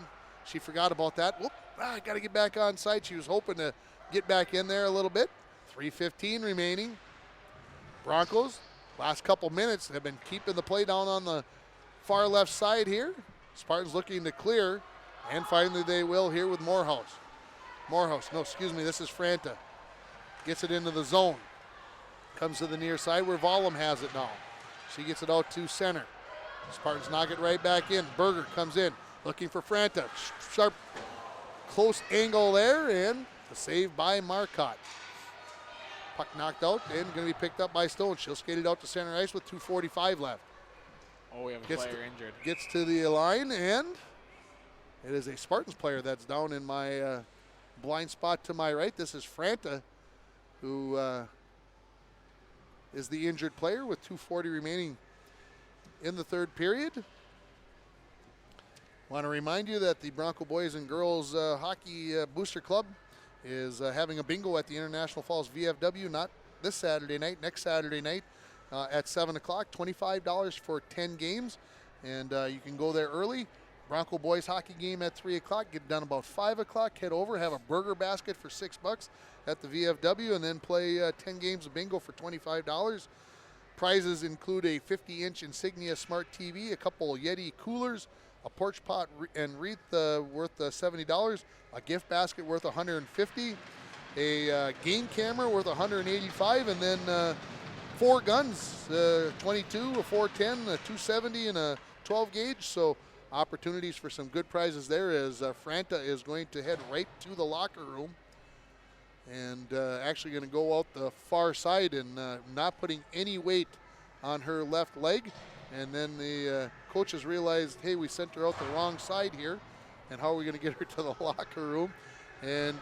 She forgot about that. Whoop, got to get back on side. She was hoping to get back in there a little bit. 3:15 remaining. Broncos, last couple minutes, have been keeping the play down on the far left side here. Spartans looking to clear, and finally they will here with Morehouse. This is Franta. Gets it into the zone. Comes to the near side where Vollum has it now. She gets it out to center. Spartans knock it right back in. Berger comes in, looking for Franta. Sharp, close angle there, and the save by Marcotte. Puck knocked out and going to be picked up by Stone. She'll skate it out to center ice with 2:45 left. Oh, we have a player injured. Gets to the line, and it is a Spartans player that's down in my blind spot to my right. This is Franta, who is the injured player with 2:40 remaining in the third period. Want to remind you that the Bronco Boys and Girls Hockey Booster Club is having a bingo at the International Falls VFW, not this Saturday night, next Saturday night at 7 o'clock, $25 for 10 games, and you can go there early. Bronco Boys hockey game at 3 o'clock, get done about 5 o'clock, head over, have a burger basket for $6 at the VFW, and then play 10 games of bingo for $25. Prizes include a 50-inch Insignia Smart TV, a couple Yeti coolers, a porch pot and wreath worth $70, a gift basket worth $150, a game camera worth $185, and then 4 guns, 22, a 410, a 270, and a 12 gauge. So opportunities for some good prizes there as Franta is going to head right to the locker room and actually going to go out the far side and not putting any weight on her left leg. And then the coaches realized, hey, we sent her out the wrong side here, and how are we going to get her to the locker room? And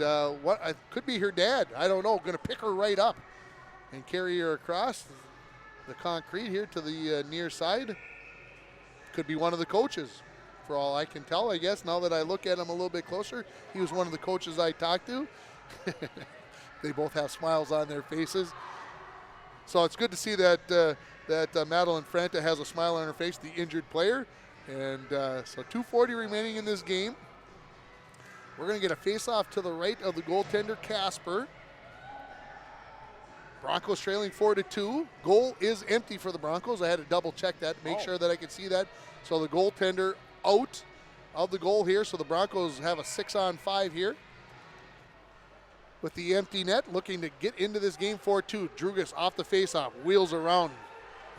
could be her dad. I don't know. Going to pick her right up and carry her across the concrete here to the near side. Could be one of the coaches, for all I can tell, I guess. Now that I look at him a little bit closer, he was one of the coaches I talked to. They both have smiles on their faces. So it's good to see that Madeline Franta has a smile on her face, the injured player. And so 2:40 remaining in this game. We're going to get a face-off to the right of the goaltender, Casper. Broncos trailing 4-2. Goal is empty for the Broncos. I had to double-check that, make sure that I could see that. So the goaltender out of the goal here. So the Broncos have a 6-on-5 here. With the empty net, looking to get into this game 4-2. Drugas off the face-off, wheels around,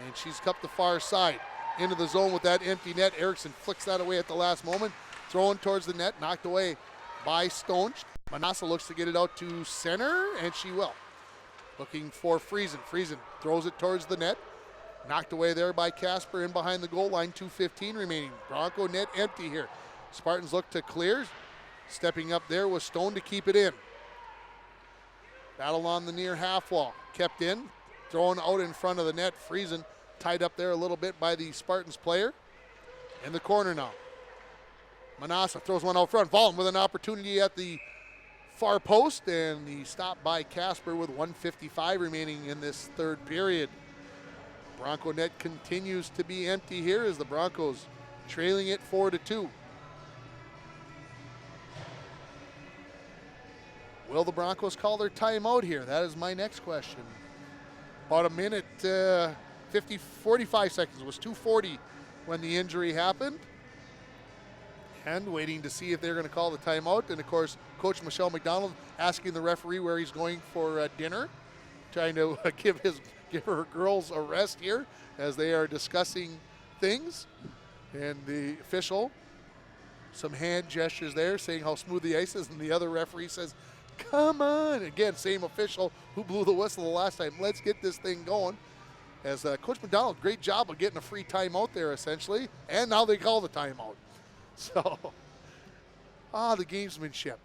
and she's cupped the far side. Into the zone with that empty net. Erickson flicks that away at the last moment. Throwing towards the net, knocked away by Stone. Manassa looks to get it out to center, and she will. Looking for Friesen. Friesen throws it towards the net. Knocked away there by Casper in behind the goal line. 2:15 remaining. Bronco net empty here. Spartans look to clear. Stepping up there was Stone to keep it in. Battle on the near half wall. Kept in. Thrown out in front of the net. Friesen tied up there a little bit by the Spartans player. In the corner now. Manassa throws one out front. Vollum with an opportunity at the far post, and the stop by Casper with 1:55 remaining in this third period. Bronco net continues to be empty here as the Broncos trailing it 4-2. Will the Broncos call their timeout here? That is my next question. About a minute, 45 seconds. It was 2:40 when the injury happened. And waiting to see if they're going to call the timeout. And, of course, Coach Michelle McDonald asking the referee where he's going for dinner, trying to give her girls a rest here as they are discussing things. And the official, some hand gestures there saying how smooth the ice is. And the other referee says, come on. Again, same official who blew the whistle the last time. Let's get this thing going. As Coach McDonald, great job of getting a free timeout there, essentially. And now they call the timeout. So, the gamesmanship.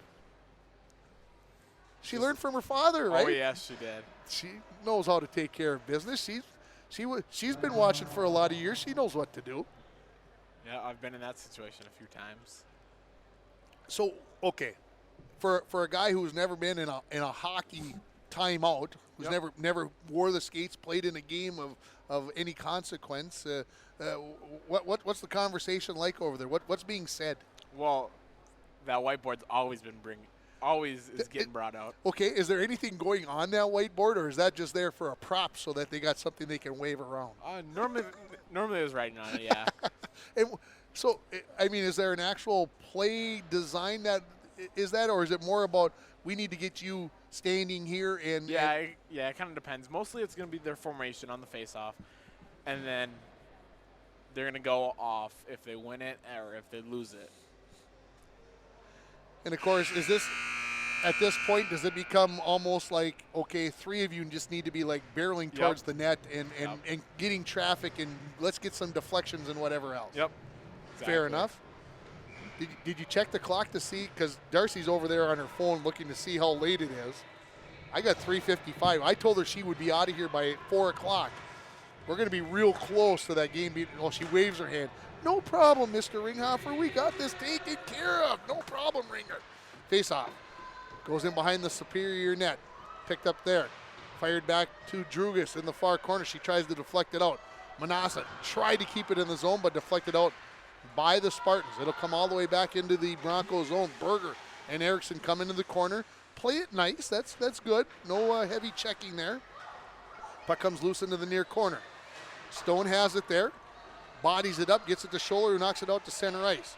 She learned from her father, right? Oh, yes, she did. She knows how to take care of business. She's been watching for a lot of years. She knows what to do. Yeah, I've been in that situation a few times. So, okay, for a guy who's never been in a hockey timeout, who's never wore the skates, played in a game of any consequence, what's the conversation like over there? What's being said? Well, that whiteboard's always been always is getting brought out. Okay, is there anything going on that whiteboard, or is that just there for a prop so that they got something they can wave around? Normally it was writing on it, yeah. And so, I mean, is there an actual play design that is that, or is it more about we need to get you standing here and It kind of depends. Mostly it's going to be their formation on the face-off, and then they're going to go off if they win it or if they lose it. And of course, is this at this point, does it become almost like, okay, three of you just need to be like barreling towards the net and getting traffic, and let's get some deflections and whatever else? Yep. Fair enough. Did you check the clock to see? Because Darcy's over there on her phone looking to see how late it is. I got 3:55. I told her she would be out of here by 4 o'clock. We're going to be real close to that game. Oh, she waves her hand. No problem, Mr. Ringhofer. We got this taken care of. No problem, Ringer. Face off. Goes in behind the Superior net. Picked up there. Fired back to Drugas in the far corner. She tries to deflect it out. Manassa tried to keep it in the zone, but deflected out by the Spartans. It'll come all the way back into the Bronco zone. Berger and Erickson come into the corner. Play it nice. That's good. No heavy checking there. Puck comes loose into the near corner. Stone has it there. Bodies it up, gets it to Scholler, who knocks it out to center ice.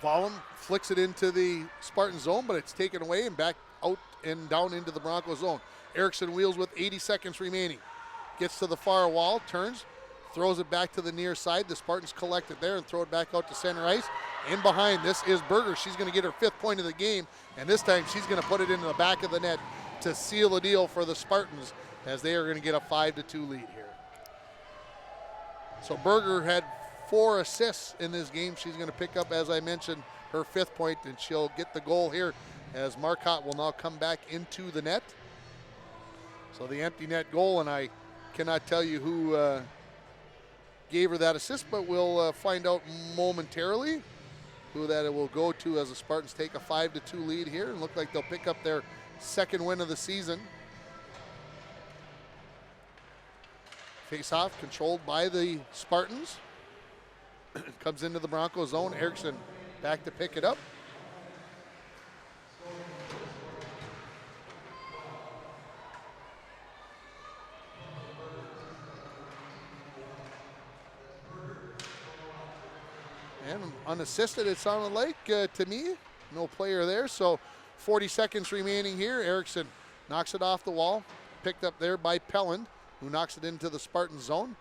Vollum flicks it into the Spartan zone, but it's taken away and back out and down into the Bronco zone. Erickson wheels with 80 seconds remaining. Gets to the far wall, turns, throws it back to the near side. The Spartans collect it there and throw it back out to center ice. In behind, this is Berger. She's going to get her 5th point of the game, and this time she's going to put it into the back of the net to seal the deal for the Spartans, as they are going to get a 5-2 lead here. So Berger had 4 assists in this game. She's going to pick up, as I mentioned, her 5th point, and she'll get the goal here as Marcotte will now come back into the net. So the empty net goal, and I cannot tell you who gave her that assist, but we'll find out momentarily who that it will go to as the Spartans take a 5-2 lead here and look like they'll pick up their 2nd win of the season. Face-off controlled by the Spartans. Comes into the Bronco zone. Erickson back to pick it up. And unassisted, it sounded like to me. No player there, so 40 seconds remaining here. Erickson knocks it off the wall. Picked up there by Pelland, who knocks it into the Spartan zone.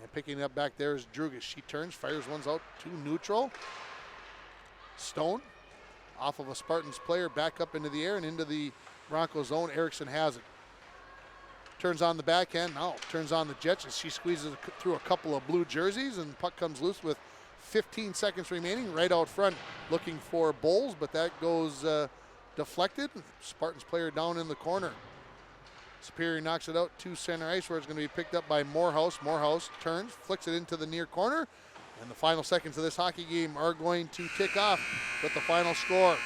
And picking it up back there is Drugas. She turns, fires ones out to neutral. Stone off of a Spartans player, back up into the air and into the Bronco zone. Erickson has it. Turns on the backhand, now turns on the Jets as she squeezes through a couple of blue jerseys, and puck comes loose with 15 seconds remaining. Right out front looking for Bowles, but that goes deflected. Spartans player down in the corner. Superior knocks it out to center ice where it's going to be picked up by Morehouse. Morehouse turns, flicks it into the near corner. And the final seconds of this hockey game are going to tick off with the final score.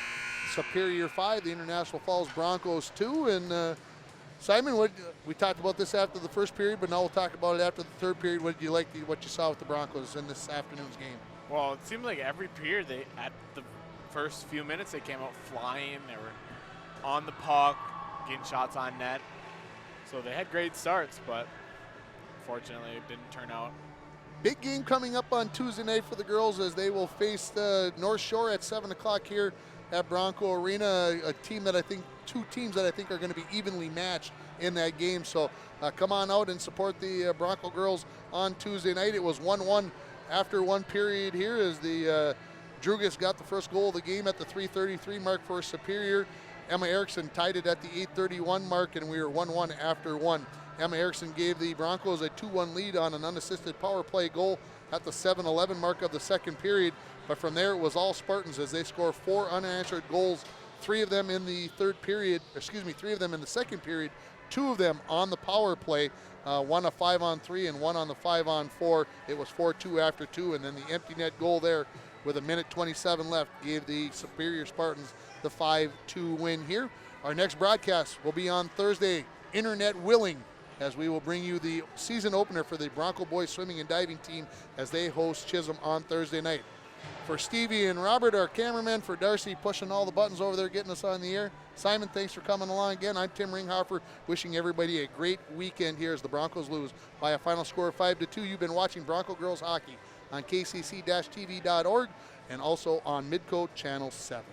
Superior 5, the International Falls Broncos 2. And Simon, we talked about this after the first period, but now we'll talk about it after the 3rd period. What did you like what you saw with the Broncos in this afternoon's game? Well, it seemed like every period, at the first few minutes, they came out flying. They were on the puck, getting shots on net. So they had great starts, but unfortunately it didn't turn out. Big game coming up on Tuesday night for the girls as they will face the North Shore at 7 o'clock here at Bronco Arena. A team that I think, 2 teams that I think are going to be evenly matched in that game. So come on out and support the Bronco girls on Tuesday night. It was 1-1 after 1 period here as the Drugas got the first goal of the game at the 3:33 mark for Superior. Emma Erickson tied it at the 8:31 mark, and we were 1-1 after 1. Emma Erickson gave the Broncos a 2-1 lead on an unassisted power play goal at the 7:11 mark of the 2nd period. But from there, it was all Spartans as they score 4 unanswered goals, 3 of them in the 3rd period, 3 of them in the 2nd period, 2 of them on the power play, 1 a 5-on-3 and 1 on the 5-on-4. It was 4-2 after 2, and then the empty net goal there with 1:27 left gave the Superior Spartans the 5-2 win here. Our next broadcast will be on Thursday, internet willing, as we will bring you the season opener for the Bronco boys swimming and diving team as they host Chisholm on Thursday night. For Stevie and Robert, our cameramen, for Darcy pushing all the buttons over there, getting us on the air. Simon, thanks for coming along again. I'm Tim Ringhofer, wishing everybody a great weekend here as the Broncos lose by a final score of 5-2. You've been watching Bronco Girls Hockey on kcc-tv.org and also on Midcoast Channel 7.